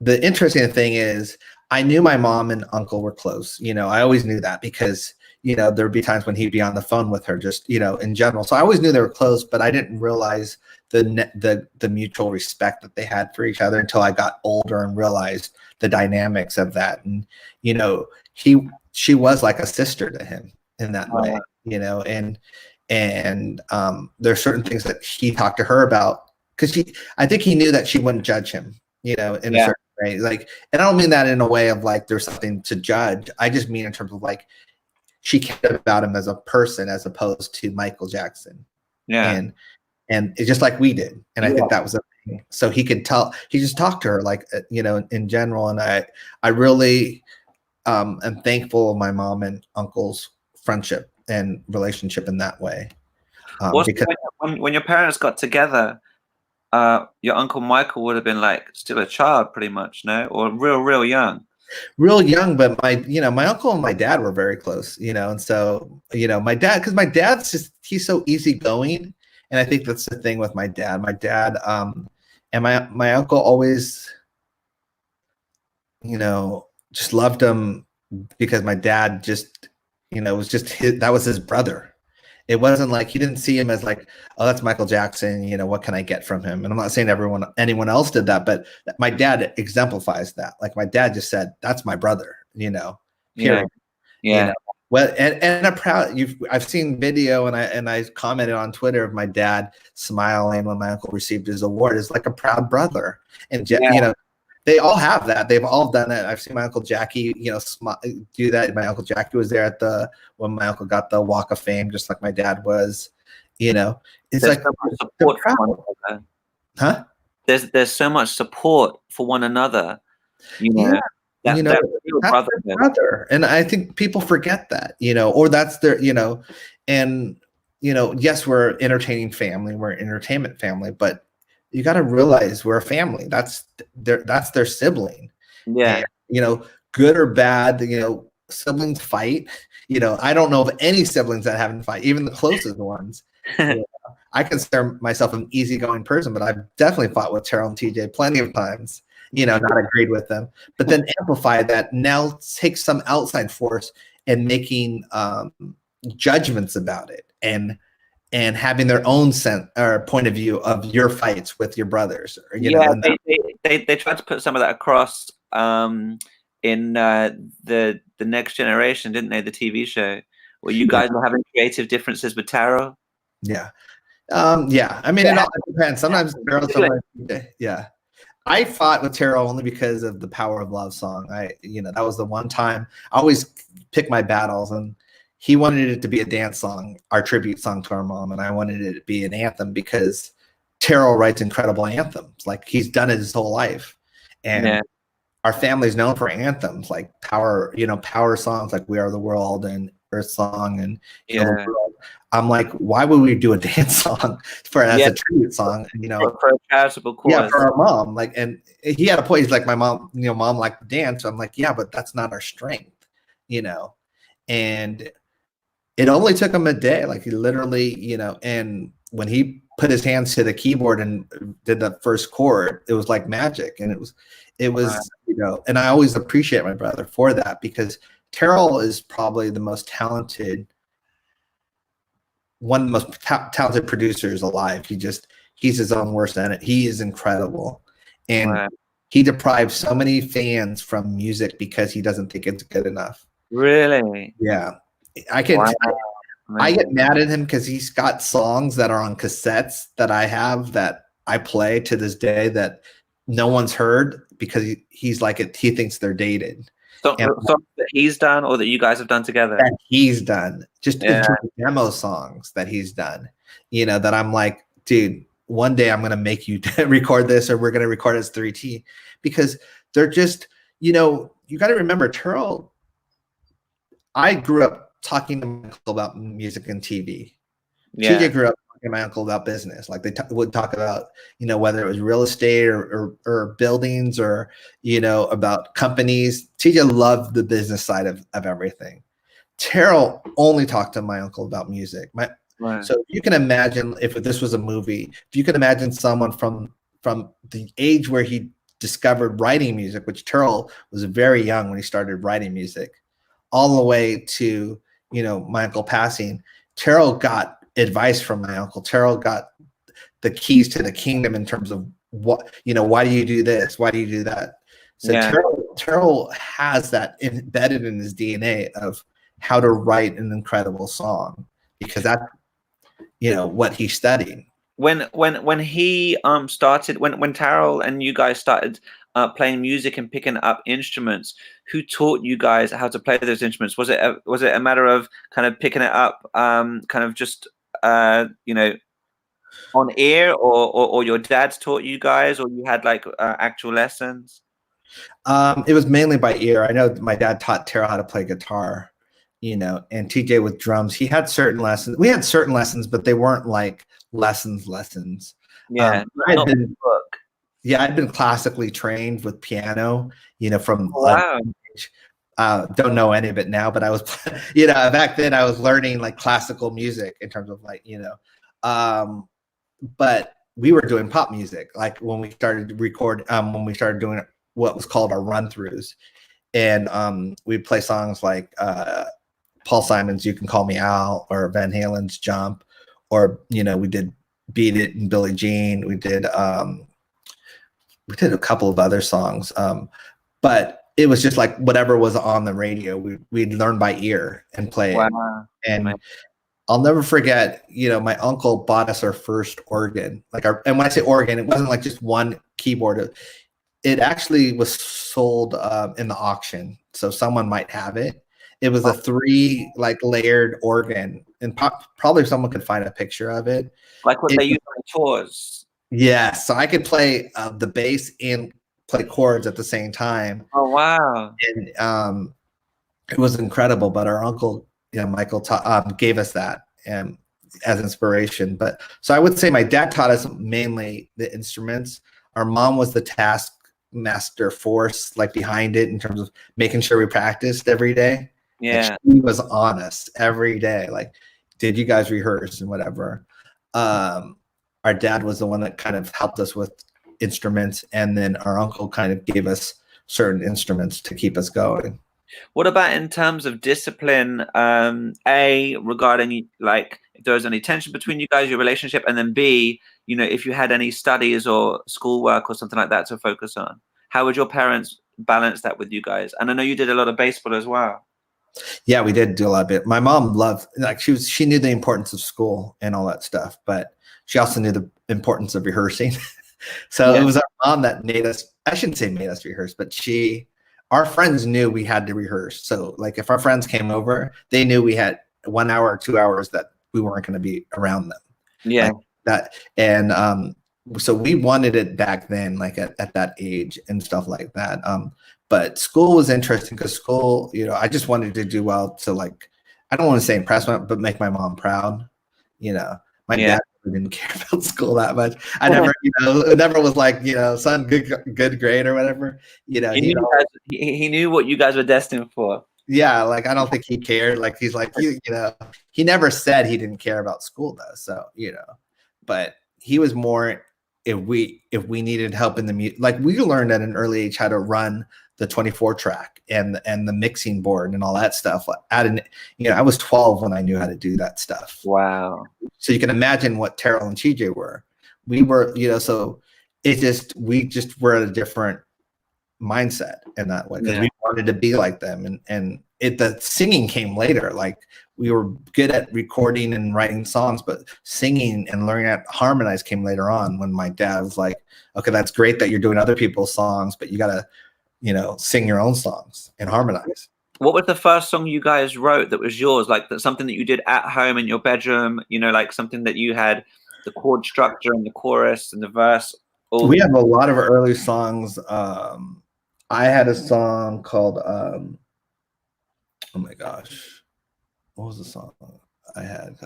the interesting thing is, I knew my mom and uncle were close. I always knew that because, there'd be times when he'd be on the phone with her, just, in general. So I always knew they were close, but I didn't realize the mutual respect that they had for each other until I got older and realized the dynamics of that. And, she was like a sister to him in that way, and there's certain things that he talked to her about, because I think he knew that she wouldn't judge him, in a certain way. Like, and I don't mean that in a way of like there's something to judge. I just mean in terms of like she cared about him as a person as opposed to Michael Jackson. And it's just like we did. And I think that was a thing. So he just talked to her like, in general. And I really I'm thankful of my mom and uncle's friendship and relationship in that way. Because when your parents got together, your Uncle Michael would have been like still a child pretty much, no? Or real young. real young, but my uncle and my dad were very close, and so, my dad, because my dad's he's so easygoing. And I think that's the thing with my dad. And my uncle always, just loved him because my dad just, was just that was his brother. It wasn't like he didn't see him as like, oh, that's Michael Jackson. What can I get from him? And I'm not saying anyone else did that, but my dad exemplifies that. Like my dad just said, that's my brother, period. Yeah. Well, and I'm proud. I've seen video and I commented on Twitter of my dad smiling when my uncle received his award. Is like a proud brother, and they all have that. They've all done it. I've seen my Uncle Jackie, do that. My Uncle Jackie was there when my uncle got the Walk of Fame, just like my dad was. It's there's like so much support for one another. Huh? There's so much support for one another. Yeah. That's their brother. And I think people forget that, or that's their, and yes, we're an entertaining family, we're an entertainment family, but you got to realize we're a family. That's their sibling. Yeah. And, good or bad, siblings fight. I don't know of any siblings that haven't fight, even the closest ones. I consider myself an easygoing person, but I've definitely fought with Terrell and TJ plenty of times, not agreed with them, but then amplify that, now take some outside force and making judgments about it and having their own sense or point of view of your fights with your brothers. They tried to put some of that across in the Next Generation, didn't they? The TV show where you guys were having creative differences with Taro. Yeah. I mean, it all depends. Sometimes Taro, yeah. I fought with Taro only because of the Power of Love song. That was the one time I always pick my battles, and he wanted it to be a dance song, our tribute song to our mom, and I wanted it to be an anthem because Taro writes incredible anthems. Like he's done it his whole life, and our family's known for anthems like power songs like "We Are the World" and "Earth Song" and "Heal the World." I'm like, why would we do a dance song as a tribute song? For a charitable cause. Yeah, for our mom. Like, and he had a point. He's like, my mom, mom liked to dance. So I'm like, yeah, but that's not our strength, and it only took him a day. Like he literally, and when he put his hands to the keyboard and did the first chord, it was like magic. And it was, and I always appreciate my brother for that, because Terrell is probably the most talented, one of the most talented producers alive. He's his own worst enemy. He is incredible. And he deprives so many fans from music because he doesn't think it's good enough. Really? Yeah. I get mad at him because he's got songs that are on cassettes that I have that I play to this day that no one's heard because he's like he thinks they're dated. Songs that he's done or that you guys have done together? That he's done. Just demo songs that he's done. That I'm like, dude, one day I'm going to make you record this, or we're going to record as 3T, because they're just, you got to remember, Terrell, I grew up talking to my uncle about music and TV. Yeah. TJ grew up talking to my uncle about business. Like they would talk about, whether it was real estate or buildings or, about companies. TJ loved the business side of everything. Terrell only talked to my uncle about music. So you can imagine if this was a movie, if you can imagine someone from the age where he discovered writing music, which Terrell was very young when he started writing music, all the way to, my uncle passing. Terrell got advice from my uncle. Terrell got the keys to the kingdom in terms of what, why do you do this? Why do you do that? So Terrell has that embedded in his DNA of how to write an incredible song, because that's, what he studied. When he started, when Terrell and you guys started playing music and picking up instruments, who taught you guys how to play those instruments? Was it a matter of kind of picking it up, kind of just on air, or your dads taught you guys, or you had like actual lessons? It was mainly by ear. I know my dad taught Tara how to play guitar, and TJ with drums. He had certain lessons. We had certain lessons, but they weren't like lessons. Yeah, not the book. Yeah, I'd been classically trained with piano, from Wow. don't know any of it now, but I was, back then I was learning like classical music in terms of like, but we were doing pop music, like when we started doing what was called our run-throughs. And we'd play songs like Paul Simon's You Can Call Me Out, or Van Halen's Jump, or, we did Beat It and Billie Jean. We did a couple of other songs. But it was just like whatever was on the radio, we'd learn by ear and play it. And I'll never forget, my uncle bought us our first organ. And when I say organ, it wasn't like just one keyboard. It actually was sold in the auction, so someone might have it. It was a 3 layered organ, and probably someone could find a picture of it. Like what they use on tours. Yeah, so I could play the bass and play chords at the same time. Oh wow! And it was incredible. But our uncle, Michael, gave us that as inspiration. But so I would say my dad taught us mainly the instruments. Our mom was the taskmaster force, like behind it, in terms of making sure we practiced every day. Yeah, she was on us every day. Like, did you guys rehearse and whatever? Our dad was the one that kind of helped us with instruments, and then our uncle kind of gave us certain instruments to keep us going. What about in terms of discipline? Regarding like if there was any tension between you guys, your relationship, and then B, if you had any studies or schoolwork or something like that to focus on, how would your parents balance that with you guys? And I know you did a lot of baseball as well. Yeah, we did do a lot of it. My mom loved, she knew the importance of school and all that stuff, but she also knew the importance of rehearsing. So It was our mom that made us, I shouldn't say made us rehearse, but our friends knew we had to rehearse. So like if our friends came over, they knew we had 1 hour or 2 hours that we weren't going to be around them. Yeah. Like that. And so we wanted it back then, like at that age and stuff like that. But school was interesting because school, I just wanted to do well to I don't want to say impress my, but make my mom proud. My dad didn't care about school that much. I never, it never was like, son, good grade or whatever. He knew what you guys were destined for. Yeah, I don't think he cared. He's like, he never said he didn't care about school though. So, but he was more if we needed help in the music. We learned at an early age how to run the 24 track and the mixing board and all that stuff. I was 12 when I knew how to do that stuff. Wow. So you can imagine what Terrell and TJ were. We were, so we just were at a different mindset in that way because we wanted to be like them. And the singing came later. We were good at recording and writing songs, but singing and learning how to harmonize came later on, when my dad was like, okay, that's great that you're doing other people's songs, but you got to, sing your own songs and harmonize. What was the first song you guys wrote that was yours? That's something that you did at home in your bedroom, something that you had the chord structure and the chorus and the verse. We have a lot of early songs. I had a song called, oh my gosh, what was the song I had?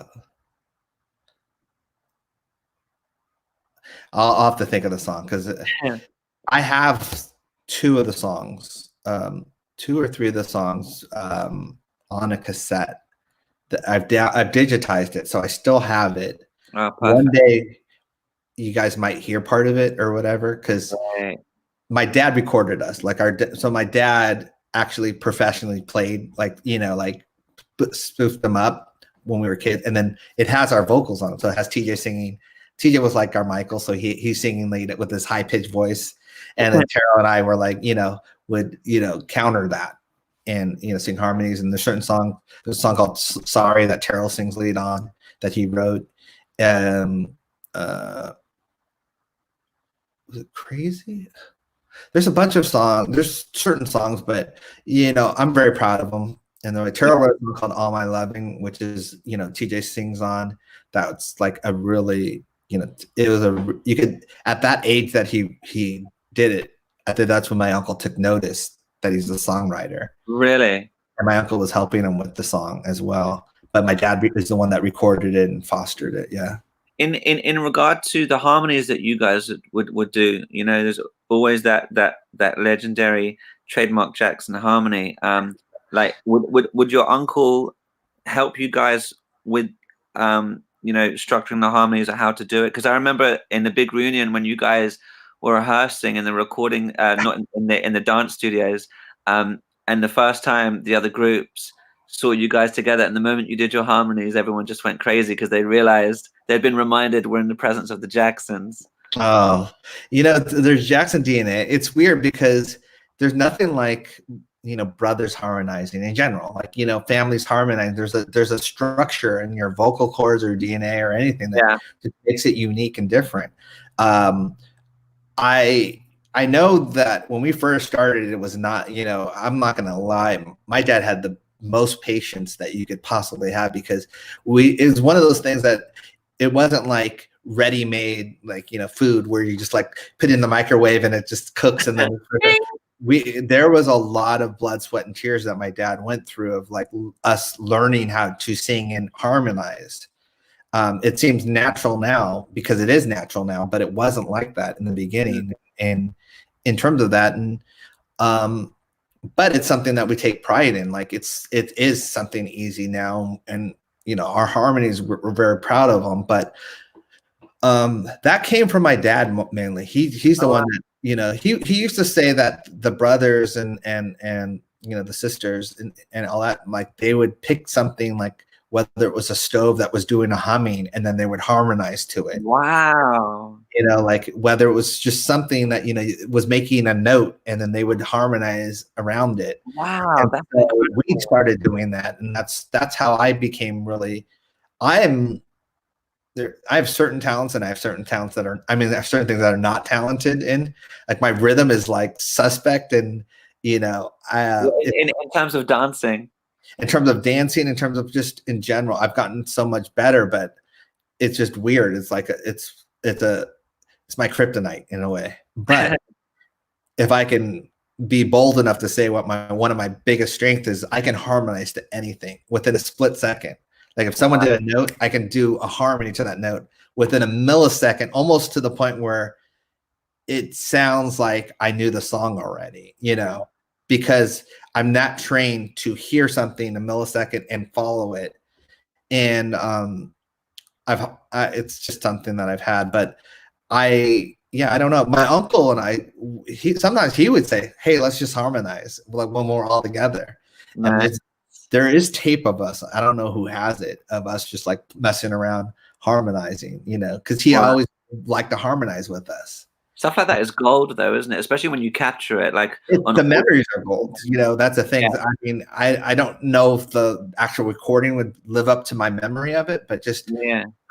I'll have to think of the song because I have 2 of the songs, 2 or 3 of the songs on a cassette that I've digitized it, so I still have it. Oh, one day you guys might hear part of it or whatever, because my dad recorded us. So my dad actually professionally played, spoofed them up when we were kids, and then it has our vocals on it. So it has TJ singing. TJ was like our Michael, so he's singing lead with his high pitched voice. And then Terrell and I were would counter that and sing harmonies. And there's a song called Sorry that Terrell sings lead on that he wrote. Was it Crazy? There's a bunch of songs. There's certain songs, but I'm very proud of them. And then Terrell wrote a song called All My Loving, which is TJ sings on. That's a really it was you could, at that age that he did it, I think that's when my uncle took notice that he's a songwriter. Really? And my uncle was helping him with the song as well. But my dad is the one that recorded it and fostered it. Yeah. In regard to the harmonies that you guys would do, you know, there's always that legendary trademark Jackson harmony. Like would your uncle help you guys with you know, structuring the harmonies or how to do it? Because I remember in the big reunion when you guys were rehearsing and the recording, not in the dance studios, and the first time the other groups saw you guys together, and the moment you did your harmonies, everyone just went crazy because they realized they'd been reminded we're in the presence of the Jacksons. Oh, you know, there's Jackson DNA. It's weird because there's nothing like, you know, brothers harmonizing in general. Like, you know, families harmonizing. There's a structure in your vocal cords or DNA or anything that just makes it unique and different. I know that when we first started, it was not, you know, I'm not gonna lie, my dad had the most patience that you could possibly have because it was one of those things that it wasn't like ready-made, like, you know, food where you just like put it in the microwave and it just cooks and then there was a lot of blood, sweat, and tears that my dad went through of like us learning how to sing and harmonize. It seems natural now because it is natural now, but it wasn't like that in the beginning. And in terms of that, and but it's something that we take pride in. Like it is something easy now, and you know, our harmonies we're very proud of them. But that came from my dad mainly. He's the one that, you know, he used to say that the brothers and you know, the sisters and all that, like they would pick something like whether it was a stove that was doing a humming and then they would harmonize to it. Wow. You know, like whether it was just something that, you know, was making a note and then they would harmonize around it. Wow. And That's so we started doing that. And that's how I became really, I am there. I have certain talents and I have certain talents that are, I mean, there are certain things that are not talented in. Like my rhythm is like suspect and, you know, in terms of dancing. In terms of dancing, in terms of just in general, I've gotten so much better, but it's just weird. It's like it's my kryptonite in a way. But if I can be bold enough to say what one of my biggest strengths is, I can harmonize to anything within a split second. Like if someone did a note, I can do a harmony to that note within a millisecond, almost to the point where it sounds like I knew the song already, you know, because I'm not trained to hear something a millisecond and follow it. And it's just something that I've had, but I don't know. My uncle and sometimes he would say, "Hey, let's just harmonize like when we're all together." Nice. There is tape of us. I don't know who has it, of us just like messing around harmonizing, you know, because he always liked to harmonize with us. Stuff like that is gold, though, isn't it? Especially when you capture it, like the memories are gold. You know, that's the thing. Yeah. I mean, I don't know if the actual recording would live up to my memory of it, but just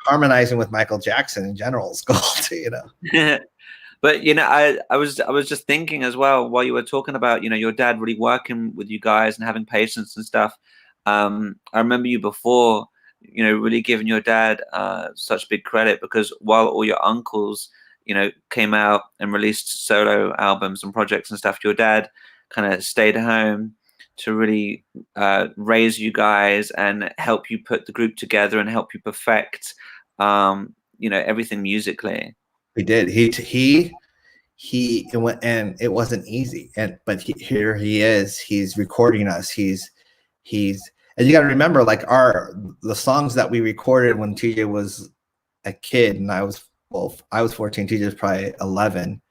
harmonizing with Michael Jackson in general is gold. You know. But you know, I was just thinking as well while you were talking about, you know, your dad really working with you guys and having patience and stuff. I remember you before, you know, really giving your dad such big credit, because while all your uncles, you know, came out and released solo albums and projects and stuff, your dad kind of stayed home to really raise you guys and help you put the group together and help you perfect, you know, everything musically. He did. It went, and it wasn't easy. But here he is. He's recording us. He's and you got to remember, like the songs that we recorded when TJ was a kid and I was 14. TJ was probably 11.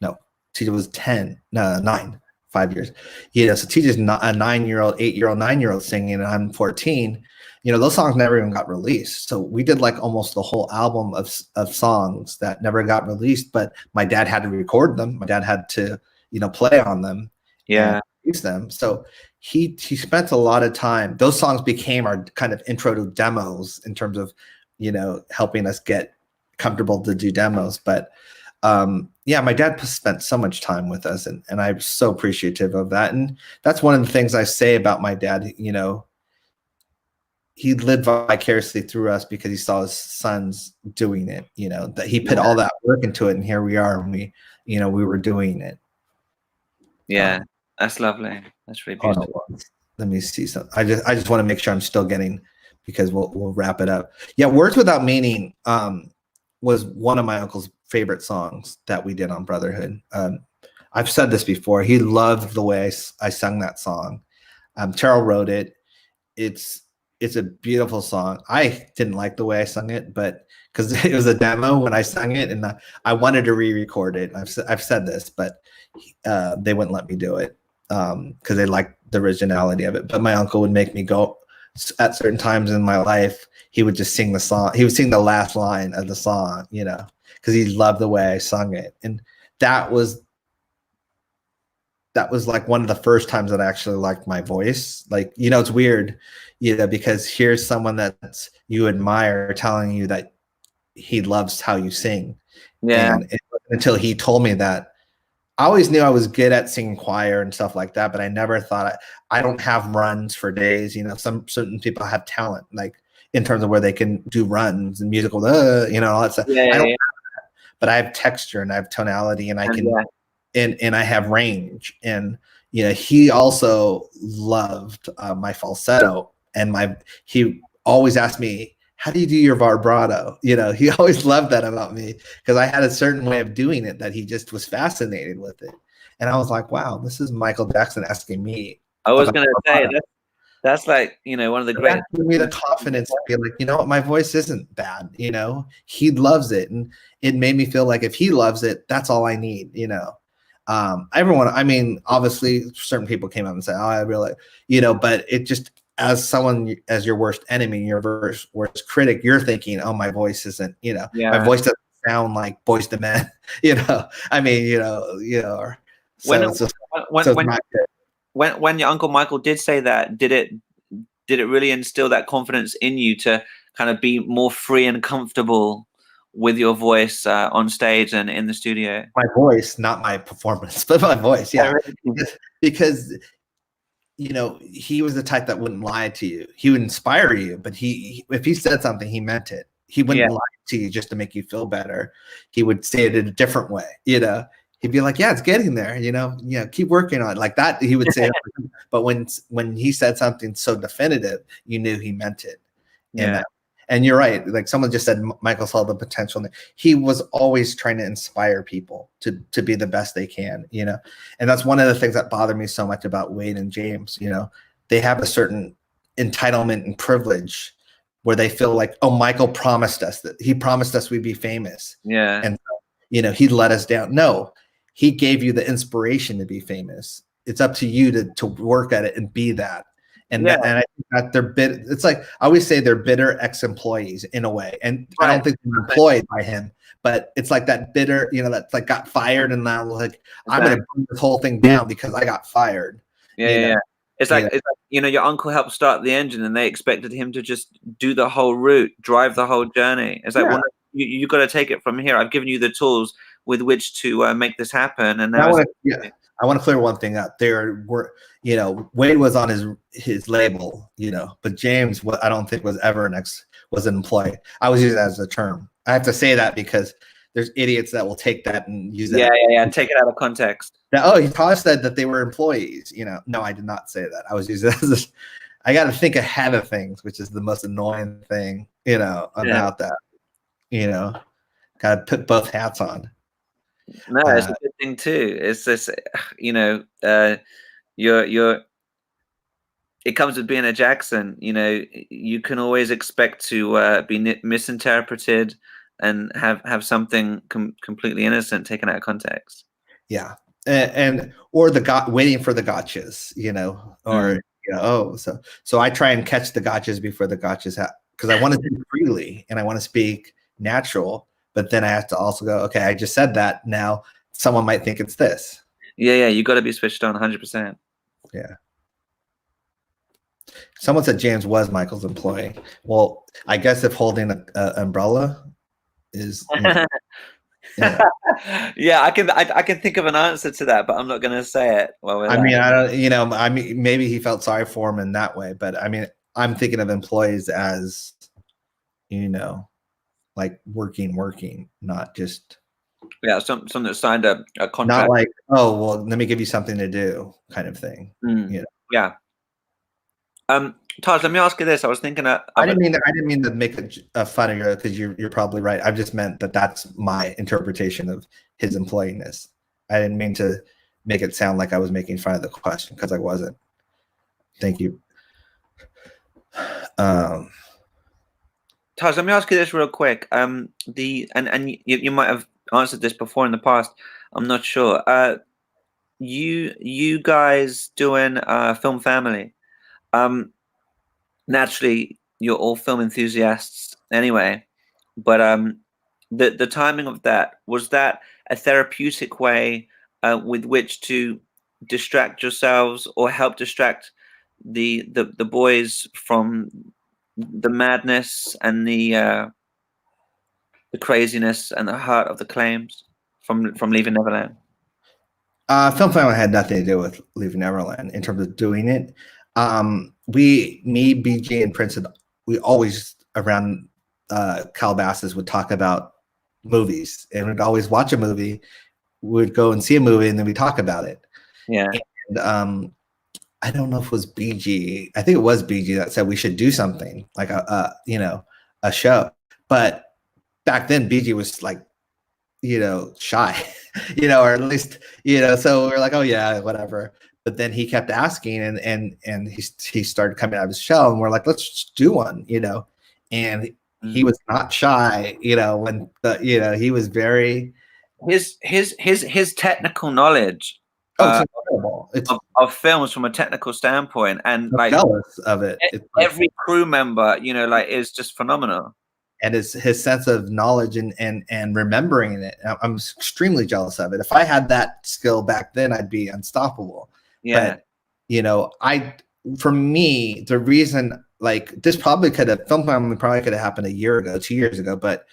No, TJ was 10. No, 9. 5 years. You know, so TJ's not a 9-year-old, 8-year-old, 9-year-old singing, and I'm 14. You know, those songs never even got released. So we did like almost the whole album of songs that never got released, but my dad had to record them. My dad had to, you know, play on them. Yeah. Use them. So he spent a lot of time. Those songs became our kind of intro to demos in terms of, you know, helping us get comfortable to do demos. But yeah, my dad spent so much time with us, and I'm so appreciative of that. And that's one of the things I say about my dad. You know, he lived vicariously through us because he saw his sons doing it. You know, that he put all that work into it, and here we are, and we were doing it. Yeah, that's lovely. That's really Oh, beautiful. no, let me see something. I just want to make sure I'm still getting, because we'll wrap it up. Yeah, Words Without Meaning was one of my uncle's favorite songs that we did on Brotherhood. I've said this before. He loved the way I sung that song. Terrell wrote it. It's a beautiful song. I didn't like the way I sung it, but because it was a demo when I sung it, and I wanted to re-record it. I've said this, but they wouldn't let me do it because they liked the originality of it. But my uncle would make me go at certain times in my life. He would just sing the song. He would sing the last line of the song, because he loved the way I sung it, and that was like one of the first times that I actually liked my voice. Like, it's weird, because here's someone that you admire telling you that he loves how you sing. Yeah. And until he told me that, I always knew I was good at singing choir and stuff like that, but I never thought I don't have runs for days. Some certain people have talent, like in terms of where they can do runs and musical, all that stuff. Yeah, I don't, yeah. but I have texture and I have tonality, and I can. Yeah. And I have range, and he also loved my falsetto, and he always asked me, how do you do your vibrato? He always loved that about me, because I had a certain way of doing it that he just was fascinated with it. And I was like, wow, this is Michael Jackson asking me. I was going to say that's like, one of the great. That gave me the confidence to be like, what, my voice isn't bad. He loves it, and it made me feel like if he loves it, that's all I need. Everyone, I mean, obviously certain people came up and said, oh, I really, but it just, as someone, as your worst enemy, your worst critic, you're thinking, oh, my voice isn't, my voice doesn't sound like Boyz II Men, I mean, when your Uncle Michael did say that, did it really instill that confidence in you to kind of be more free and comfortable with your voice on stage and in the studio? My voice, not my performance, but my voice. Yeah. Because he was the type that wouldn't lie to you. He would inspire you, but if he said something, he meant it. He wouldn't lie to you just to make you feel better. He would say it in a different way. He'd be like, yeah, it's getting there, keep working on it, like that. He would say it. But when he said something so definitive, you knew he meant it. Yeah. And you're right. Like someone just said, Michael saw the potential. He was always trying to inspire people to be the best they can, and that's one of the things that bothered me so much about Wade and James. They have a certain entitlement and privilege where they feel like, oh, Michael promised us that he promised us we'd be famous. Yeah. And, he let us down. No, he gave you the inspiration to be famous. It's up to you to work at it and be that. And and I think that they're it's like, I always say they're bitter ex-employees in a way. And I don't think they're employed by him, but it's like that bitter, that's like got fired and now like, I'm going to bring this whole thing down because I got fired. Yeah. It's like, your uncle helped start the engine and they expected him to just do the whole route, drive the whole journey. It's like, well, you got to take it from here. I've given you the tools with which to make this happen. And now I want to clear one thing up. There were, Wade was on his label, but James, I don't think was ever was an employee. I was using that as a term. I have to say that because there's idiots that will take that and use that. Yeah, and take it out of context. He probably said that they were employees. No, I did not say that. I was using it as I got to think ahead of things, which is the most annoying thing, about that. Got to put both hats on. No, it's a good thing too. It's this, it comes with being a Jackson. You can always expect to be misinterpreted and have something completely innocent taken out of context. Yeah, or waiting for the gotchas, or so I try and catch the gotchas before the gotchas because I want to speak freely and I want to speak natural. But then I have to also go, okay, I just said that. Now someone might think it's this. Yeah. You got to be switched on 100%. Yeah. Someone said James was Michael's employee. Well, I guess if holding an umbrella is. Yeah, I can think of an answer to that, but I'm not going to say it. I mean, maybe he felt sorry for him in that way, but I mean, I'm thinking of employees as, like working, not just Yeah, some that signed a contract. Not like, oh, well, let me give you something to do kind of thing. You know? Yeah. Taj, let me ask you this. I was thinking of I didn't mean to make a fun of you, because you're probably right. I just meant that that's my interpretation of his employiness. I didn't mean to make it sound like I was making fun of the question, because I wasn't. Thank you. Taj, let me ask you this real quick. You might have answered this before in the past. I'm not sure. You guys doing Film Family? Naturally, you're all film enthusiasts anyway. But the timing of that, was that a therapeutic way with which to distract yourselves or help distract the boys from the madness and the craziness and the heart of the claims from Leaving Neverland? Film Family had nothing to do with Leaving Neverland in terms of doing it. Me, BG, and Prince, we always around Calabasas would talk about movies, and we'd always watch a movie. We'd go and see a movie, and then we talk about it. Yeah. And I don't know if it was BG. I think it was BG that said we should do something like a show. But back then, BG was like, shy, or at least, so we were like, oh yeah, whatever. But then he kept asking, and he started coming out of his shell, and we're like, let's do one, and he was not shy, when he was very, his technical knowledge of films from a technical standpoint, and like jealous of it. Every crew member, is just phenomenal. And his sense of knowledge and remembering it, I'm extremely jealous of it. If I had that skill back then, I'd be unstoppable. Yeah. But for me, the reason, like, this Film Family probably could have happened a year ago, 2 years ago, but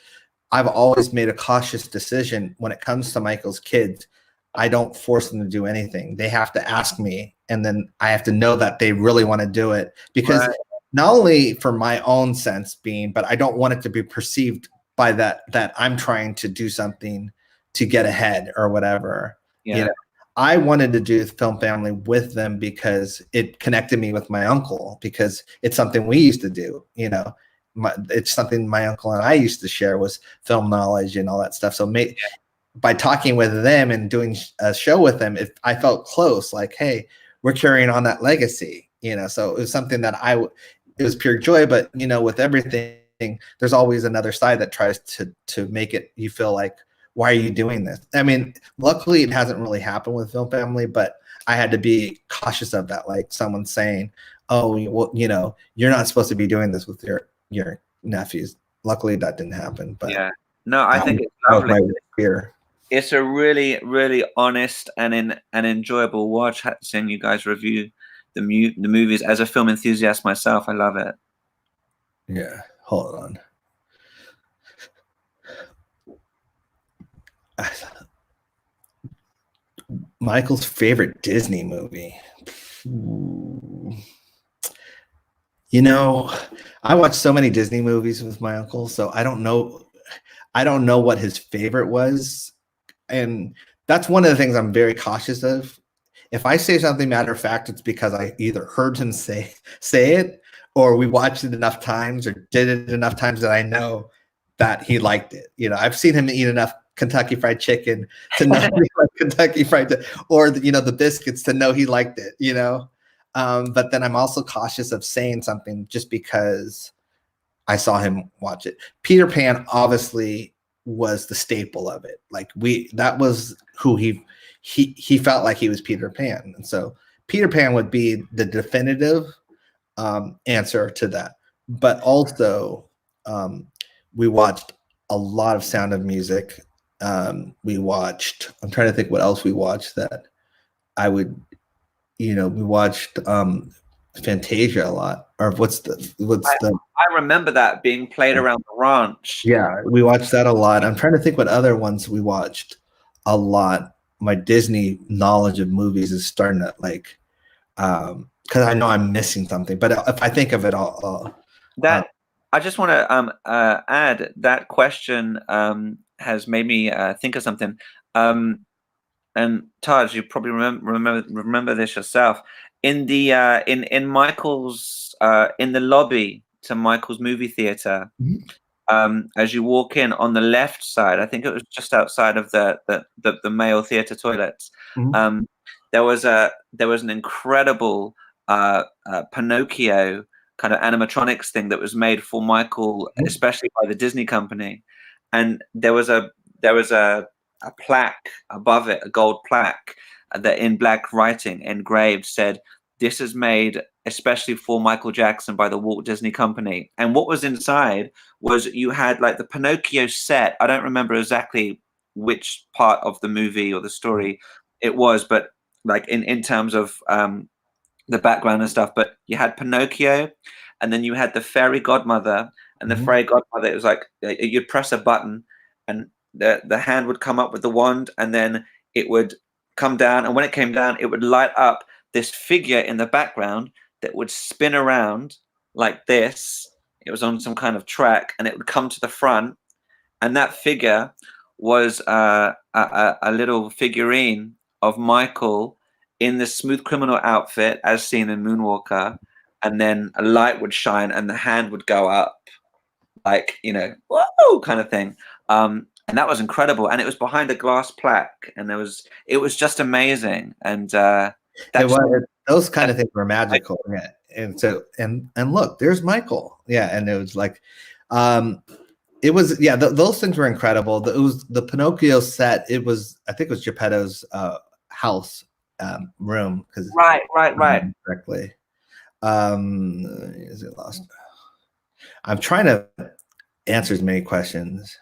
I've always made a cautious decision when it comes to Michael's kids. I don't force them to do anything. They have to ask me, and then I have to know that they really want to do it, because not only for my own sense being, but I don't want it to be perceived by that I'm trying to do something to get ahead or whatever. Yeah. I wanted to do Film Family with them because it connected me with my uncle, because it's something we used to do. It's something my uncle and I used to share, was film knowledge and all that stuff. So by talking with them and doing a show with them, I felt close, like, hey, we're carrying on that legacy. So it was something that it was pure joy. But with everything, there's always another side that tries to make it, you feel like, why are you doing this? I mean, luckily it hasn't really happened with Film Family, but I had to be cautious of that. Like someone saying, oh, well, you're not supposed to be doing this with your nephews. Luckily that didn't happen. But yeah, no, I think it's lovely. Fear. It's a really, really honest and enjoyable watch, seeing you guys review the movies. As a film enthusiast myself, I love it. Yeah, hold on. Michael's favorite Disney movie. I watched so many Disney movies with my uncle, so I don't know what his favorite was. And that's one of the things I'm very cautious of. If I say something matter of fact, it's because I either heard him say it, or we watched it enough times or did it enough times that I know that he liked it. I've seen him eat enough Kentucky Fried Chicken to know he liked Kentucky Fried, or the biscuits to know he liked it. But then I'm also cautious of saying something just because I saw him watch it. Peter Pan obviously was the staple of it. Like that was who he felt like he was Peter Pan. And so Peter Pan would be the definitive answer to that. But also we watched a lot of Sound of Music. I'm trying to think what else we watched that I would, we watched Fantasia a lot. Or I remember that being played around the ranch. Yeah, we watched that a lot. I'm trying to think what other ones we watched a lot. My Disney knowledge of movies is starting to because I know I'm missing something. But if I think of it, I just want to add that question has made me think of something. And Taj, you probably remember this yourself. In the in Michael's in the lobby to Michael's movie theater, as you walk in on the left side, I think it was just outside of the male theater toilets. There was an incredible Pinocchio kind of animatronics thing that was made for Michael, especially by the Disney company, and there was a plaque above it, a gold plaque that in black writing engraved said, "This is made especially for Michael Jackson by the Walt Disney Company." And what was inside was you had like the Pinocchio set. I don't remember exactly which part of the movie or the story it was, but like in terms of the background and stuff, but you had Pinocchio, and then you had the fairy godmother, and the fairy godmother, it was like you'd press a button and the hand would come up with the wand, and then it would come down, and when it came down, it would light up this figure in the background that would spin around like this. It was on some kind of track, and it would come to the front, and that figure was a little figurine of Michael in the Smooth Criminal outfit as seen in Moonwalker, and then a light would shine and the hand would go up like, you know, whoa kind of thing. And that was incredible, and it was behind a glass plaque, and it was just amazing. And those kind of things were magical. Yeah. And so and look, there's Michael. Yeah, and it was like it was, yeah, those things were incredible. It was the Pinocchio set. It was, I think it was Geppetto's house room, because right correctly. Is it lost? I'm trying to answer as many questions.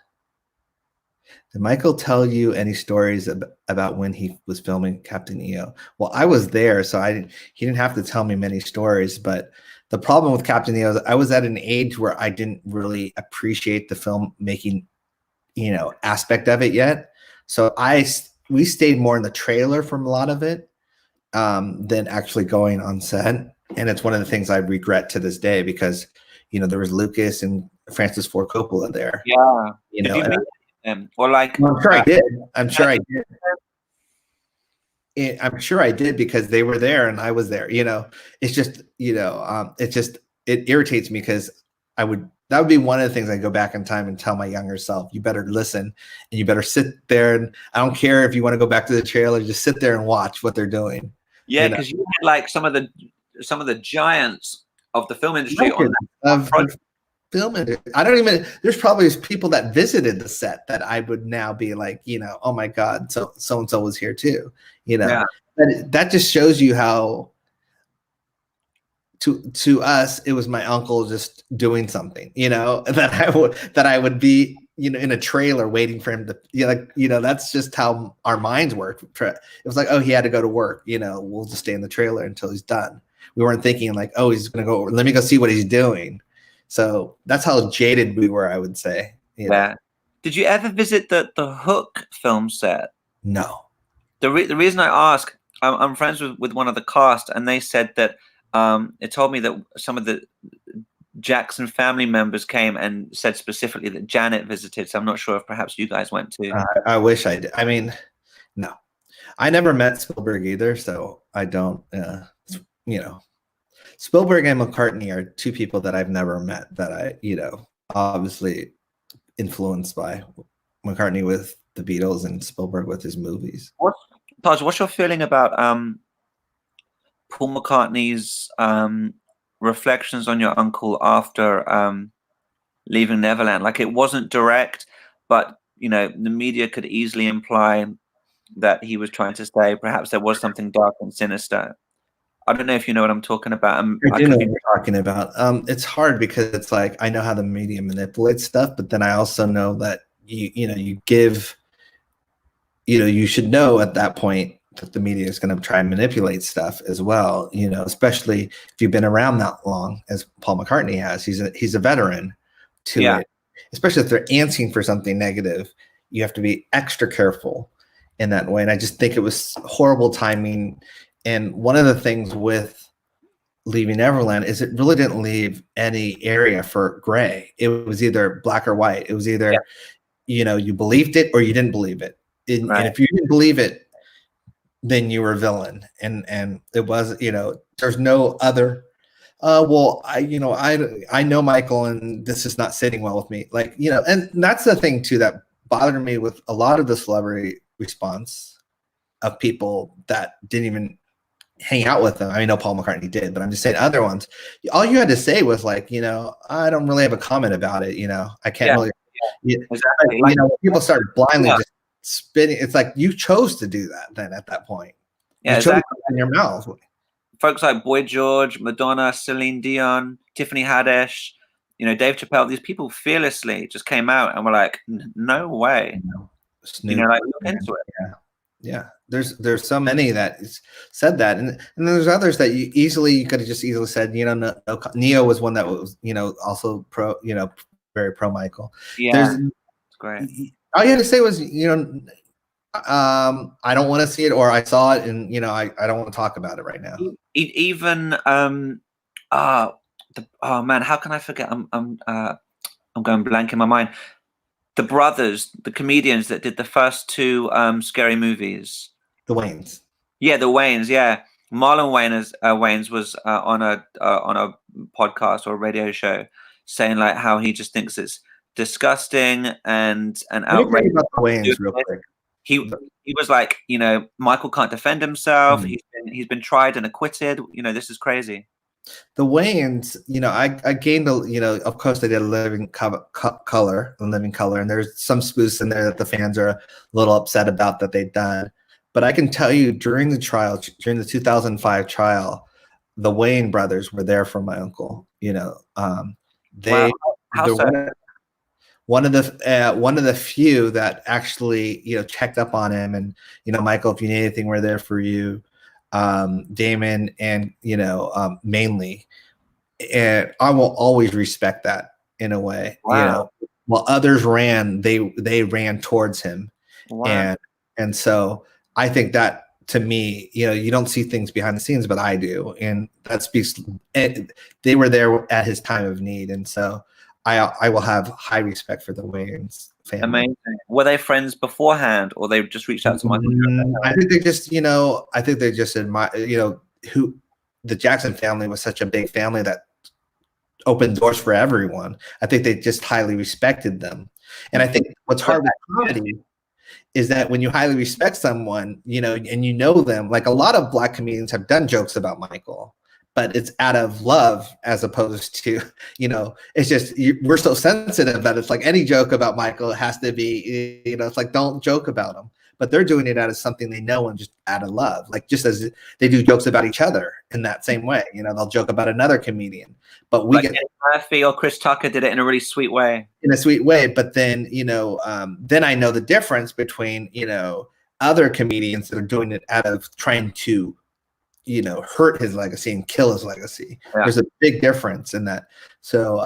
Did Michael tell you any stories about when he was filming Captain EO? Well, I was there, so he didn't have to tell me many stories. But the problem with Captain EO is I was at an age where I didn't really appreciate the filmmaking, aspect of it yet. So we stayed more in the trailer from a lot of it than actually going on set. And it's one of the things I regret to this day, because there was Lucas and Francis Ford Coppola there. Yeah. Or like, well, I'm sure I did. I'm sure I did. I'm sure I did, because they were there and I was there. It's just, it irritates me, because that would be one of the things I go back in time and tell my younger self: you better listen, and you better sit there. And I don't care if you want to go back to the trailer, just sit there and watch what they're doing. Yeah, because you had like some of the giants of the film industry on that project. I don't even, there's probably people that visited the set that I would now be like, oh my God, so and so was here too. Yeah. That just shows you how to us it was my uncle just doing something, that I would be, in a trailer waiting for him to, that's just how our minds work. It was like, oh, he had to go to work, we'll just stay in the trailer until he's done. We weren't thinking like, oh, he's gonna go, let me go see what he's doing. So that's how jaded we were, I would say. Yeah. Did you ever visit the Hook film set? No. The reason I ask, I'm friends with one of the cast, and they said that it told me that some of the Jackson family members came and said specifically that Janet visited. So I'm not sure if perhaps you guys went to. I wish I did. I mean, no, I never met Spielberg either, so I don't. Spielberg and McCartney are two people that I've never met, that I, obviously influenced by McCartney with the Beatles and Spielberg with his movies. Taj, what's your feeling about Paul McCartney's reflections on your uncle after leaving Neverland? Like, it wasn't direct, but the media could easily imply that he was trying to say perhaps there was something dark and sinister. I don't know if you know what I'm talking about. I do know what you're talking about. It's hard, because it's like, I know how the media manipulates stuff, but then I also know that you should know at that point that the media is going to try and manipulate stuff as well. Especially if you've been around that long as Paul McCartney has. He's a veteran to it. Especially if they're answering for something negative, you have to be extra careful in that way. And I just think it was horrible timing. And one of the things with Leaving Neverland is it really didn't leave any area for gray. It was either black or white. It was either, you believed it or you didn't believe it. And if you didn't believe it, then you were a villain. And it was, there's no other, well, I know Michael and this is not sitting well with me. Like, and that's the thing too, that bothered me with a lot of the celebrity response of people that didn't even hang out with them. I know Paul McCartney did, but I'm just saying other ones. All you had to say was like, I don't really have a comment about it. I can't really. Exactly. People started blindly just spitting. It's like you chose to do that. Then at that point, you chose in your mouth. Folks like Boy George, Madonna, Celine Dion, Tiffany Haddish, Dave Chappelle. These people fearlessly just came out and were like, "No way." Like look into it. Yeah, there's so many that said that, and there's others that you could have just easily said, no, Neo was one that was, also pro, very pro Michael. Yeah, it's great. All you had to say was, I don't want to see it, or I saw it, and I don't want to talk about it right now. Even man, how can I forget? I'm going blank in my mind. The brothers, the comedians that did the first two scary movies. The Wayans. Yeah, the Wayans. Yeah, Marlon Wayans was on a podcast or a radio show saying like how he just thinks it's disgusting and outrageous. About the Wayans real quick. He was like, Michael can't defend himself. He's been tried and acquitted. This is crazy. The Wayans, I gained of course they did a living color, and there's some spoofs in there that the fans are a little upset about that they've done. But I can tell you during the 2005 trial, the Wayans brothers were there for my uncle. They wow. One of the few that actually checked up on him, and Michael, if you need anything, we're there for you. Damon and mainly, and I will always respect that in a way. Wow. While others ran, they ran towards him. Wow. And so I think that to me, you don't see things behind the scenes, but I do, and that speaks. And they were there at his time of need, and so I will have high respect for the Wayans family. Amazing. Were they friends beforehand, or they just reached out to Michael? I think they just admire, who the Jackson family was such a big family that opened doors for everyone. I think they just highly respected them. And I think what's hard with comedy is that when you highly respect someone, and them, like a lot of Black comedians have done jokes about Michael, but it's out of love as opposed to, it's just, we're so sensitive that it's like any joke about Michael has to be, it's like, don't joke about him. But they're doing it out of something they know and just out of love. Like just as they do jokes about each other in that same way, they'll joke about another comedian. But we get Murphy or Chris Tucker did it in a really sweet way. In a sweet way. But then, then I know the difference between, other comedians that are doing it out of trying to hurt his legacy and kill his legacy. Yeah. There's a big difference in that. So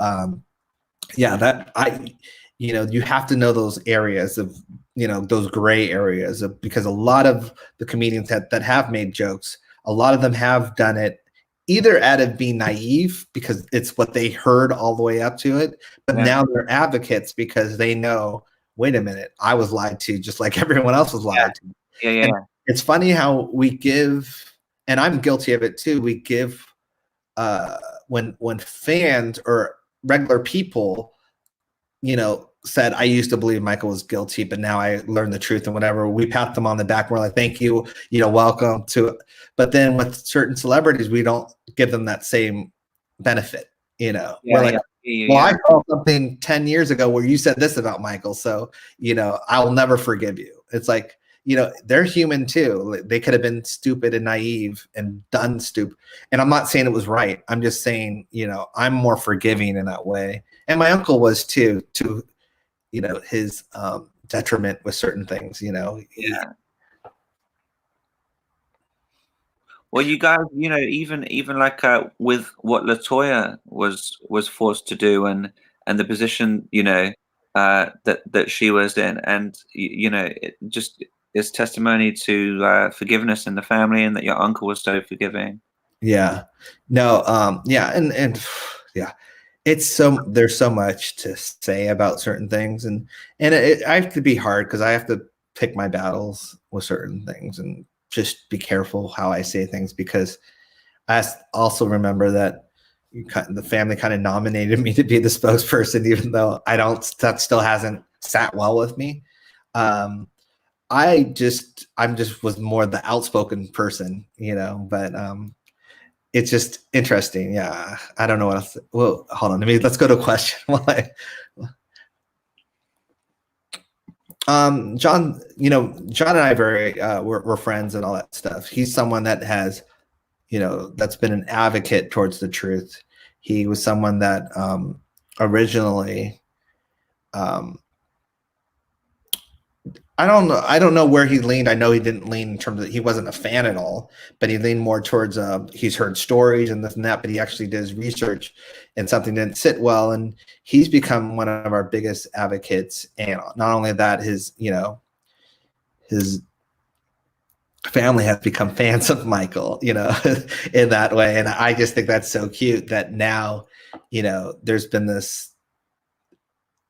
you have to know those areas of those gray areas because a lot of the comedians that have made jokes, a lot of them have done it either out of being naive because it's what they heard all the way up to it, but now they're advocates because they know, wait a minute, I was lied to just like everyone else was lied to. Yeah. And it's funny how we give, and I'm guilty of it too. We give when fans or regular people, said, I used to believe Michael was guilty, but now I learned the truth and whatever. We pat them on the back. We're like, thank you, welcome to it. But then with certain celebrities, we don't give them that same benefit. We're like, I saw something 10 years ago where you said this about Michael. So, I'll never forgive you. It's like, they're human too. They could have been stupid and naive and done stupid. And I'm not saying it was right. I'm just saying, I'm more forgiving in that way. And my uncle was too, to, his detriment with certain things, Yeah. Well, you guys, even like with what LaToya was forced to do and the position, that she was in, and it just is testimony to forgiveness in the family, and that your uncle was so forgiving. Yeah. No, yeah, and yeah. There's so much to say about certain things, and I have to be hard because I have to pick my battles with certain things and just be careful how I say things, because also remember that the family kind of nominated me to be the spokesperson, even though that still hasn't sat well with me. I'm just was more the outspoken person, but it's just interesting. Yeah. I don't know what else. Well, hold on. Let's go to a question. John, John and I we're friends and all that stuff. He's someone that has, that's been an advocate towards the truth. He was someone that originally, um, I don't know where he leaned. I know he didn't lean in terms of, he wasn't a fan at all, but he leaned more towards he's heard stories and this and that, but he actually did his research and something didn't sit well. And he's become one of our biggest advocates. And not only that, his family has become fans of Michael, in that way. And I just think that's so cute that now, there's been this,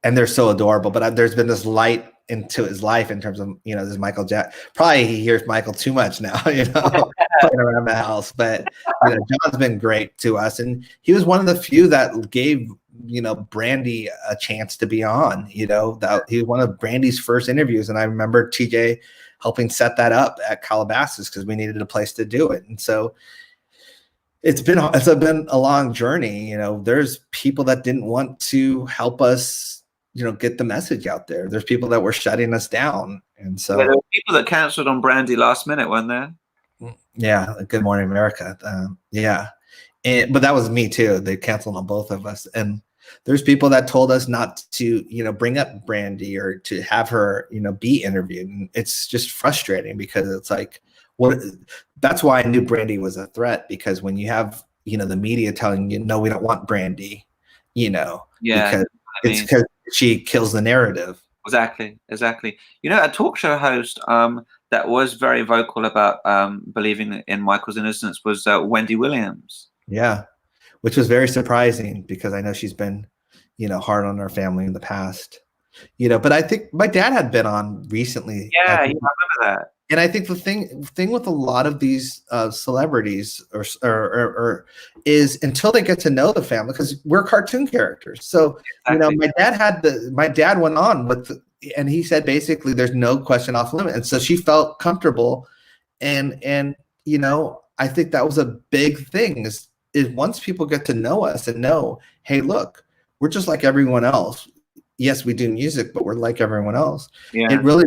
and they're so adorable, but there's been this light into his life in terms of, this Michael Jackson. Probably he hears Michael too much now, playing around the house. But John's been great to us, and he was one of the few that gave Brandy a chance to be on. That he was one of Brandy's first interviews, and I remember TJ helping set that up at Calabasas because we needed a place to do it, and so. It's been a long journey. There's people that didn't want to help us, get the message out there. There's people that were shutting us down. And so there were people that canceled on Brandy last minute, weren't there? Yeah. Good Morning America. Yeah. But that was me too. They canceled on both of us. And there's people that told us not to, bring up Brandy or to have her, be interviewed. And it's just frustrating because it's like, that's why I knew Brandy was a threat, because when you have, the media telling you, no, we don't want Brandy, because because she kills the narrative. Exactly. A talk show host that was very vocal about believing in Michael's innocence was Wendy Williams. Yeah, which was very surprising because I know she's been, hard on our family in the past. But I think my dad had been on recently. Yeah, I remember that. And I think the thing with a lot of these celebrities or is until they get to know the family, because we're cartoon characters. So my dad went on and he said basically there's no question off limit, and so she felt comfortable, and I think that was a big thing is once people get to know us and know, hey, look, we're just like everyone else. Yes, we do music, but we're like everyone else. Yeah. It really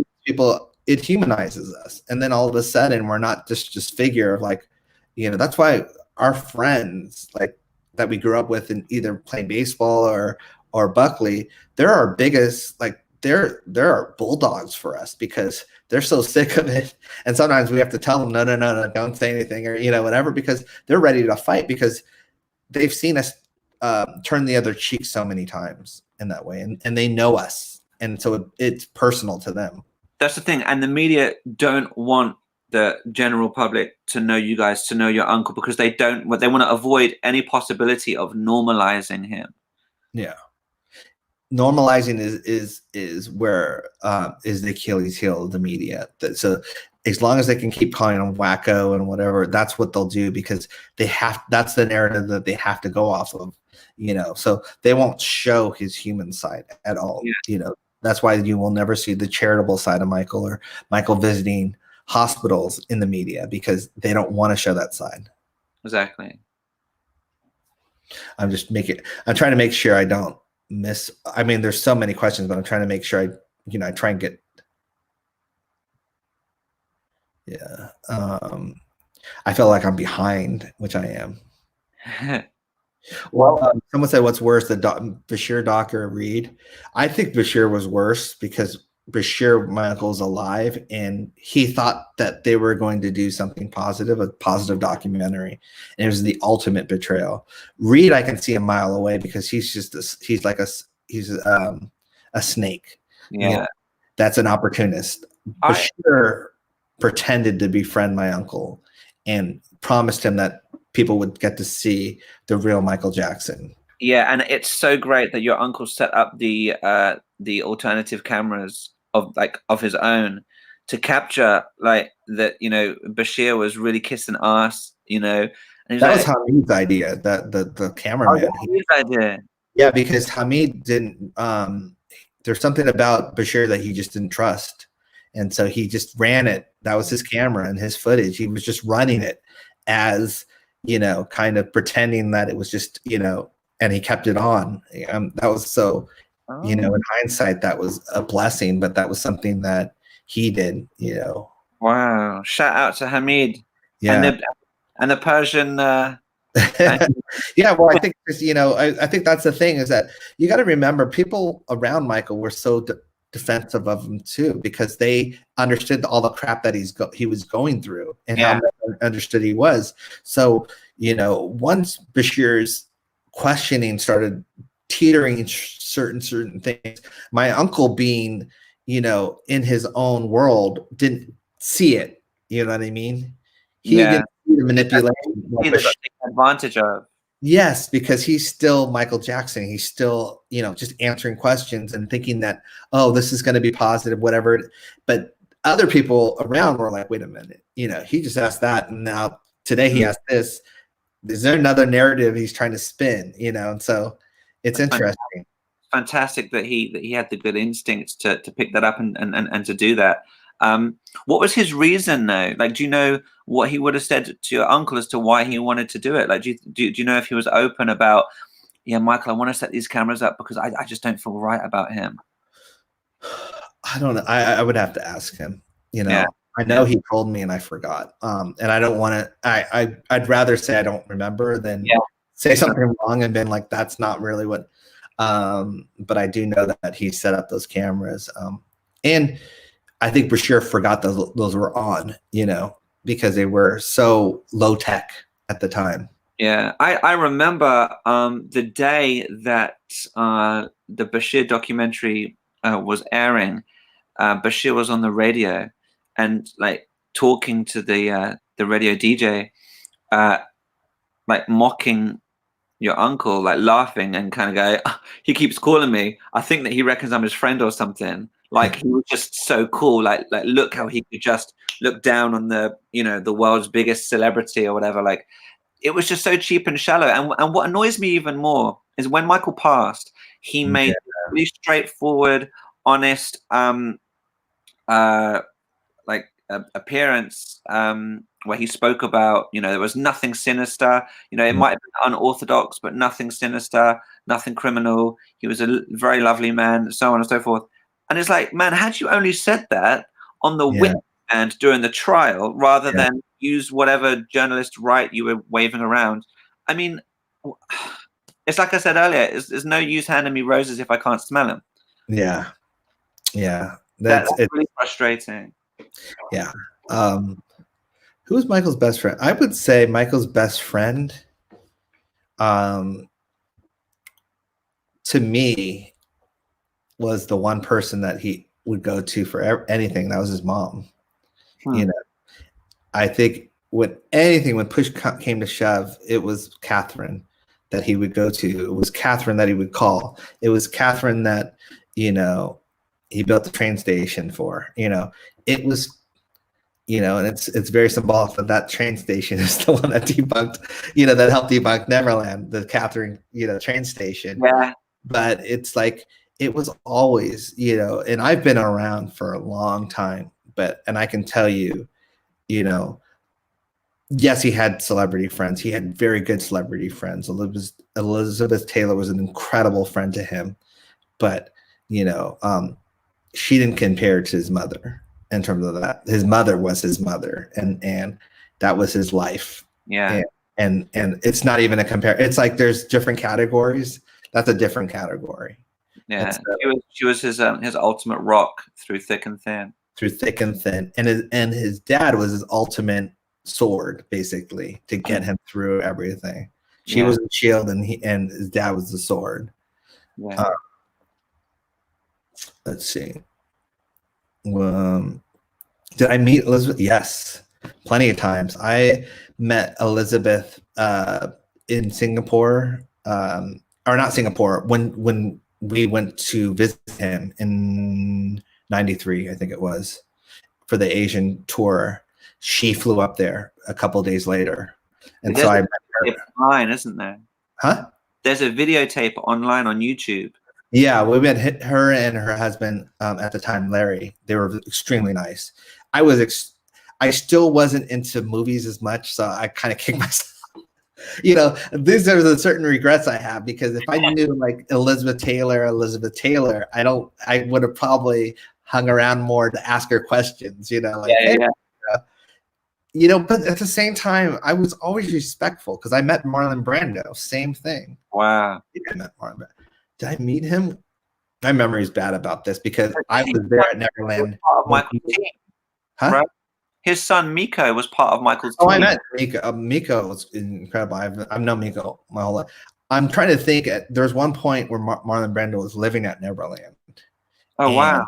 it humanizes us. And then all of a sudden we're not just figure of like, that's why our friends like that we grew up with in either playing baseball or Buckley, they're our biggest, like they're our bulldogs for us because they're so sick of it. And sometimes we have to tell them, no, don't say anything or, whatever, because they're ready to fight because they've seen us turn the other cheek so many times in that way. And they know us. And so it's personal to them. That's the thing. And the media don't want the general public to know you guys, to know your uncle, because they want to avoid any possibility of normalizing him. Yeah. Normalizing is where is the Achilles heel of the media. So as long as they can keep calling him wacko and whatever, that's what they'll do because that's the narrative that they have to go off of, so they won't show his human side at all. Yeah. That's why you will never see the charitable side of Michael or Michael visiting hospitals in the media because they don't want to show that side. Exactly. I'm trying to make sure I don't miss. I mean, there's so many questions, but I'm trying to make sure I try and get. Yeah. I feel like I'm behind, which I am. Well, someone said, what's worse, Bashir doc or Reed? I think Bashir was worse because Bashir, my uncle, is alive, and he thought that they were going to do something positive, a positive documentary, and it was the ultimate betrayal. Reed, I can see a mile away because he's a snake. Yeah, that's an opportunist. Bashir pretended to befriend my uncle and promised him that people would get to see the real Michael Jackson. Yeah, and it's so great that your uncle set up the alternative cameras of his own to capture like that. You know, Bashir was really kissing ass. You know, and he's That like, was Hamid's idea. The cameraman. his idea. Yeah, because Hamid didn't. There's something about Bashir that he just didn't trust, and so he just ran it. That was his camera and his footage. He was just running it as, you know, kind of pretending that it was just, you know, and he kept it on. That was so, you know, in hindsight, that was a blessing, but that was something that he did, you know. Wow! Shout out to Hamid. Yeah. And the Persian. Yeah, well, I think, you know, I think that's the thing, is that you got to remember people around Michael were so defensive of him too, because they understood all the crap that he was going through and how understood he was. So, you know, once Bashir's questioning started teetering certain things, my uncle, being, you know, in his own world, didn't see it. You know what I mean? He didn't see the manipulation. Advantage of. Yes, because he's still Michael Jackson. He's still, you know, just answering questions and thinking that, oh, this is going to be positive, whatever. But other people around were like, wait a minute, you know, he just asked that, and now today he asked this. Is there another narrative he's trying to spin? You know, and so it's interesting. Fantastic that he had the good instincts to pick that up and to do that. What was his reason though? Like, do you know what he would have said to your uncle as to why he wanted to do it? Like, do you know if he was open about, yeah, Michael, I want to set these cameras up because I just don't feel right about him? I don't know. I would have to ask him, you know. I know he told me and I forgot. And I don't want to, I'd rather say I don't remember than say something wrong and been like, that's not really what, but I do know that he set up those cameras. And I think Bashir forgot those were on, you know, because they were so low tech at the time. Yeah, I remember the day that the Bashir documentary was airing. Bashir was on the radio and like talking to the radio DJ, like mocking your uncle, like laughing and kind of go, oh, he keeps calling me. I think that he reckons I'm his friend or something. Like he was just so cool. Like look how he could just look down on the, you know, the world's biggest celebrity or whatever. Like it was just so cheap and shallow. And what annoys me even more is when Michael passed, he made a really straightforward, honest, appearance where he spoke about, you know, there was nothing sinister. You know, it might have been unorthodox, but nothing sinister, nothing criminal. He was a very lovely man, so on and so forth. And it's like, man, had you only said that on the witness stand during the trial, rather than use whatever journalist right you were waving around. I mean, it's like I said earlier, there's no use handing me roses if I can't smell them. Yeah. Yeah. That's really frustrating. Yeah. Who was Michael's best friend? I would say Michael's best friend, to me, was the one person that he would go to for anything. That was his mom. You know, I think when push came to shove, it was Catherine that he would go to. It was Catherine that he would call. It was Catherine that, you know, he built the train station for. You know, it was, you know, and it's very symbolic that train station is the one that debunked, you know, that helped debunk Neverland, the Catherine, you know, train station. Yeah. But it's like, it was always, you know, and I've been around for a long time, and I can tell you, you know, yes, he had celebrity friends. He had very good celebrity friends. Elizabeth Taylor was an incredible friend to him, but, you know, she didn't compare to his mother in terms of that. His mother was his mother, and that was his life. Yeah. And it's not even a compare. It's like there's different categories. That's a different category. Yeah. So, she was his ultimate rock through thick and thin. Through thick and thin. And his dad was his ultimate sword, basically, to get him through everything. She was a shield, and his dad was the sword. Yeah. Let's see. Did I meet Elizabeth? Yes. plenty of times. I met Elizabeth in Singapore, or not Singapore, when we went to visit him in '93, I think it was, for the Asian tour. She flew up there a couple of days later, and so I met her. Online, isn't there? Huh? There's a videotape online on YouTube. Yeah, we met her and her husband at the time, Larry. They were extremely nice. I still wasn't into movies as much, so I kind of kicked myself. You know, these are the certain regrets I have, because if I knew like Elizabeth Taylor, I would have probably hung around more to ask her questions. You know, like, hey, you know, but at the same time, I was always respectful because I met Marlon Brando. Same thing. Wow. I met Marlon Brando. Did I meet him? My memory is bad about this because I was there at Neverland. Michael's team, huh? Right? His son Miko was part of Michael's team. Oh, I met Miko. Miko was incredible. I've known Miko my whole life. I'm trying to think. There's one point where Marlon Brando was living at Neverland. Oh, wow.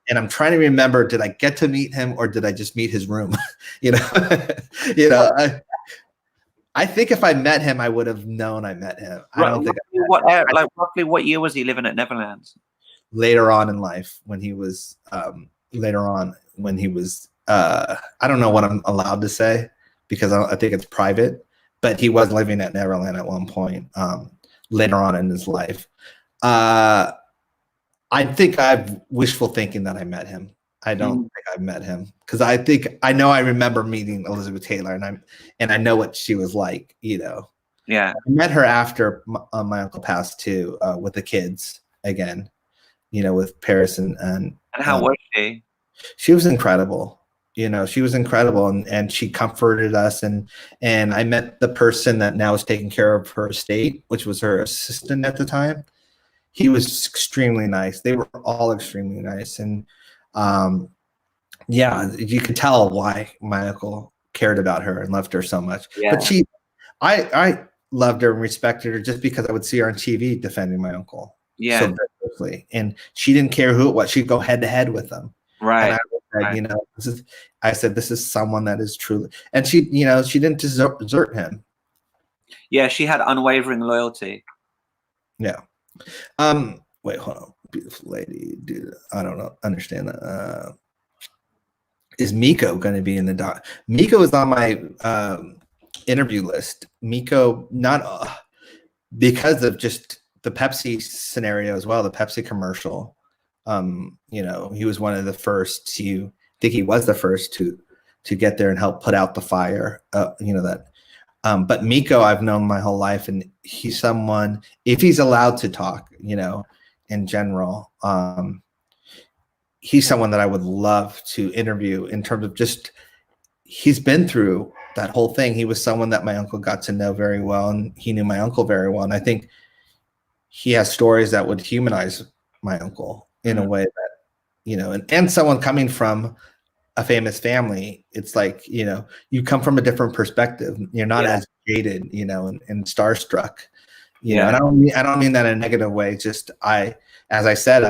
And I'm trying to remember, did I get to meet him or did I just meet his room? You know, I think if I met him, I would have known I met him. I don't think. Roughly what year was he living at Neverland? Later on in life, when he was, I don't know what I'm allowed to say because I think it's private, but he was living at Neverland at one point later on in his life. I think I'm wishful thinking that I met him. I don't think I met him because I know I remember meeting Elizabeth Taylor and I know what she was like, you know. Yeah. I met her after my uncle passed too, with the kids again, you know, with Paris and how was she? She was incredible. You know, she was incredible and she comforted us and I met the person that now is taking care of her estate, which was her assistant at the time. He was extremely nice. They were all extremely nice. And yeah, you could tell why my uncle cared about her and loved her so much. Yeah. But I loved her and respected her just because I would see her on TV defending my uncle. Yeah. So closely. And she didn't care who it was. She'd go head to head with them. Right. And I said, you know, this is someone that is truly, and she, you know, she didn't desert him. Yeah, she had unwavering loyalty. Yeah. Wait, hold on. Beautiful lady, dude. I don't know. Understand that. Is Miko going to be in the doc? Miko is on my interview list. Miko, not because of just the Pepsi scenario as well, the Pepsi commercial. You know, he was one of the first to, I think he was the first to get there and help put out the fire. You know that. But Miko, I've known my whole life, and he's someone, if he's allowed to talk, you know, in general, he's someone that I would love to interview in terms of just, he's been through that whole thing. He was someone that my uncle got to know very well, and he knew my uncle very well. And I think he has stories that would humanize my uncle in a way that, you know, and someone coming from a famous family, it's like, you know, you come from a different perspective. You're not as jaded, you know, and starstruck, you know, and I don't mean that in a negative way. Just as I said,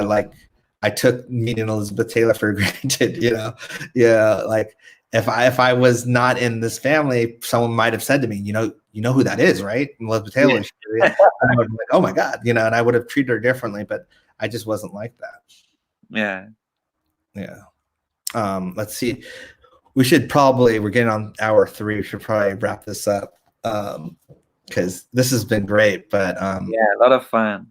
I took meeting Elizabeth Taylor for granted, you know. Yeah, like if I was not in this family, someone might have said to me, you know who that is, right? And Elizabeth Taylor. Yeah. I would be like, oh my God, you know, and I would have treated her differently, but I just wasn't like that. Yeah. Yeah. Let's see. We're getting on hour 3. We should probably wrap this up because this has been great. But yeah, a lot of fun.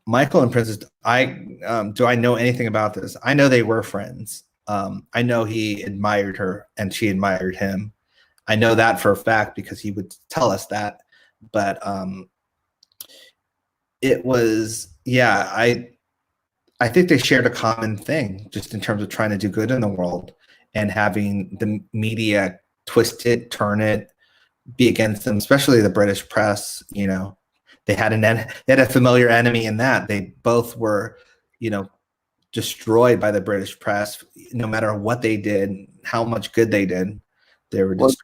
Michael and Princess, do I know anything about this? I know they were friends. I know he admired her and she admired him. I know that for a fact because he would tell us that. But it was, yeah, I think they shared a common thing just in terms of trying to do good in the world and having the media twist it, turn it, be against them, especially the British press. You know, they had a familiar enemy in that. They both were, you know, destroyed by the British press. No matter what they did, how much good they did, they were destroyed.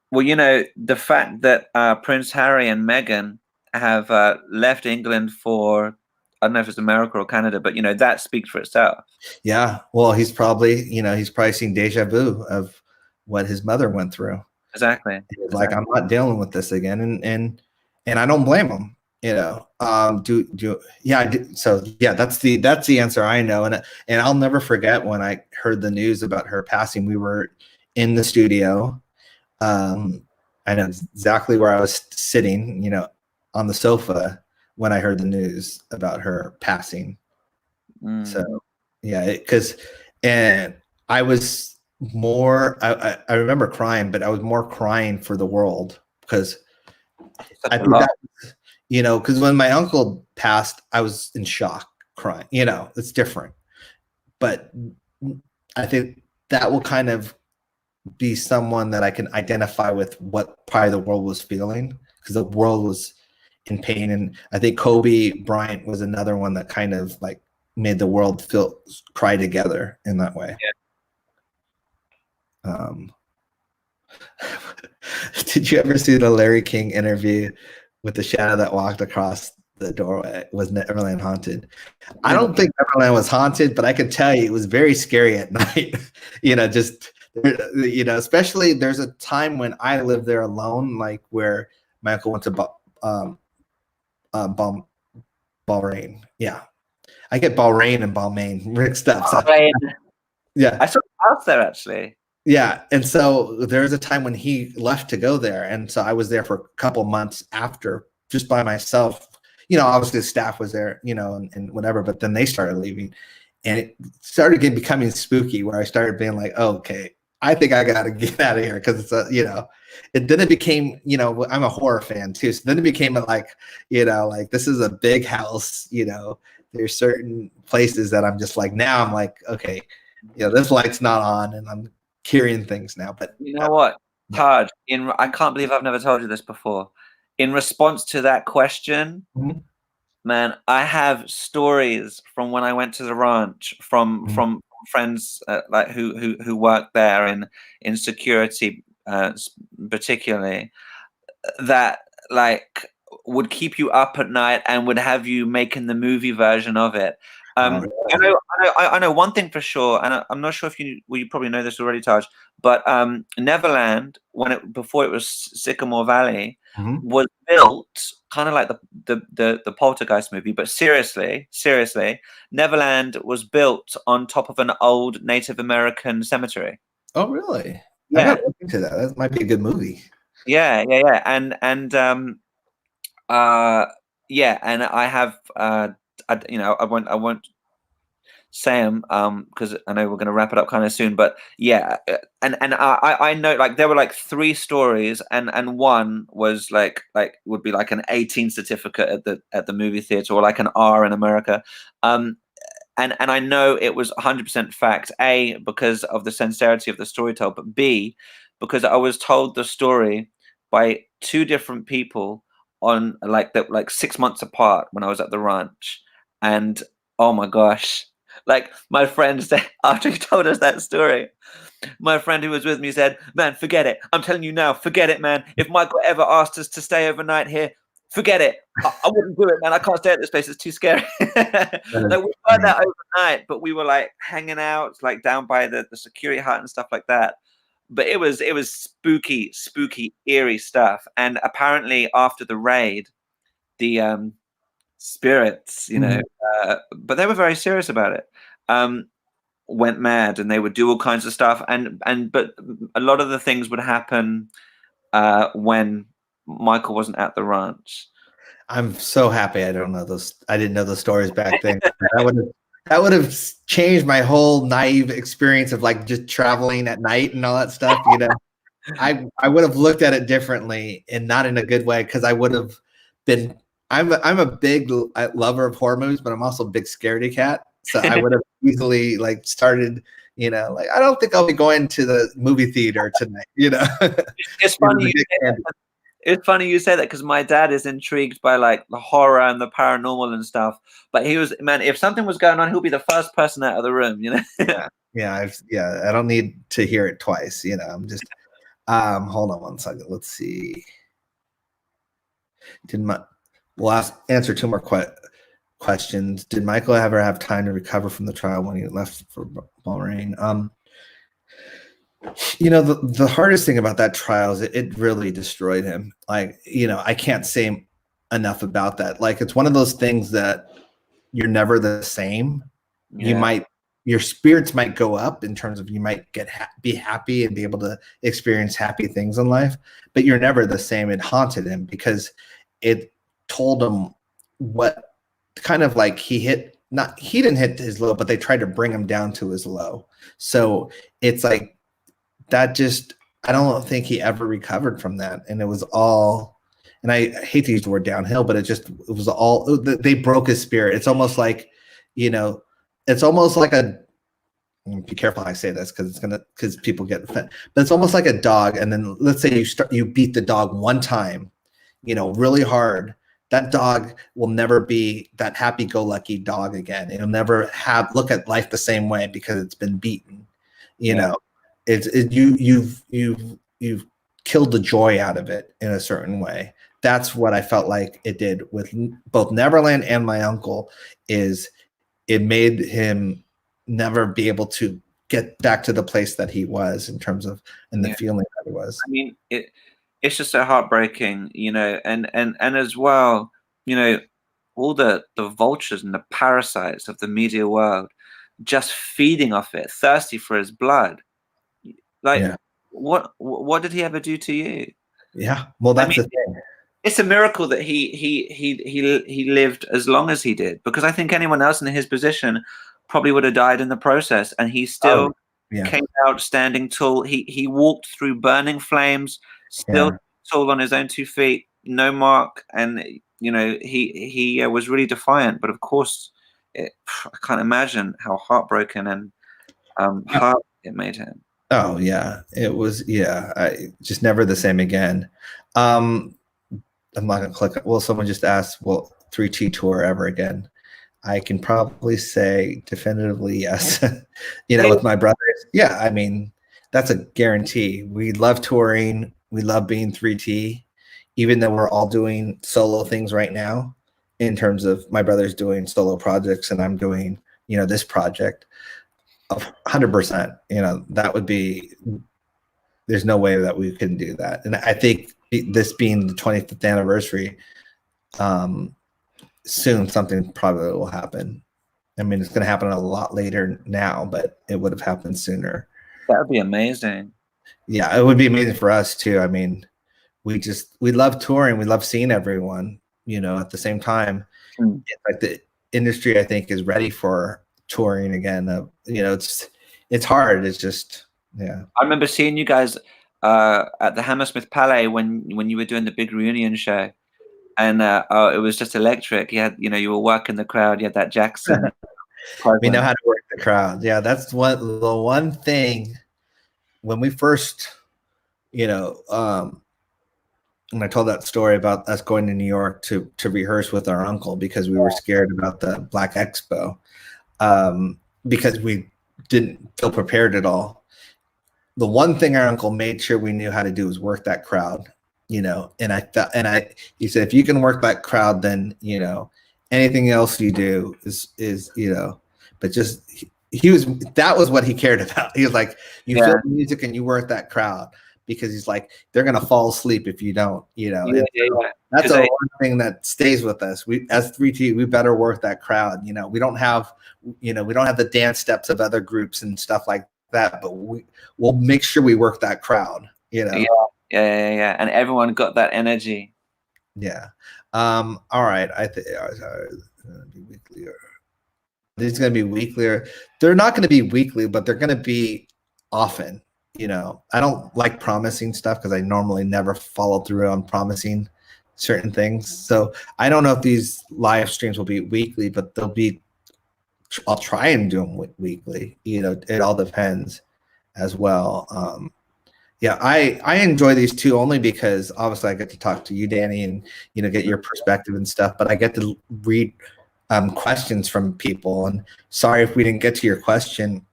Well, you know, the fact that Prince Harry and Meghan have left England for, I don't know if it's America or Canada, but, you know, that speaks for itself. Yeah. Well, he's probably seen deja vu of what his mother went through. Exactly. He was like, I'm not dealing with this again, and I don't blame him. You know, so yeah, that's the answer I know, and I'll never forget when I heard the news about her passing. We were in the studio. I know exactly where I was sitting, you know, on the sofa when I heard the news about her passing. So yeah, and I was more, I remember crying, but I was more crying for the world because I think that, you know, because when my uncle passed, I was in shock, crying. You know, it's different, but I think that will kind of be someone that I can identify with what probably the world was feeling, because the world was in pain. And I think Kobe Bryant was another one that kind of like made the world cry together in that way. Yeah. Did you ever see the Larry King interview with the shadow that walked across the doorway? Was Neverland haunted? I don't think Neverland was haunted, but I could tell you it was very scary at night. You know, just, you know, especially there's a time when I lived there alone, like where my uncle went to Bahrain. Yeah, I get Bahrain and Balmain mixed up. So, yeah, I saw a house there actually. Yeah, and so there was a time when he left to go there, and so I was there for a couple months after, just by myself. You know, obviously the staff was there, you know, and whatever, but then they started leaving, and it started becoming spooky, where I started being like, oh, okay, I think I got to get out of here, because it's a, you know, then it became, you know, I'm a horror fan too, so then it became like, you know, like this is a big house, you know, there's certain places that I'm just like, now I'm like, okay, you know, this light's not on, and I'm hearing things now. But you know what, Taj, I can't believe I've never told you this before. In response to that question, man, I have stories from when I went to the ranch from friends like who work there in security, particularly, that like would keep you up at night and would have you making the movie version of it. I know one thing for sure, and I'm not sure if you probably know this already, Taj, but Neverland, before it was Sycamore Valley, was built kind of like the Poltergeist movie, but seriously, Neverland was built on top of an old Native American cemetery. Oh, really? Yeah. I gotta look into that. That might be a good movie. Yeah, and yeah, and I have you know, I won't say them because I know we're going to wrap it up kind of soon, but yeah, and I know like there were like 3 stories, and one was like would be like an 18 certificate at the movie theater, or like an R in America, and I know it was 100% fact, A, because of the sincerity of the storyteller, but B, because I was told the story by 2 different people on like 6 months apart when I was at the ranch. And oh my gosh, like my friend said, after he told us that story, my friend who was with me said, man, forget it. I'm telling you now, forget it, man. If Michael ever asked us to stay overnight here, forget it. I wouldn't do it, man. I can't stay at this place. It's too scary. Like, we heard that overnight, but we were like hanging out like down by the security hut and stuff like that. But it was spooky, eerie stuff. And apparently after the raid, the spirits, you know, but they were very serious about it, went mad, and they would do all kinds of stuff. But a lot of the things would happen when Michael wasn't at the ranch. I'm so happy I didn't know those stories back then. That would have changed my whole naive experience of like just traveling at night and all that stuff. You know, I would have looked at it differently, and not in a good way, because I would have been. I'm a big lover of horror movies, but I'm also a big scaredy cat. So I would have easily like started, you know, like, I don't think I'll be going to the movie theater tonight. You know, it's funny. It's funny you say that, because my dad is intrigued by like the horror and the paranormal and stuff. But he was, man, if something was going on, he'll be the first person out of the room, you know? Yeah. I don't need to hear it twice. You know, I'm just, hold on one second. Let's see. We'll answer 2 more questions. Did Michael ever have time to recover from the trial when he left for Bahrain? You know, the hardest thing about that trial is it really destroyed him. Like, you know, I can't say enough about that. Like, it's one of those things that you're never the same. You Yeah, might, your spirits might go up in terms of you might be happy and be able to experience happy things in life, but you're never the same. It haunted him because it told him what kind of like he didn't hit his low, but they tried to bring him down to his low. So it's like that just, I don't think he ever recovered from that. And it was all, and I hate to use the word downhill, but it was all, they broke his spirit. It's almost like, you know, it's almost like be careful how I say this because people get offended, but it's almost like a dog. And then let's say you beat the dog one time, you know, really hard. That dog will never be that happy-go-lucky dog again. It'll never look at life the same way because it's been beaten. You yeah, know, you've killed the joy out of it in a certain way. That's what I felt like it did with both Neverland and my uncle. Is it made him never be able to get back to the place that he was in terms of and the feeling that it was. I mean, it's just so heartbreaking, you know, and as well, you know, all the vultures and the parasites of the media world just feeding off it, thirsty for his blood. Like, Yeah. what did he ever do to you? Yeah. Well, I that's mean, the thing. it's a miracle that he lived as long as he did, because I think anyone else in his position probably would have died in the process, and he Oh, still yeah. came out standing tall. He walked through burning flames, still Yeah. tall on his own 2 feet, no mark, and you know he was really defiant. But of course, I can't imagine how heartbroken and hard it made him. Oh, yeah. It was, yeah. I just never the same again. Um, I'm not gonna click. Well, someone just asked, "Will 3T tour ever again?" I can probably say definitively yes. You know, with my brothers, yeah. I mean, that's a guarantee. We love touring. We love being 3T, even though we're all doing solo things right now. In terms of my brother's doing solo projects and I'm doing, you know, this project. 100%. You know, that would be. There's no way that we couldn't do that. And I think this being the 25th anniversary, um, soon something probably will happen. I mean, it's going to happen a lot later now, but it would have happened sooner. That would be amazing. Yeah, it would be amazing for us too. I mean, we love touring, we love seeing everyone. You know, at the same time, like the industry, I think, is ready for touring again. You know, it's hard. It's just, yeah. I remember seeing you guys at the Hammersmith Palais when you were doing the big reunion show, and it was just electric. You had, you know, you were working the crowd. You had that Jackson. We know how to work the crowd. Yeah, that's the one thing when we first, you know, when I told that story about us going to New York to rehearse with our uncle because we were scared about the Black Expo, because we didn't feel prepared at all. The one thing our uncle made sure we knew how to do was work that crowd, you know. And he said, if you can work that crowd, then, you know, anything else you do is, you know, but just that was what he cared about. He was like, you feel the music and you work that crowd, because he's like, they're gonna fall asleep if you don't, you know. That's one thing that stays with us. We, as 3T, we better work that crowd. You know, we don't have the dance steps of other groups and stuff like that, but we'll make sure we work that crowd, you know. Yeah. And everyone got that energy. Yeah. All right. I think these going to be weekly. They're not going to be weekly, but they're going to be often. You know, I don't like promising stuff because I normally never follow through on promising certain things. So I don't know if these live streams will be weekly, but they'll be. I'll try and do them weekly. You know, it all depends as well. Yeah, I enjoy these too, only because obviously I get to talk to you, Danny, and, you know, get your perspective and stuff. But I get to read questions from people. And sorry if we didn't get to your question.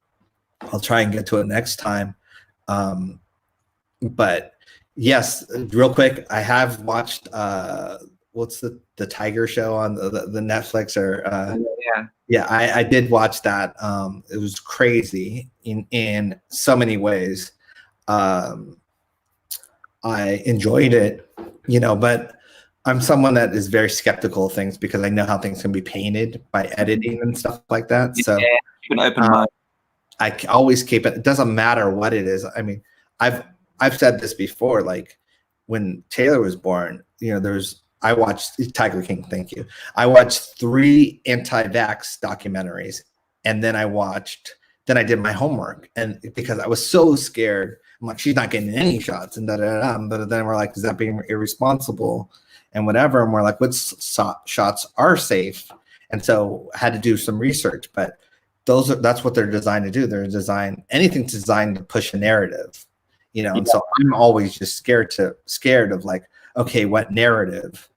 I'll try and get to it next time. But yes, real quick, I have watched what's the Tiger Show on the Netflix, or I did watch that. It was crazy in so many ways. Um, I enjoyed it, but I'm someone that is very skeptical of things because I know how things can be painted by editing and stuff like that. So keep an open mind. I always keep it. It doesn't matter what it is. I mean, I've said this before. Like when Taylor was born, I watched Tiger King. Thank you. I watched 3 anti-vax documentaries, and then I did my homework, and because I was so scared, I'm like, she's not getting any shots, and But then we're like, is that being irresponsible, and whatever? And we're like, what shots are safe? And so I had to do some research, but that's what they're designed to do. Anything's designed to push a narrative, And so I'm always just scared of like, okay, what narrative,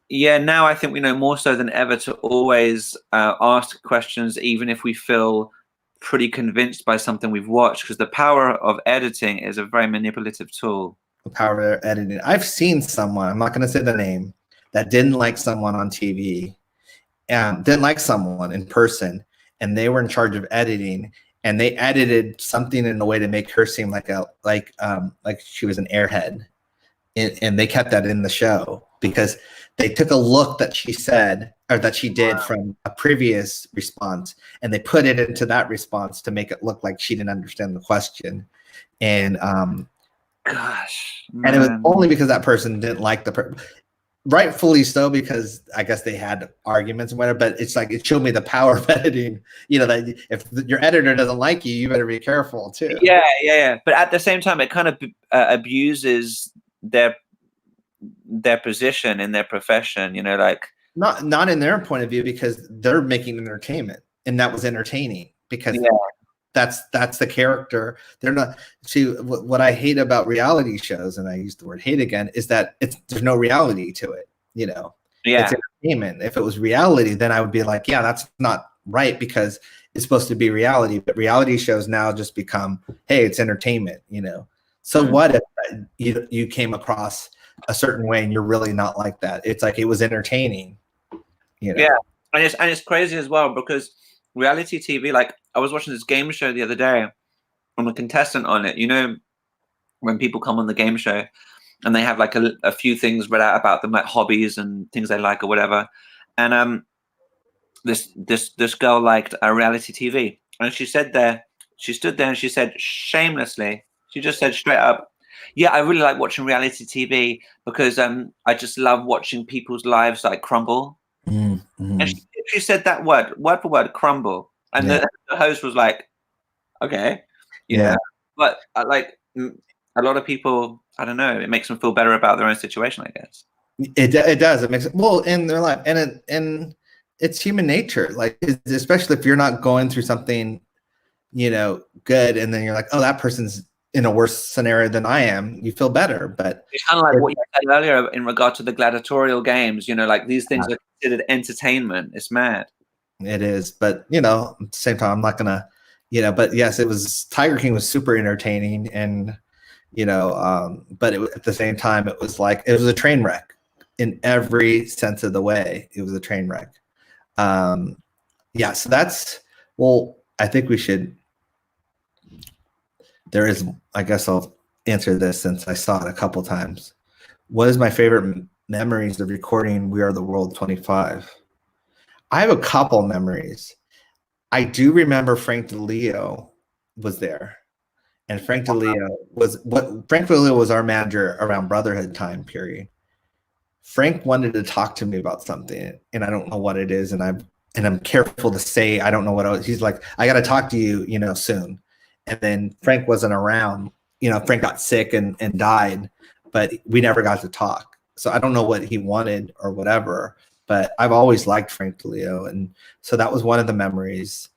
Yeah, now I think we know more so than ever to always ask questions, even if we feel pretty convinced by something we've watched, because the power of editing is a very manipulative tool. The power of editing. I've seen someone, I'm not going to say the name, that didn't like someone on TV, and didn't like someone in person, and they were in charge of editing, and they edited something in a way to make her seem like she was an airhead, and they kept that in the show because they took a look that she said or that she did from a previous response, and they put it into that response to make it look like she didn't understand the question. And gosh, man. And it was only because that person didn't like rightfully so, because I guess they had arguments and whatever, but it's like, it showed me the power of editing, that if your editor doesn't like you, you better be careful too. Yeah. But at the same time, it kind of abuses their position in their profession, like not in their point of view, because they're making entertainment, and that was entertaining because that's the character. They're not. See, what I hate about reality shows, and I use the word hate again, is that there's no reality to it. It's entertainment. If it was reality, then I would be like, yeah, that's not right, because it's supposed to be reality. But reality shows now just become, hey, it's entertainment. So what if you came across a certain way and you're really not like that? It's like, it was entertaining. Yeah, and it's crazy as well, because reality TV, like I was watching this game show the other day, I'm a contestant on it. When people come on the game show and they have like a few things read out about them, like hobbies and things they like or whatever. And this girl liked reality TV, and she stood there and she said shamelessly, she just said straight up, yeah, I really like watching reality TV because I just love watching people's lives like crumble. Mm-hmm. And she said that word for word, crumble. And the host was like, okay, but like a lot of people, I don't know, it makes them feel better about their own situation, I guess. It does. It makes it in their life, and it's human nature. Like, especially if you're not going through something, good, and then you're like, oh, that person's in a worse scenario than I am. You feel better, but it's kind of like what you said earlier in regard to the gladiatorial games. Like these things are considered entertainment. It's mad. It is, but at the same time, I'm not gonna, But yes, Tiger King was super entertaining, and but at the same time, it was a train wreck in every sense of the way. It was a train wreck. So that's, I think we should. I guess I'll answer this since I saw it a couple times. What is my favorite memories of recording We Are the World 25? I have a couple memories. I do remember Frank DeLeo was there. And Frank DeLeo was our manager around Brotherhood time period. Frank wanted to talk to me about something, and I don't know what it is, and I'm careful to say I don't know what it was. He's like, I got to talk to you, soon. And then Frank wasn't around. Frank got sick and died, but we never got to talk. So I don't know what he wanted or whatever, but I've always liked Frank DeLeo. And so that was one of the memories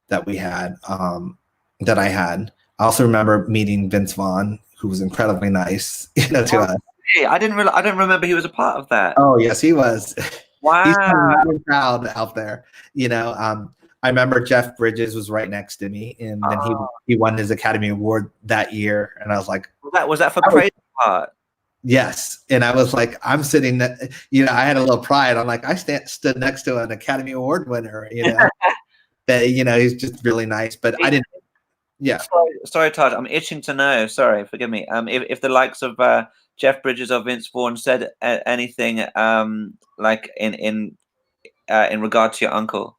that we had, that I had. I also remember meeting Vince Vaughn, who was incredibly nice, to us. Hey, I didn't remember he was a part of that. Oh, yes, he was. Wow. He's really proud out there. I remember Jeff Bridges was right next to me, and then he won his Academy Award that year, and I was like, was that for Crazy Part? Yes, and I was like, I'm sitting, I had a little pride. I'm like, I stood next to an Academy Award winner, that he's just really nice, but I didn't. Yeah. Sorry, Taj. I'm itching to know. Sorry, forgive me. If the likes of Jeff Bridges or Vince Vaughn said anything like in regard to your uncle.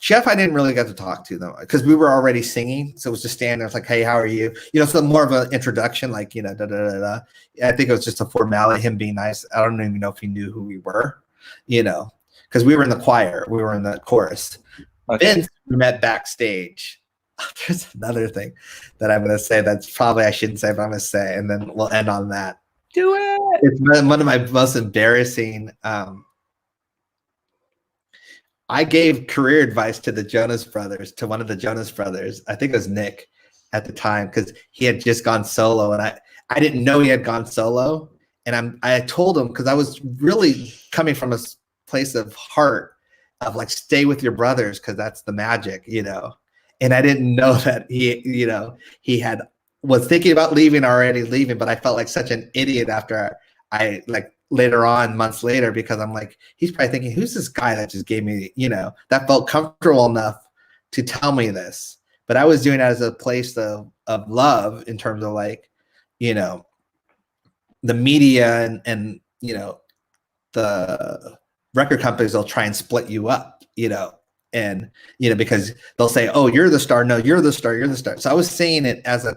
Jeff, I didn't really get to talk to them because we were already singing. So it was just standing there. It's like, hey, how are you? You know, so more of an introduction, like, you know, da, da, da, da. I think it was just a formality, him being nice. I don't even know if he knew who we were, you know, because we were in the choir. We were in the chorus. Okay. Vince, we met backstage. There's another thing that I'm going to say that's probably I shouldn't say, but I'm going to say, and then we'll end on that. Do it. It's one of my most embarrassing I gave career advice to the Jonas Brothers, to one of the Jonas Brothers. I think it was Nick at the time because he had just gone solo, and I didn't know he had gone solo. And I told him because I was really coming from a place of heart of like stay with your brothers because that's the magic, you know. And I didn't know that he was thinking about leaving, but I felt like such an idiot after I like later on, months later, because I'm like, he's probably thinking, who's this guy that just gave me, you know, that felt comfortable enough to tell me this. But I was doing it as a place of love in terms of like, you know, the media and you know, the record companies will try and split you up, you know, and, you know, because they'll say, oh, you're the star. No, you're the star. You're the star. So I was saying it as a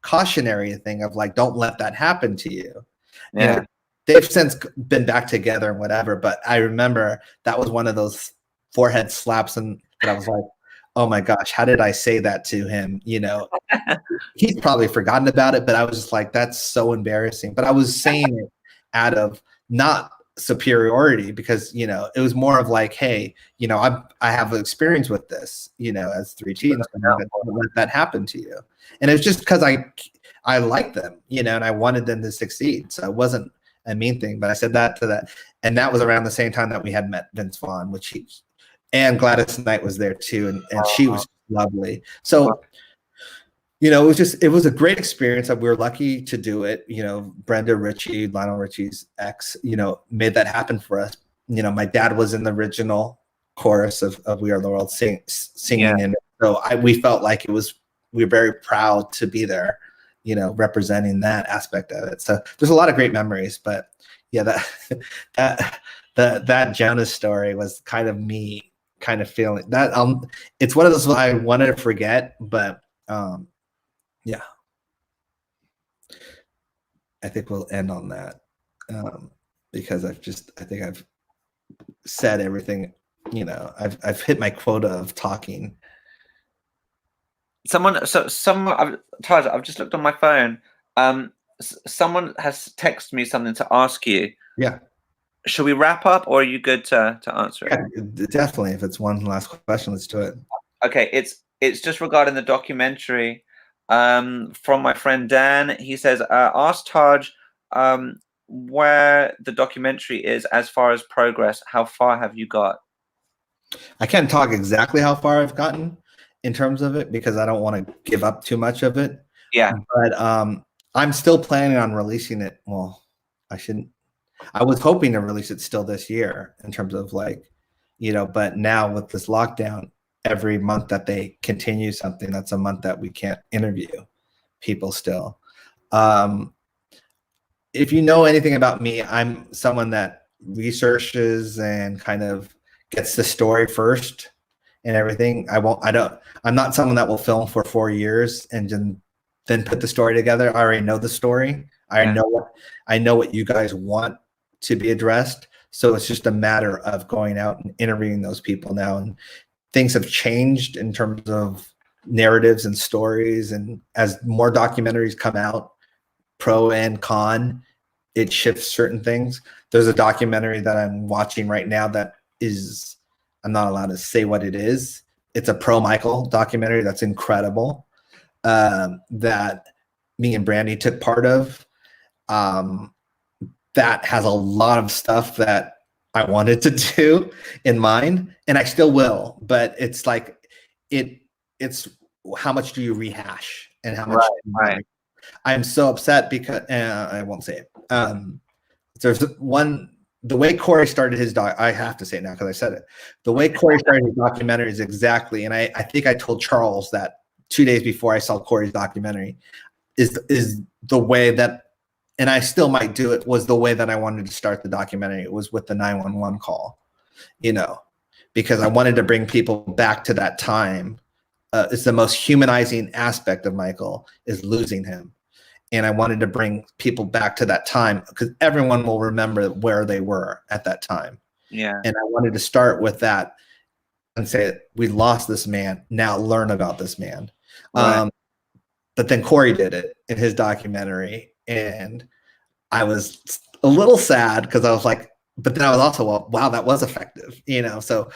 cautionary thing of like, don't let that happen to you. Yeah. You know, they've since been back together and whatever, but I remember that was one of those forehead slaps, and that I was like, oh my gosh, how did I say that to him? You know, he's probably forgotten about it, but I was just like, that's so embarrassing. But I was saying it out of not superiority because, you know, it was more of like, hey, you know, I have experience with this, you know, as 3 teens, don't let that happen to you. And it was just because I liked them, you know, and I wanted them to succeed. So it wasn't a mean thing, but I said that to that. And that was around the same time that we had met Vince Vaughn, and Gladys Knight was there too. And she was lovely. So, you know, it was a great experience. We were lucky to do it. You know, Brenda Ritchie, Lionel Richie's ex, you know, made that happen for us. You know, my dad was in the original chorus of We Are the World singing. Yeah. And so we felt like we were very proud to be there, you know, representing that aspect of it. So there's a lot of great memories, but yeah, that Jonas story was kind of me kind of feeling that, it's one of those I wanted to forget, but yeah, I think we'll end on that because I think I've said everything, you know, I've hit my quota of talking. Taj, I've just looked on my phone. Someone has texted me something to ask you. Yeah. Should we wrap up, or are you good to answer it? Yeah, definitely. If it's one last question, let's do it. Okay, it's just regarding the documentary from my friend Dan. He says, ask Taj where the documentary is as far as progress. How far have you got? I can't talk exactly how far I've gotten in terms of it because I don't want to give up too much of it. Yeah. But I'm still planning on releasing it. Well, I was hoping to release it still this year in terms of like, you know, but now with this lockdown, every month that they continue something, that's a month that we can't interview people still. If you know anything about me, I'm someone that researches and kind of gets the story first and everything. I'm not someone that will film for 4 years and then put the story together. I already know the story. I know what you guys want to be addressed. So it's just a matter of going out and interviewing those people now. And things have changed in terms of narratives and stories. And as more documentaries come out, pro and con, it shifts certain things. There's a documentary that I'm watching right now that is, I'm not allowed to say what it is. It's a pro Michael documentary that's incredible, that me and Brandy took part of. That has a lot of stuff that I wanted to do in mind, and I still will, but it's like, it's how much do you rehash and how much, right. I'm so upset because I won't say it. There's the way Corey started his I have to say it now because I said it. The way Corey started his documentary is exactly, and I think I told Charles that 2 days before I saw Corey's documentary, is the way that, and I still might do it, was the way that I wanted to start the documentary. It was with the 911 call, because I wanted to bring people back to that time. It's the most humanizing aspect of Michael, is losing him. And I wanted to bring people back to that time, because everyone will remember where they were at that time. Yeah. And I wanted to start with that and say, we lost this man, now learn about this man. Right. But then Corey did it in his documentary, and I was a little sad, because I was like, but then I was also, well, wow, that was effective, so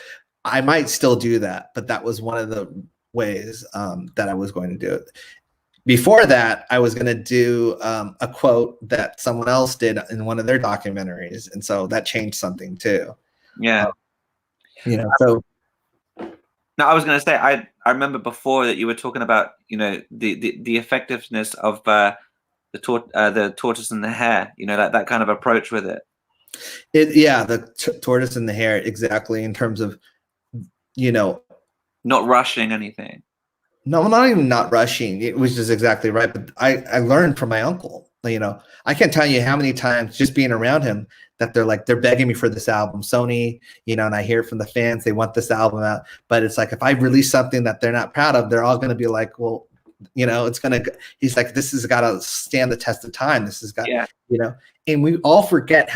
I might still do that. But that was one of the ways that I was going to do it. Before that, I was going to do a quote that someone else did in one of their documentaries. And so that changed something too. Yeah. So. No, I was going to say, I remember before that you were talking about, the effectiveness of the tortoise and the hare, that kind of approach with it. The tortoise and the hare, exactly, in terms of, not rushing anything. No, not even not rushing. It was just exactly right. But I learned from my uncle. I can't tell you how many times just being around him that they're begging me for this album, Sony, and I hear it from the fans, they want this album out. But it's like, if I release something that they're not proud of, they're all going to be like, well, it's going to, he's like, this has got to stand the test of time. This has got, and we all forget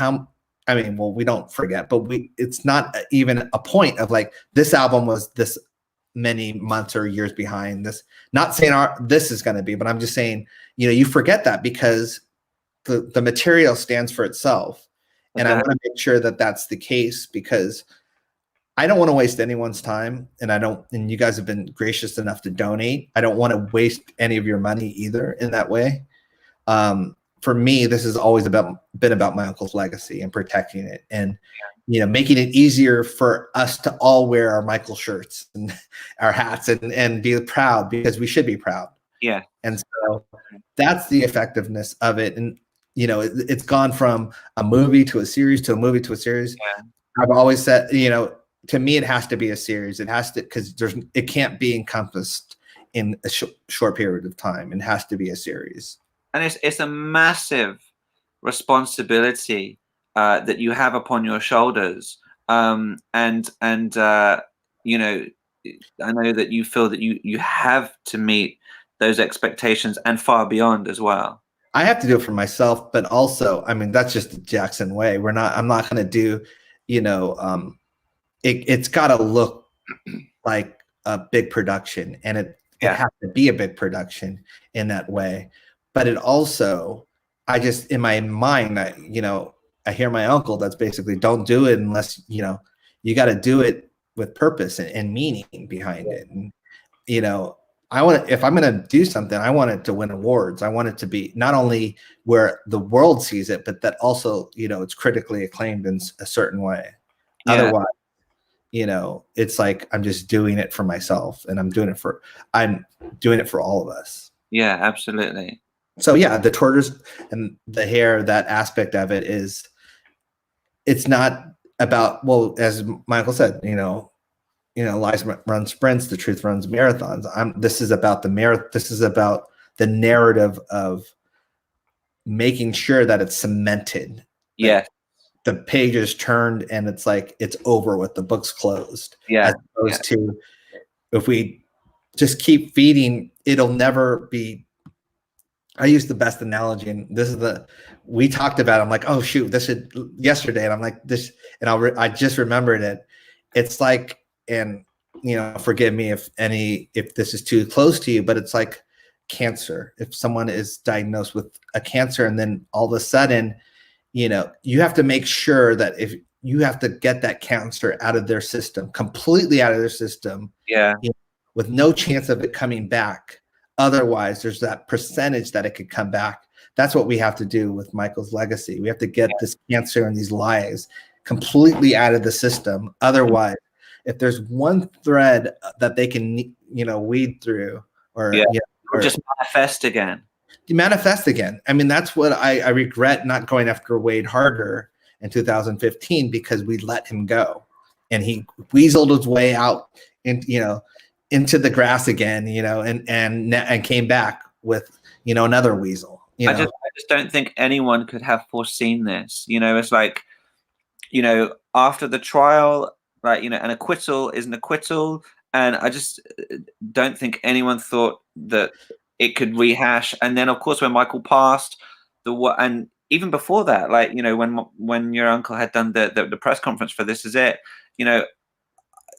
we don't forget, but it's not even a point of like, this album was this many months or years behind this. Not saying this is going to be, but I'm just saying, you forget that, because the material stands for itself. And I want to make sure that that's the case, because I don't want to waste anyone's time. And you guys have been gracious enough to donate. I don't want to waste any of your money either in that way. For me, this has always been about my uncle's legacy and protecting it, and making it easier for us to all wear our Michael shirts and our hats and be proud, because we should be proud. Yeah. And so that's the effectiveness of it. And it's gone from a movie to a series to a movie to a series. Yeah. I've always said, to me, it has to be a series. It has to, because it can't be encompassed in a short period of time. It has to be a series. And it's a massive responsibility that you have upon your shoulders. I know that you feel that you have to meet those expectations and far beyond as well. I have to do it for myself, but also, that's just the Jackson way. I'm not going to do, it's got to look like a big production, and it has to be a big production in that way. But it also, in my mind, I hear my uncle that's basically, don't do it unless, you got to do it with purpose and meaning behind it. And, if I'm going to do something, I want it to win awards. I want it to be not only where the world sees it, but that also, it's critically acclaimed in a certain way. Yeah. Otherwise, it's like, I'm just doing it for myself, and I'm doing it for all of us. Yeah, absolutely. So yeah, the tortoise and the hare, that aspect of it it's not about, well, as Michael said, lies run sprints, the truth runs marathons. This is about this is about the narrative of making sure that it's cemented. Yeah. The page is turned and it's like, it's over with, the book's closed. Yeah. As opposed to, if we just keep feeding, it'll never be. I use the best analogy, and we talked about it. I'm like, oh shoot, yesterday. And I'm like this, and I just remembered it. It's like, and forgive me if this is too close to you, but it's like cancer. If someone is diagnosed with a cancer, and then all of a sudden, you have to make sure that if you have to get that cancer out of their system, completely out of their system, with no chance of it coming back. Otherwise, there's that percentage that it could come back. That's what we have to do with Michael's legacy. We have to get this cancer and these lies completely out of the system. Otherwise, if there's one thread that they can, weed through, or just manifest again. Manifest again. That's what I regret, not going after Wade harder in 2015, because we let him go, and he weaseled his way out, and into the grass again, and came back with, another weasel. I just don't think anyone could have foreseen this. It's like, after the trial, like, an acquittal is an acquittal. And I just don't think anyone thought that it could rehash. And then, of course, when Michael passed, and even before that, like, when your uncle had done the press conference for This Is It,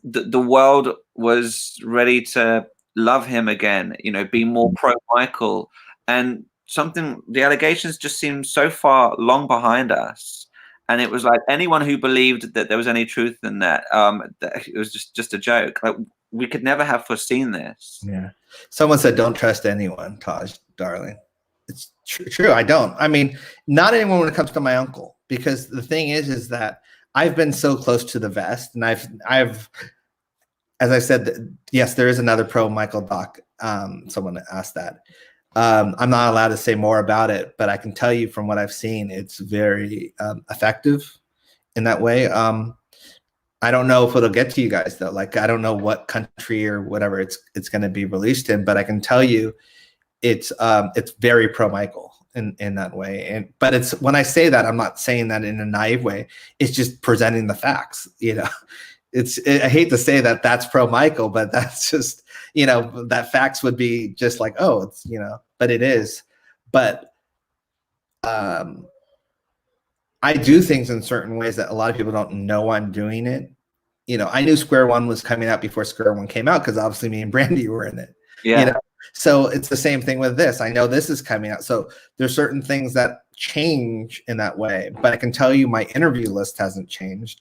the world was ready to love him again, be more pro Michael. And the allegations just seemed so far long behind us. And it was like anyone who believed that there was any truth in that, that it was just a joke. Like, we could never have foreseen this. Yeah. Someone said, "Don't trust anyone, Taj, darling." It's true. I don't. I mean, not anyone when it comes to my uncle, because the thing is that I've been so close to the vest, and I've, as I said, yes, there is another pro Michael doc. Someone asked that. I'm not allowed to say more about it, but I can tell you from what I've seen, it's very effective in that way. I don't know if it'll get to you guys though. Like, I don't know what country or whatever it's going to be released in, but I can tell you it's very pro Michael in that way. But it's, when I say that, I'm not saying that in a naive way. It's just presenting the facts. I hate to say that that's pro Michael, but that's just, that facts would be just like, oh, it's, but it is. But I do things in certain ways that a lot of people don't know I'm doing it. I knew Square One was coming out before Square One came out, because obviously me and Brandy were in it. Yeah. So it's the same thing with this. I know this is coming out. So there's certain things that change in that way. But I can tell you my interview list hasn't changed.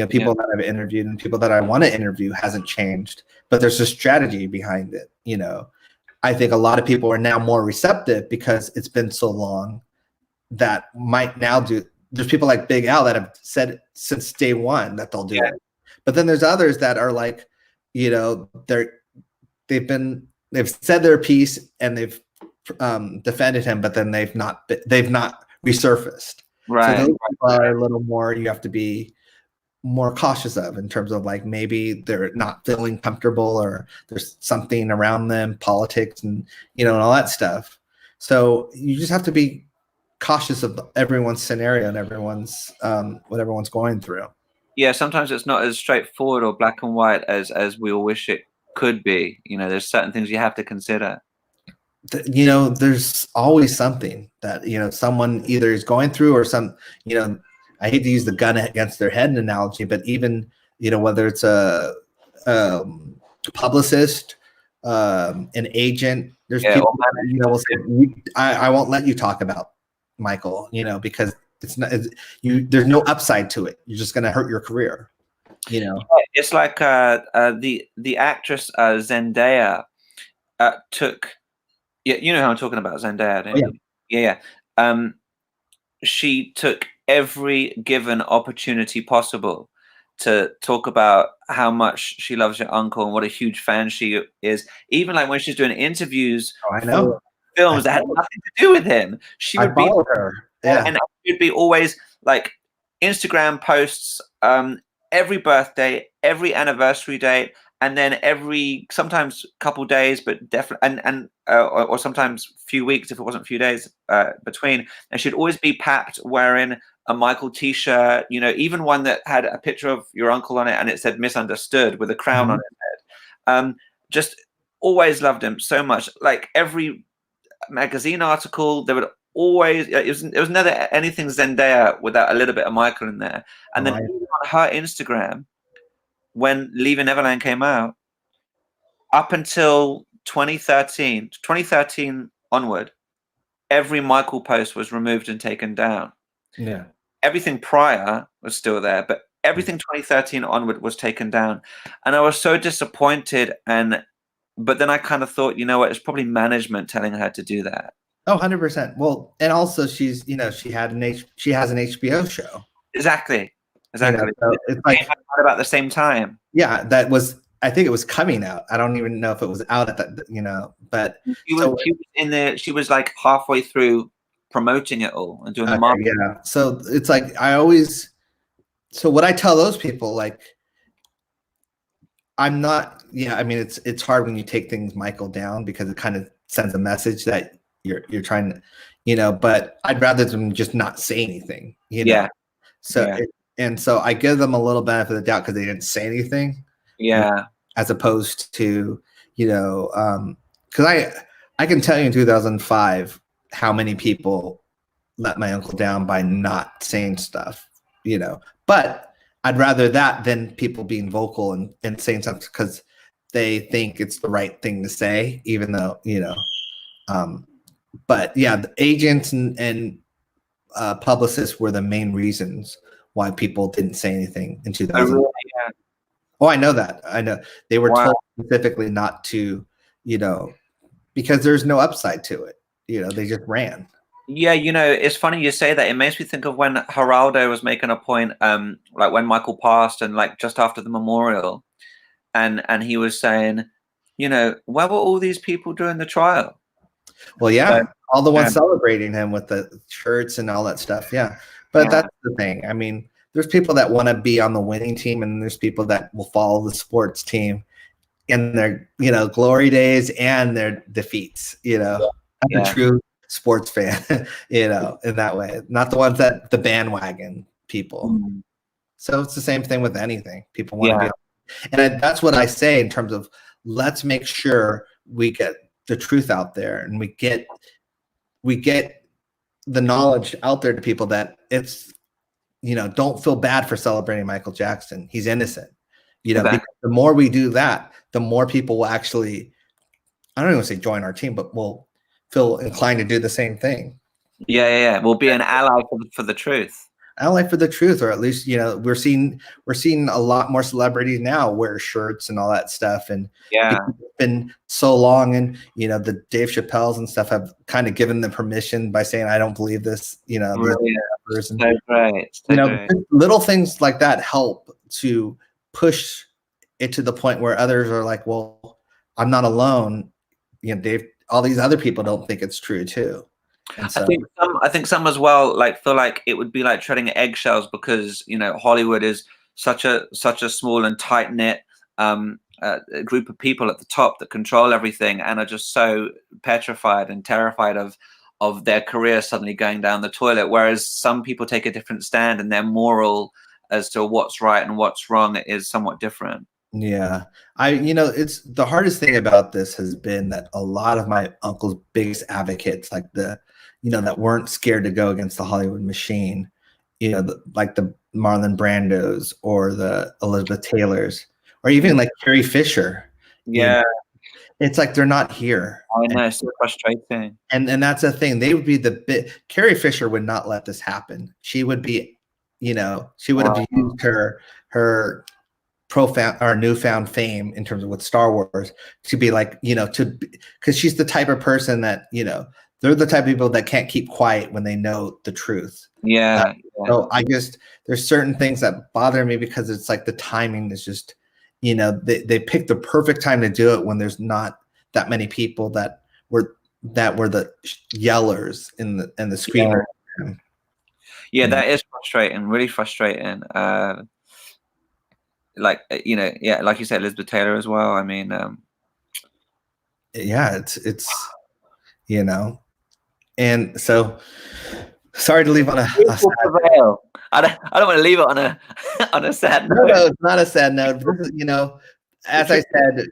People that I've interviewed and people that I want to interview hasn't changed. But there's a strategy behind it. I think a lot of people are now more receptive because it's been so long, that might now do. There's people like Big Al that have said since day one that they'll do it. But then there's others that are like, they've said their piece and they've defended him, but then they've not resurfaced. Right. So those are a little more, you have to be more cautious of, in terms of like, maybe they're not feeling comfortable, or there's something around them, politics and and all that stuff. So you just have to be cautious of everyone's scenario and everyone's what everyone's going through. Yeah, sometimes it's not as straightforward or black and white as we all wish it could be. There's certain things you have to consider. There's always something that someone either is going through, or some I hate to use the gun against their head analogy, but even whether it's a publicist, an agent, there's people will say, I won't let you talk about Michael, because there's no upside to it. You're just going to hurt your career. It's like the actress Zendaya took. Yeah, you know how I'm talking about, Zendaya, don't you? Yeah. She took every given opportunity possible to talk about how much she loves your uncle and what a huge fan she is. Even like when she's doing interviews for films that had nothing to do with him, she would be her. Yeah. And it would be always like Instagram posts, every birthday, every anniversary date, and then every, sometimes couple days, but definitely, or sometimes few weeks if it wasn't a few days between. And she'd always be packed wearing a Michael t-shirt, even one that had a picture of your uncle on it and it said "Misunderstood" with a crown on his head. Just always loved him so much. Like every magazine article, there would always, it was never anything Zendaya without a little bit of Michael in there. And then even on her Instagram, when Leaving Neverland came out, up until 2013 onward, every Michael post was removed and taken down. Yeah. Everything prior was still there, but everything 2013 onward was taken down. And I was so disappointed. But then I kind of thought, it's probably management telling her to do that. Oh, 100%. Well, and also she has an HBO show. Exactly. So it's like about the same time. Yeah, I think it was coming out. I don't even know if it was out at that, but she was like halfway through promoting it all and doing the marketing. Yeah. So it's like so what I tell those people, like, I'm not yeah, I mean, it's hard when you take things Michael down because it kind of sends a message that you're trying to, but I'd rather them just not say anything, Yeah. So and so I give them a little benefit of the doubt because they didn't say anything. Yeah. As opposed to, because I can tell you in 2005 how many people let my uncle down by not saying stuff, but I'd rather that than people being vocal and saying something because they think it's the right thing to say, even though, but yeah, the agents and publicists were the main reasons why people didn't say anything in 2000. Really? Yeah. Oh, I know that. I know they were Wow. told specifically not to, because there's no upside to it. They just ran. Yeah, it's funny you say that. It makes me think of when Geraldo was making a point, like when Michael passed and like just after the memorial, and he was saying, where were all these people during the trial? Well, yeah, all the ones celebrating him with the shirts and all that stuff. Yeah, but that's the thing. I mean, there's people that want to be on the winning team, and there's people that will follow the sports team in their, glory days and their defeats. That's a true sports fan, in that way. Not the ones that the bandwagon people. So it's the same thing with anything. People want to be, and that's what I say in terms of let's make sure we get the truth out there and we get the knowledge out there to people that it's, don't feel bad for celebrating Michael Jackson. He's innocent. Because the more we do that, the more people will actually, I don't even say join our team, but will feel inclined to do the same thing. Yeah. We'll be an ally for the truth. Ally for the truth, or at least, we're seeing a lot more celebrities now wear shirts and all that stuff. And it's been so long, and the Dave Chappelle's and stuff have kind of given them permission by saying, I don't believe this, really, so great. Little things like that help to push it to the point where others are like, well, I'm not alone. Dave, all these other people don't think it's true too. And so, I think some as well like feel like it would be like treading eggshells because Hollywood is such a small and tight knit group of people at the top that control everything and are just so petrified and terrified of their career suddenly going down the toilet. Whereas some people take a different stand and their moral as to what's right and what's wrong is somewhat different. Yeah, it's the hardest thing about this has been that a lot of my uncle's biggest advocates, like that weren't scared to go against the Hollywood machine, like the Marlon Brandos or the Elizabeth Taylors, or even like Carrie Fisher. Yeah. It's like they're not here. I know, it's so frustrating. And that's the thing. They would be Carrie Fisher would not let this happen. She would be, she would have used her profound or newfound fame in terms of with Star Wars to be like, because she's the type of person that, they're the type of people that can't keep quiet when they know the truth. Yeah. So there's certain things that bother me because it's like the timing is just, they picked the perfect time to do it when there's not that many people that were the yellers and the screamers. Yeah, that is frustrating, really frustrating. Like like you said, Elizabeth Taylor as well. I mean, it's and so sorry to leave on a sad note. I don't want to leave it on a sad note. No, it's not a sad note. As I said,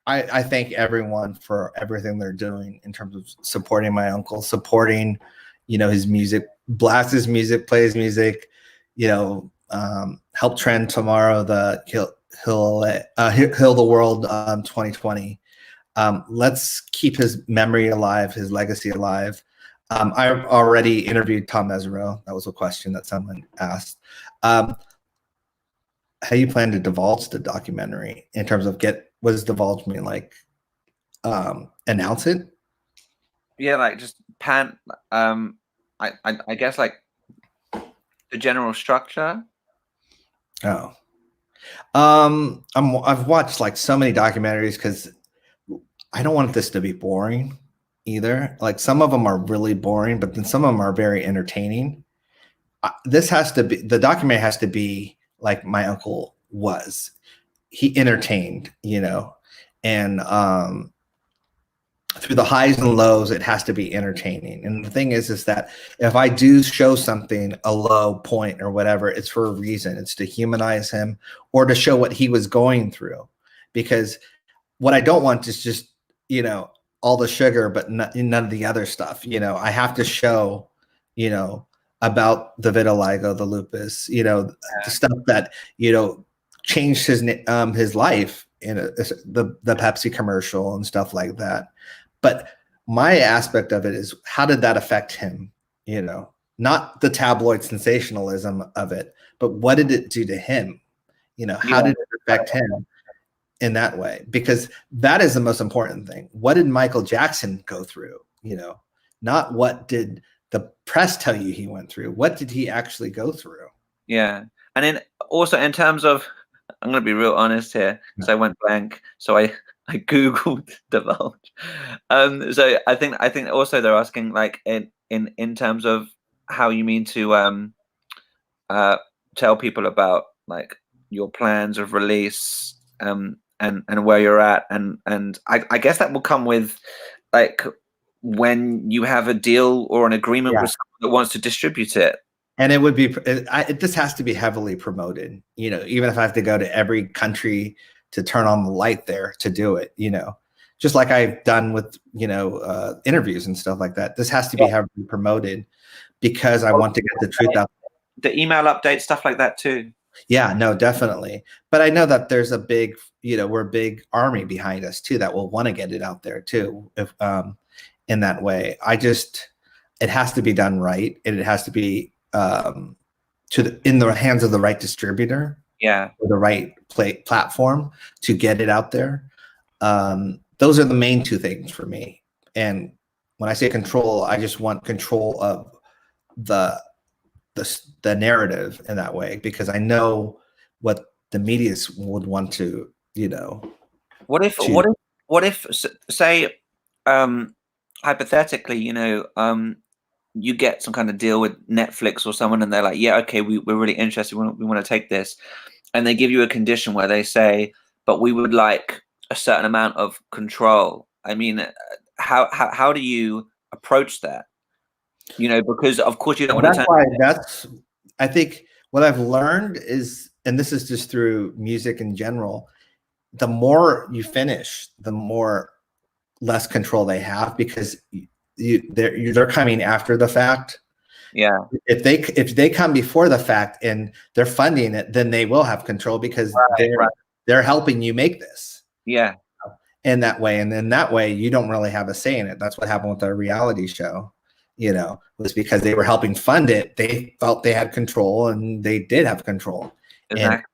I thank everyone for everything they're doing in terms of supporting my uncle, supporting, his music, blast his music, play his music, help trend tomorrow the Heal the World 2020. Let's keep his memory alive, his legacy alive. I already interviewed Tom Mesereau. That was a question that someone asked. How you plan to divulge the documentary in terms of what does divulge mean? Like announce it? Yeah, like just I guess like the general structure. Oh, I've watched like so many documentaries because I don't want this to be boring either. Like some of them are really boring, but then some of them are very entertaining. The documentary has to be like my uncle was. he entertained, and through the highs and lows, it has to be entertaining. And the thing is that if I do show something a low point or whatever, it's for a reason. It's to humanize him or to show what he was going through. Because what I don't want is just, all the sugar, but none of the other stuff. I have to show, about the vitiligo, the lupus, the stuff that, changed his life in the Pepsi commercial and stuff like that. But my aspect of it is, how did that affect him? Not the tabloid sensationalism of it, but what did it do to him? How did it affect him in that way? Because that is the most important thing. What did Michael Jackson go through? Not what did the press tell you he went through. What did he actually go through? Yeah. And then also in terms of, I'm going to be real honest here. So I went blank. So I Googled divulge. So I think also they're asking like in terms of how you mean to tell people about like your plans of release and where you're at, and I guess that will come with like when you have a deal or an agreement with someone that wants to distribute it. And it would be, this has to be heavily promoted, even if I have to go to every country to turn on the light there to do it, just like I've done with, interviews and stuff like that. This has to be heavily promoted because I want to get the truth out. The email updates, stuff like that too. Yeah, no, definitely. But I know that there's a big, we're a big army behind us too, that will want to get it out there too. If, in that way, it has to be done right. And it has to be, in the hands of the right distributor, or the right platform to get it out there. Those are the main two things for me. And when I say control, I just want control of the narrative in that way, because I know what the media would want to, What if say, hypothetically, you get some kind of deal with Netflix or someone and they're like, yeah, okay, we're really interested. We want to take this. And they give you a condition where they say, but we would like a certain amount of control. I mean, how do you approach that? Because of course you don't want to I think what I've learned is, and this is just through music in general, the more you finish, the more less control they have, because they're coming after the fact. Yeah. If they come before the fact and they're funding it, then they will have control, because they're helping you make this. Yeah. In that way. And in that way, you don't really have a say in it. That's what happened with our reality show, was because they were helping fund it. They felt they had control, and they did have control. Exactly.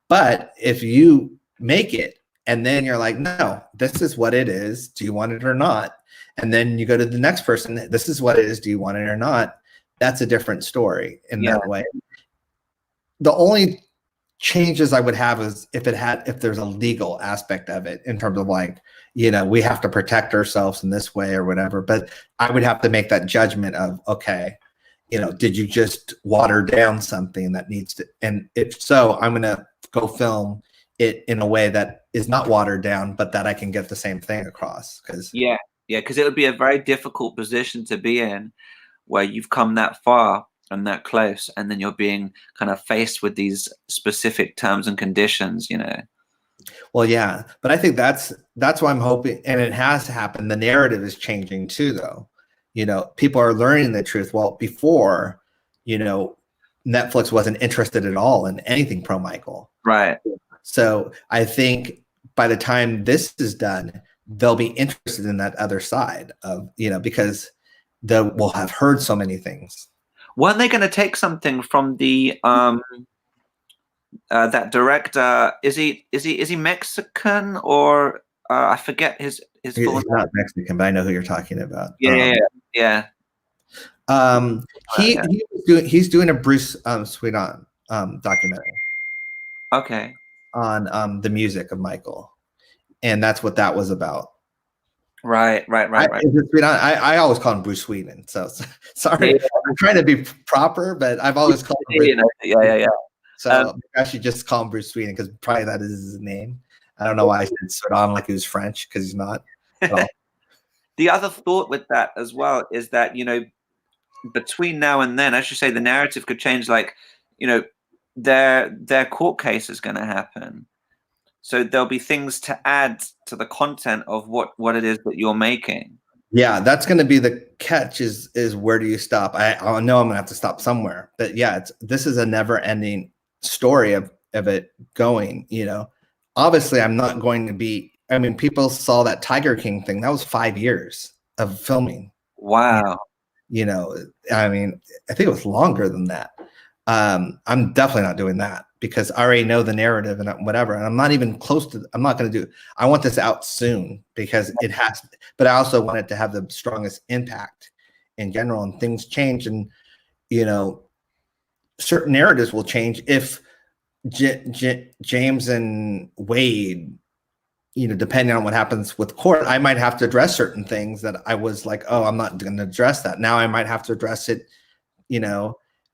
But if you make it and then you're like, no, this is what it is. Do you want it or not? And then you go to the next person, this is what it is. Do you want it or not? That's a different story in that way. The only changes I would have is if there's a legal aspect of it, in terms of like, we have to protect ourselves in this way or whatever. But I would have to make that judgment of, okay, did you just water down something that needs to, and if so, I'm going to go film it in a way that is not watered down, but that I can get the same thing across. Because it would be a very difficult position to be in, where you've come that far and that close, and then you're being kind of faced with these specific terms and conditions, Well, yeah, but I think that's why I'm hoping, and it has to happen. The narrative is changing too, though. People are learning the truth. Well, before, Netflix wasn't interested at all in anything pro Michael. Right. So I think by the time this is done, they'll be interested in that other side of, because they will have heard so many things. Weren't they going to take something from the that director? Is he Mexican, or I forget his full name. Not Mexican, but I know who you're talking about. Yeah. He's doing a Bruce Sweeton documentary. Okay. On the music of Michael, and that's what that was about. Right. I always call him Bruce Sweeton. So sorry, I'm trying to be proper, but I've always called him. Yeah. So I should just call him Bruce Sweden because probably that is his name. I don't know why I said Sweden like he was French, because he's not at all. The other thought with that as well is that, between now and then, as you say, the narrative could change. Like, their court case is going to happen. So there'll be things to add to the content of what it is that you're making. Yeah, that's going to be the catch is where do you stop? I know I'm going to have to stop somewhere. But yeah, this is a never-ending story of it going, Obviously, I'm not going to be, I mean, people saw that Tiger King thing. That was 5 years of filming. Wow. I mean, I think it was longer than that. I'm definitely not doing that because I already know the narrative and whatever. And I'm not even close to, I'm not going to do, I want this out soon because it has, but I also want it to have the strongest impact in general, and things change. And, certain narratives will change if James and Wade, depending on what happens with court, I might have to address certain things that I was like, oh, I'm not going to address that. Now I might have to address it,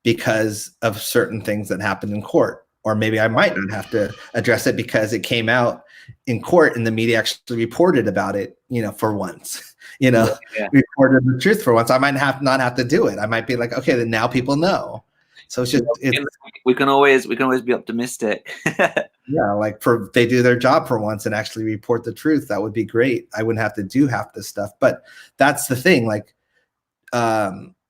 because of certain things that happened in court. Or maybe I might not have to address it because it came out in court and the media actually reported about it, for once, reported the truth for once. I might not have to do it. I might be like, okay, then now people know. So it's just, we can always be optimistic. Yeah, like they do their job for once and actually report the truth. That would be great. I wouldn't have to do half this stuff. But that's the thing. Like,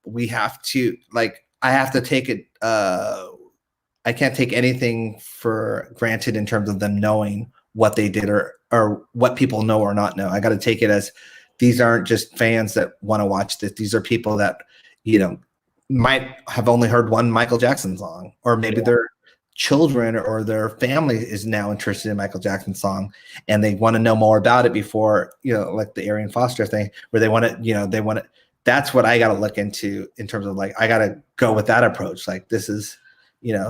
we have to, like, I have to take it. I can't take anything for granted in terms of them knowing what they did or what people know or not know. I got to take it as these aren't just fans that want to watch this. These are people that, might have only heard one Michael Jackson song, or maybe their children or their family is now interested in Michael Jackson song and they want to know more about it before, like the Arian Foster thing where they want to, that's what I got to look into in terms of like, I got to go with that approach. Like this is,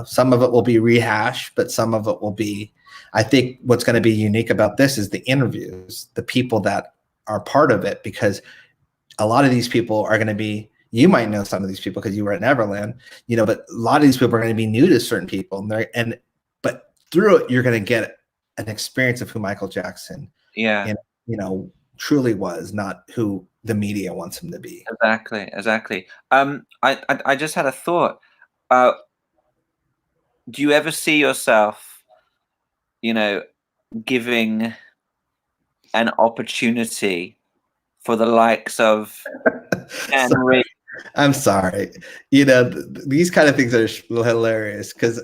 some of it will be rehash, but some of it will be, I think what's going to be unique about this is the interviews, the people that are part of it, because a lot of these people are going to be, you might know some of these people because you were at Neverland, but a lot of these people are going to be new to certain people, but through it, you're going to get an experience of who Michael Jackson, truly was, not who the media wants him to be. Exactly. I just had a thought. Do you ever see yourself, giving an opportunity for the likes of Dan Reed? I'm sorry. These kind of things are hilarious because,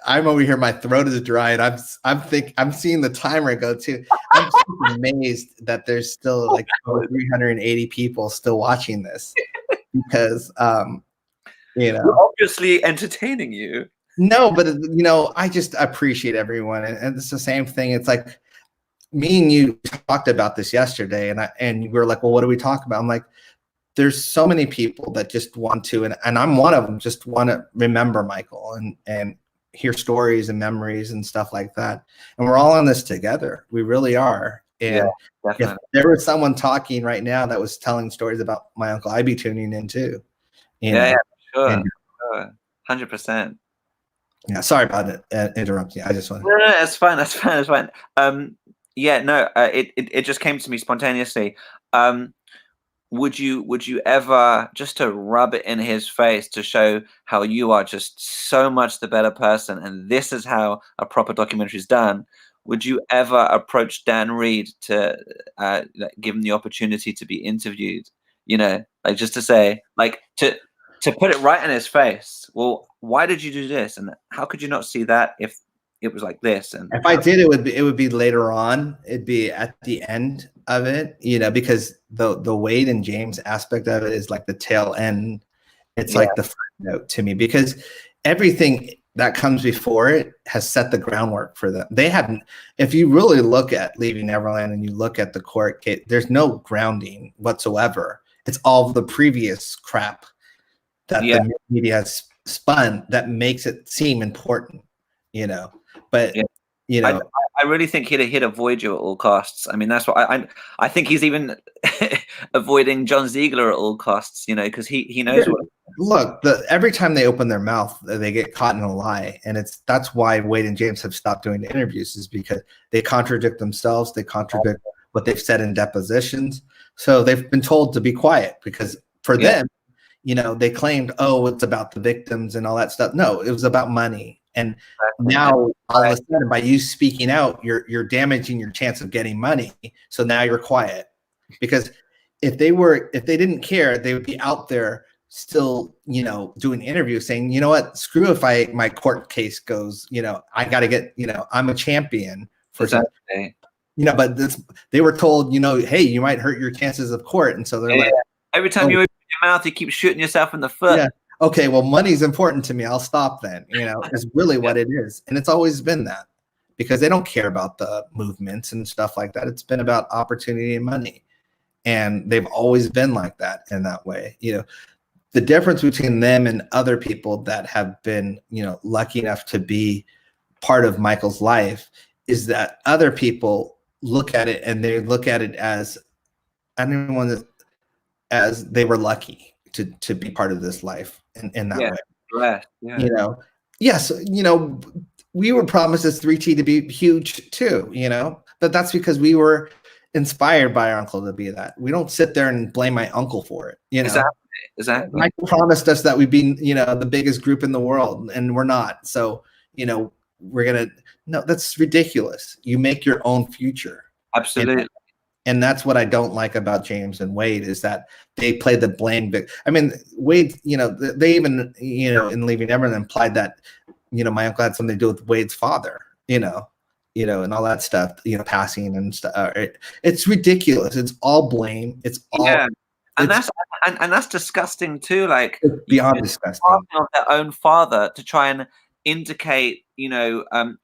I'm over here, my throat is dry and I'm seeing the timer go too. I'm so amazed that there's still like over 380 people still watching this because, we're obviously entertaining you. No, but I just appreciate everyone. And it's the same thing. It's like me and you talked about this yesterday and we were like, well, what do we talk about? I'm like, there's so many people that just want to, and I'm one of them, just want to remember Michael and hear stories and memories and stuff like that. And we're all in this together. We really are. And if there was someone talking right now that was telling stories about my uncle, I'd be tuning in too. Sure. 100%. Yeah. Sorry about it. Interrupting. I just want to. No, it's fine. That's fine. It just came to me spontaneously. Would you ever, just to rub it in his face to show how you are just so much the better person and this is how a proper documentary is done, would you ever approach Dan Reed to give him the opportunity to be interviewed, like just to say, like to put it right in his face, well, why did you do this and how could you not see that if it was like this? And if I did, it would be later on. It'd be at the end of it, because the Wade and James aspect of it is like the tail end. It's like the footnote to me, because everything that comes before it has set the groundwork for them. They haven't. If you really look at Leaving Neverland and you look at the court case, there's no grounding whatsoever. It's all the previous crap that the media has spun that makes it seem important, But I really think he'd avoid you at all costs. I mean, that's what I think he's even avoiding John Ziegler at all costs, because he knows what. look, every time they open their mouth, they get caught in a lie, and that's why Wade and James have stopped doing the interviews, is because they contradict themselves, they contradict what they've said in depositions. So they've been told to be quiet because for them, they claimed, oh, it's about the victims and all that stuff. No, it was about money. And now all of a sudden, by you speaking out, you're damaging your chance of getting money. So now you're quiet, because if they didn't care, they would be out there still, doing interviews saying, you know what, screw if my court case goes, I got to get, I'm a champion for something. But they were told, hey, you might hurt your chances of court. And so they're like, every time you open your mouth, you keep shooting yourself in the foot. Yeah. Okay, well, money's important to me. I'll stop then. Is really what it is. And it's always been that, because they don't care about the movements and stuff like that. It's been about opportunity and money. And they've always been like that in that way. The difference between them and other people that have been, lucky enough to be part of Michael's life is that other people look at it and they look at it as, as they were lucky to be part of this life in that way. Yes, we were promised this 3T to be huge too, but that's because we were inspired by our uncle to be that. We don't sit there and blame my uncle for it. Exactly. Michael promised us that we'd be, the biggest group in the world, and we're not. So, that's ridiculous. You make your own future. Absolutely. And that's what I don't like about James and Wade, is that they play the blame. I mean, Wade, they even, in Leaving Neverland implied that, my uncle had something to do with Wade's father, and all that stuff, passing and stuff. It's ridiculous. It's all blame. It's all. Yeah. And that's disgusting too. Like, it's beyond disgusting. Of their own father to try and indicate,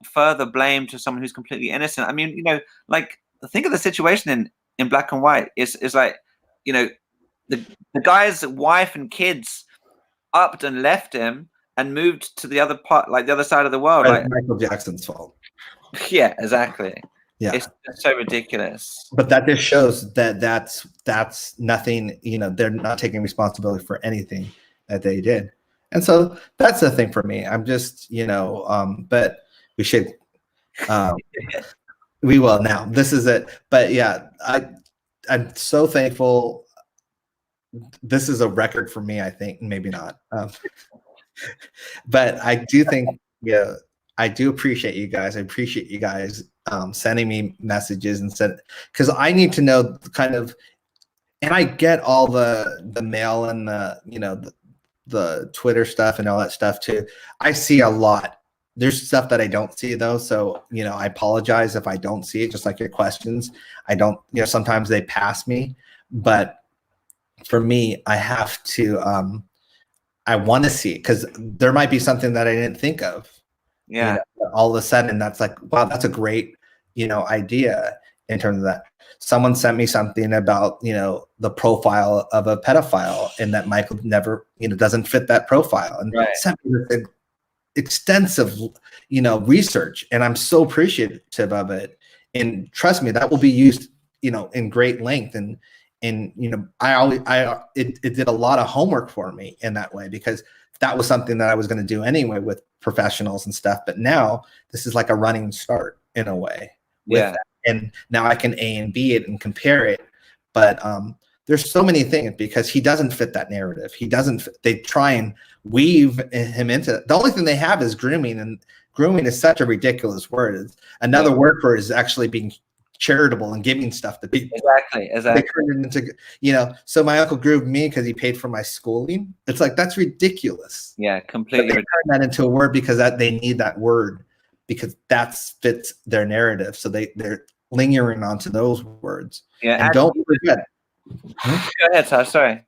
further blame to someone who's completely innocent. I mean, like, think of the situation in Black and White. Is like, the guy's wife and kids upped and left him and moved to the other part, like the other side of the world. Right, like Michael Jackson's fault. Yeah, exactly. Yeah, it's so ridiculous. But that just shows that that's nothing. They're not taking responsibility for anything that they did, and so that's the thing for me. I'm just, but we should. We will now. This is it. But yeah, I'm so thankful. This is a record for me, I think. Maybe not. But I do think, I do appreciate you guys. I appreciate you guys sending me messages and said, because I need to know kind of, and I get all the mail and the Twitter stuff and all that stuff too. I see a lot. There's stuff that I don't see though. So, I apologize if I don't see it, just like your questions. I don't, sometimes they pass me, but for me, I have to, I want to see it because there might be something that I didn't think of. Yeah. All of a sudden that's like, wow, that's a great, idea in terms of that. Someone sent me something about, the profile of a pedophile and that Michael never, doesn't fit that profile. And sent me this extensive, research, and I'm so appreciative of it. And trust me, that will be used, in great length. And it did a lot of homework for me in that way, because that was something that I was going to do anyway with professionals and stuff. But now this is like a running start in a way. Yeah. And now I can A and B it and compare it. But there's so many things because he doesn't fit that narrative. He doesn't. They try and weave him into it. The only thing they have is grooming, and grooming is such a ridiculous word. It's another word for it is actually being charitable and giving stuff to people. Exactly. They turned it into, so my uncle groomed me because he paid for my schooling. It's like, that's ridiculous. Yeah, completely. But they turned that into a word because they need that word because that fits their narrative. So they're lingering onto those words. Yeah, and don't forget. Go ahead, Taj. Sorry.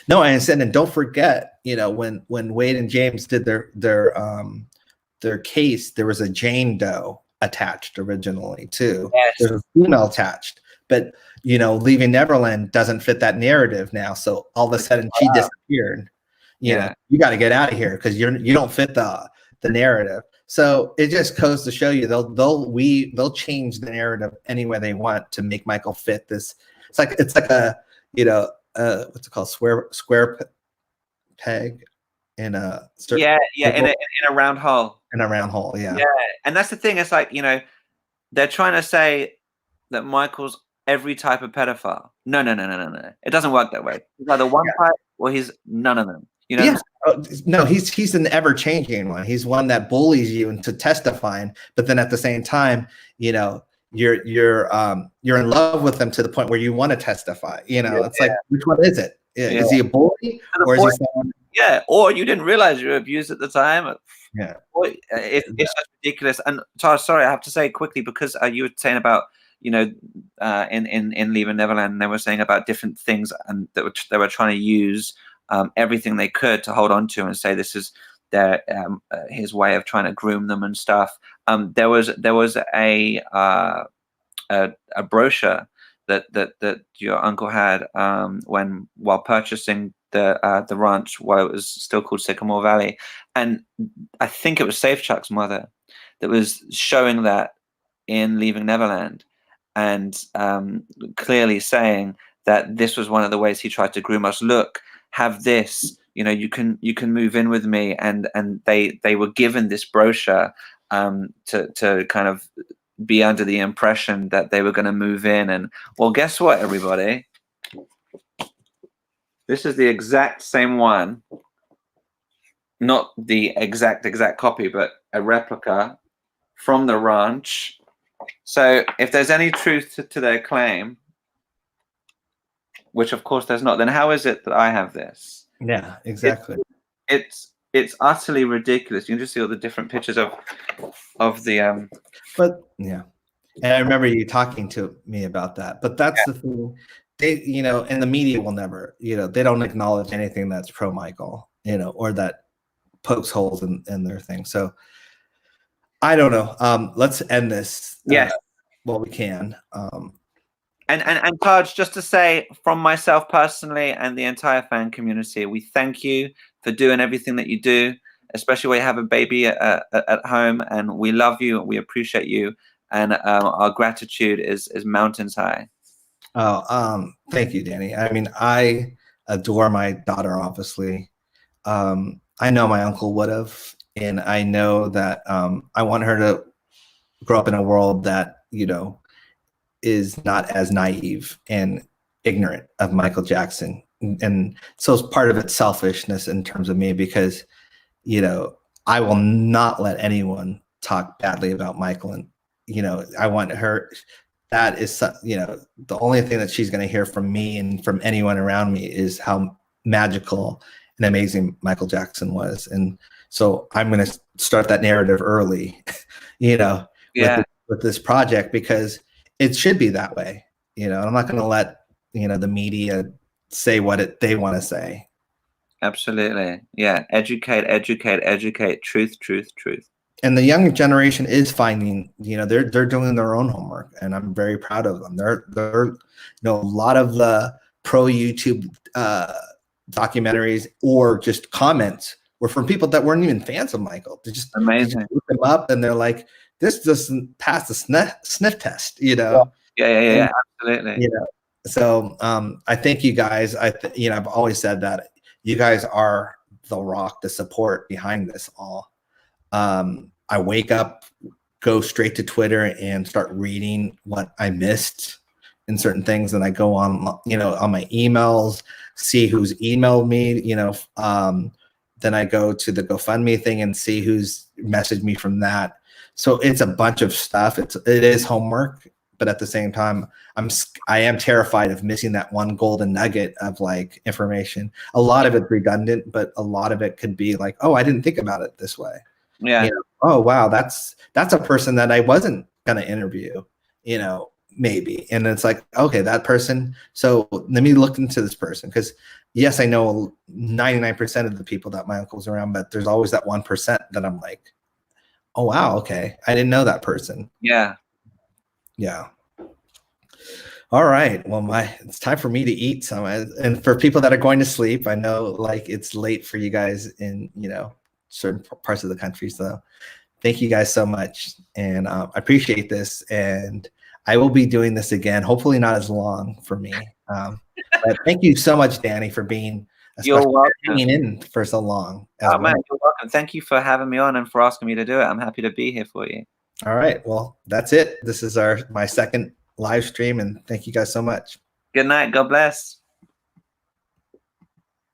No, I said, and don't forget, when Wade and James did their case, there was a Jane Doe attached originally too. Yes. There's a female attached, but Leaving Neverland doesn't fit that narrative now. So all of a sudden she disappeared. You got to get out of here because you don't fit the narrative. So it just goes to show you they'll change the narrative any way they want to make Michael fit this. It's like a what's it called, square peg in a yeah, in a round hole. In a round hole, yeah. Yeah, and that's the thing. It's like, you know, they're trying to say that Michael's every type of pedophile. No. It doesn't work that way. He's either one type or he's none of them. You know? Yeah. No, he's an ever-changing one. He's one that bullies you into testifying, but then at the same time, you know, you're in love with them to the point where you want to testify. You know, it's like, which one is it? Is he a bully, or is he someone? Yeah, or you didn't realize you were abused at the time. Yeah, it's just ridiculous. And Taj, sorry, I have to say quickly, because you were saying about, you know, in Leaving Neverland, they were saying about different things, and that they were trying to use everything they could to hold on to and say this is their his way of trying to groom them and stuff. There was a brochure that your uncle had while purchasing the ranch while it was still called Sycamore Valley, and I think it was Safe Chuck's mother that was showing that in Leaving Neverland, and clearly saying that this was one of the ways he tried to groom us. Look, have this, you know, you can move in with me, and they were given this brochure to kind of be under the impression that they were going to move in. And well, guess what, everybody? This is the exact same one, not the exact copy, but a replica from the ranch. So if there's any truth to their claim, which of course there's not, then how is it that I have this? Yeah, exactly. It's utterly ridiculous. You can just see all the different pictures of the But yeah, and I remember you talking to me about that. But that's the thing. They, you know, and the media will never, you know, they don't acknowledge anything that's pro Michael, you know, or that pokes holes in their thing. So I don't know. Let's end this. Well, we can. And Taj, just to say from myself personally and the entire fan community, we thank you for doing everything that you do, especially when you have a baby at home, and we love you and we appreciate you, and our gratitude is mountains high. Oh, thank you, Danny. I mean, I adore my daughter, obviously. I know my uncle would have, and I know that I want her to grow up in a world that, you know, is not as naive and ignorant of Michael Jackson. And so it's part of its selfishness in terms of me, because, you know, I will not let anyone talk badly about Michael. And, you know, I want her, that is, you know, the only thing that she's going to hear from me and from anyone around me is how magical and amazing Michael Jackson was. And so I'm going to start that narrative early, you know, with this project, because it should be that way. You know, I'm not going to let, you know, the media say what they want to say. Absolutely. Yeah. Educate. Truth. And the younger generation is finding, you know, they're doing their own homework, and I'm very proud of them. They're you know, a lot of the pro YouTube documentaries or just comments were from people that weren't even fans of Michael. They just look them up and they're like, this doesn't pass the sniff test, you know? Yeah, absolutely. You know, so I thank you guys. You know, I've always said that you guys are the rock, the support behind this all. I wake up, go straight to Twitter and start reading what I missed in certain things. And I go on, you know, on my emails, see who's emailed me, you know, then I go to the GoFundMe thing and see who's messaged me from that. So it's a bunch of stuff. It is homework, but at the same time, I am terrified of missing that one golden nugget of like information. A lot of it's redundant, but a lot of it could be like, oh, I didn't think about it this way. Yeah. You know, oh wow, that's a person that I wasn't gonna interview, you know, maybe. And it's like, okay, that person. So let me look into this person, because yes, I know 99% of the people that my uncle's around, but there's always that 1% that I'm like, oh wow, okay, I didn't know that person. Yeah. All right, well, it's time for me to eat some. And for people that are going to sleep, I know like it's late for you guys in, you know, certain parts of the country. So thank you guys so much, and I appreciate this. And I will be doing this again, hopefully not as long for me. But thank you so much, Danny, for being You're especially welcome. hanging in for so long. Oh, man, you're welcome. Thank you for having me on and for asking me to do it. I'm happy to be here for you. All right. Well, that's it. This is my second live stream, and thank you guys so much. Good night. God bless.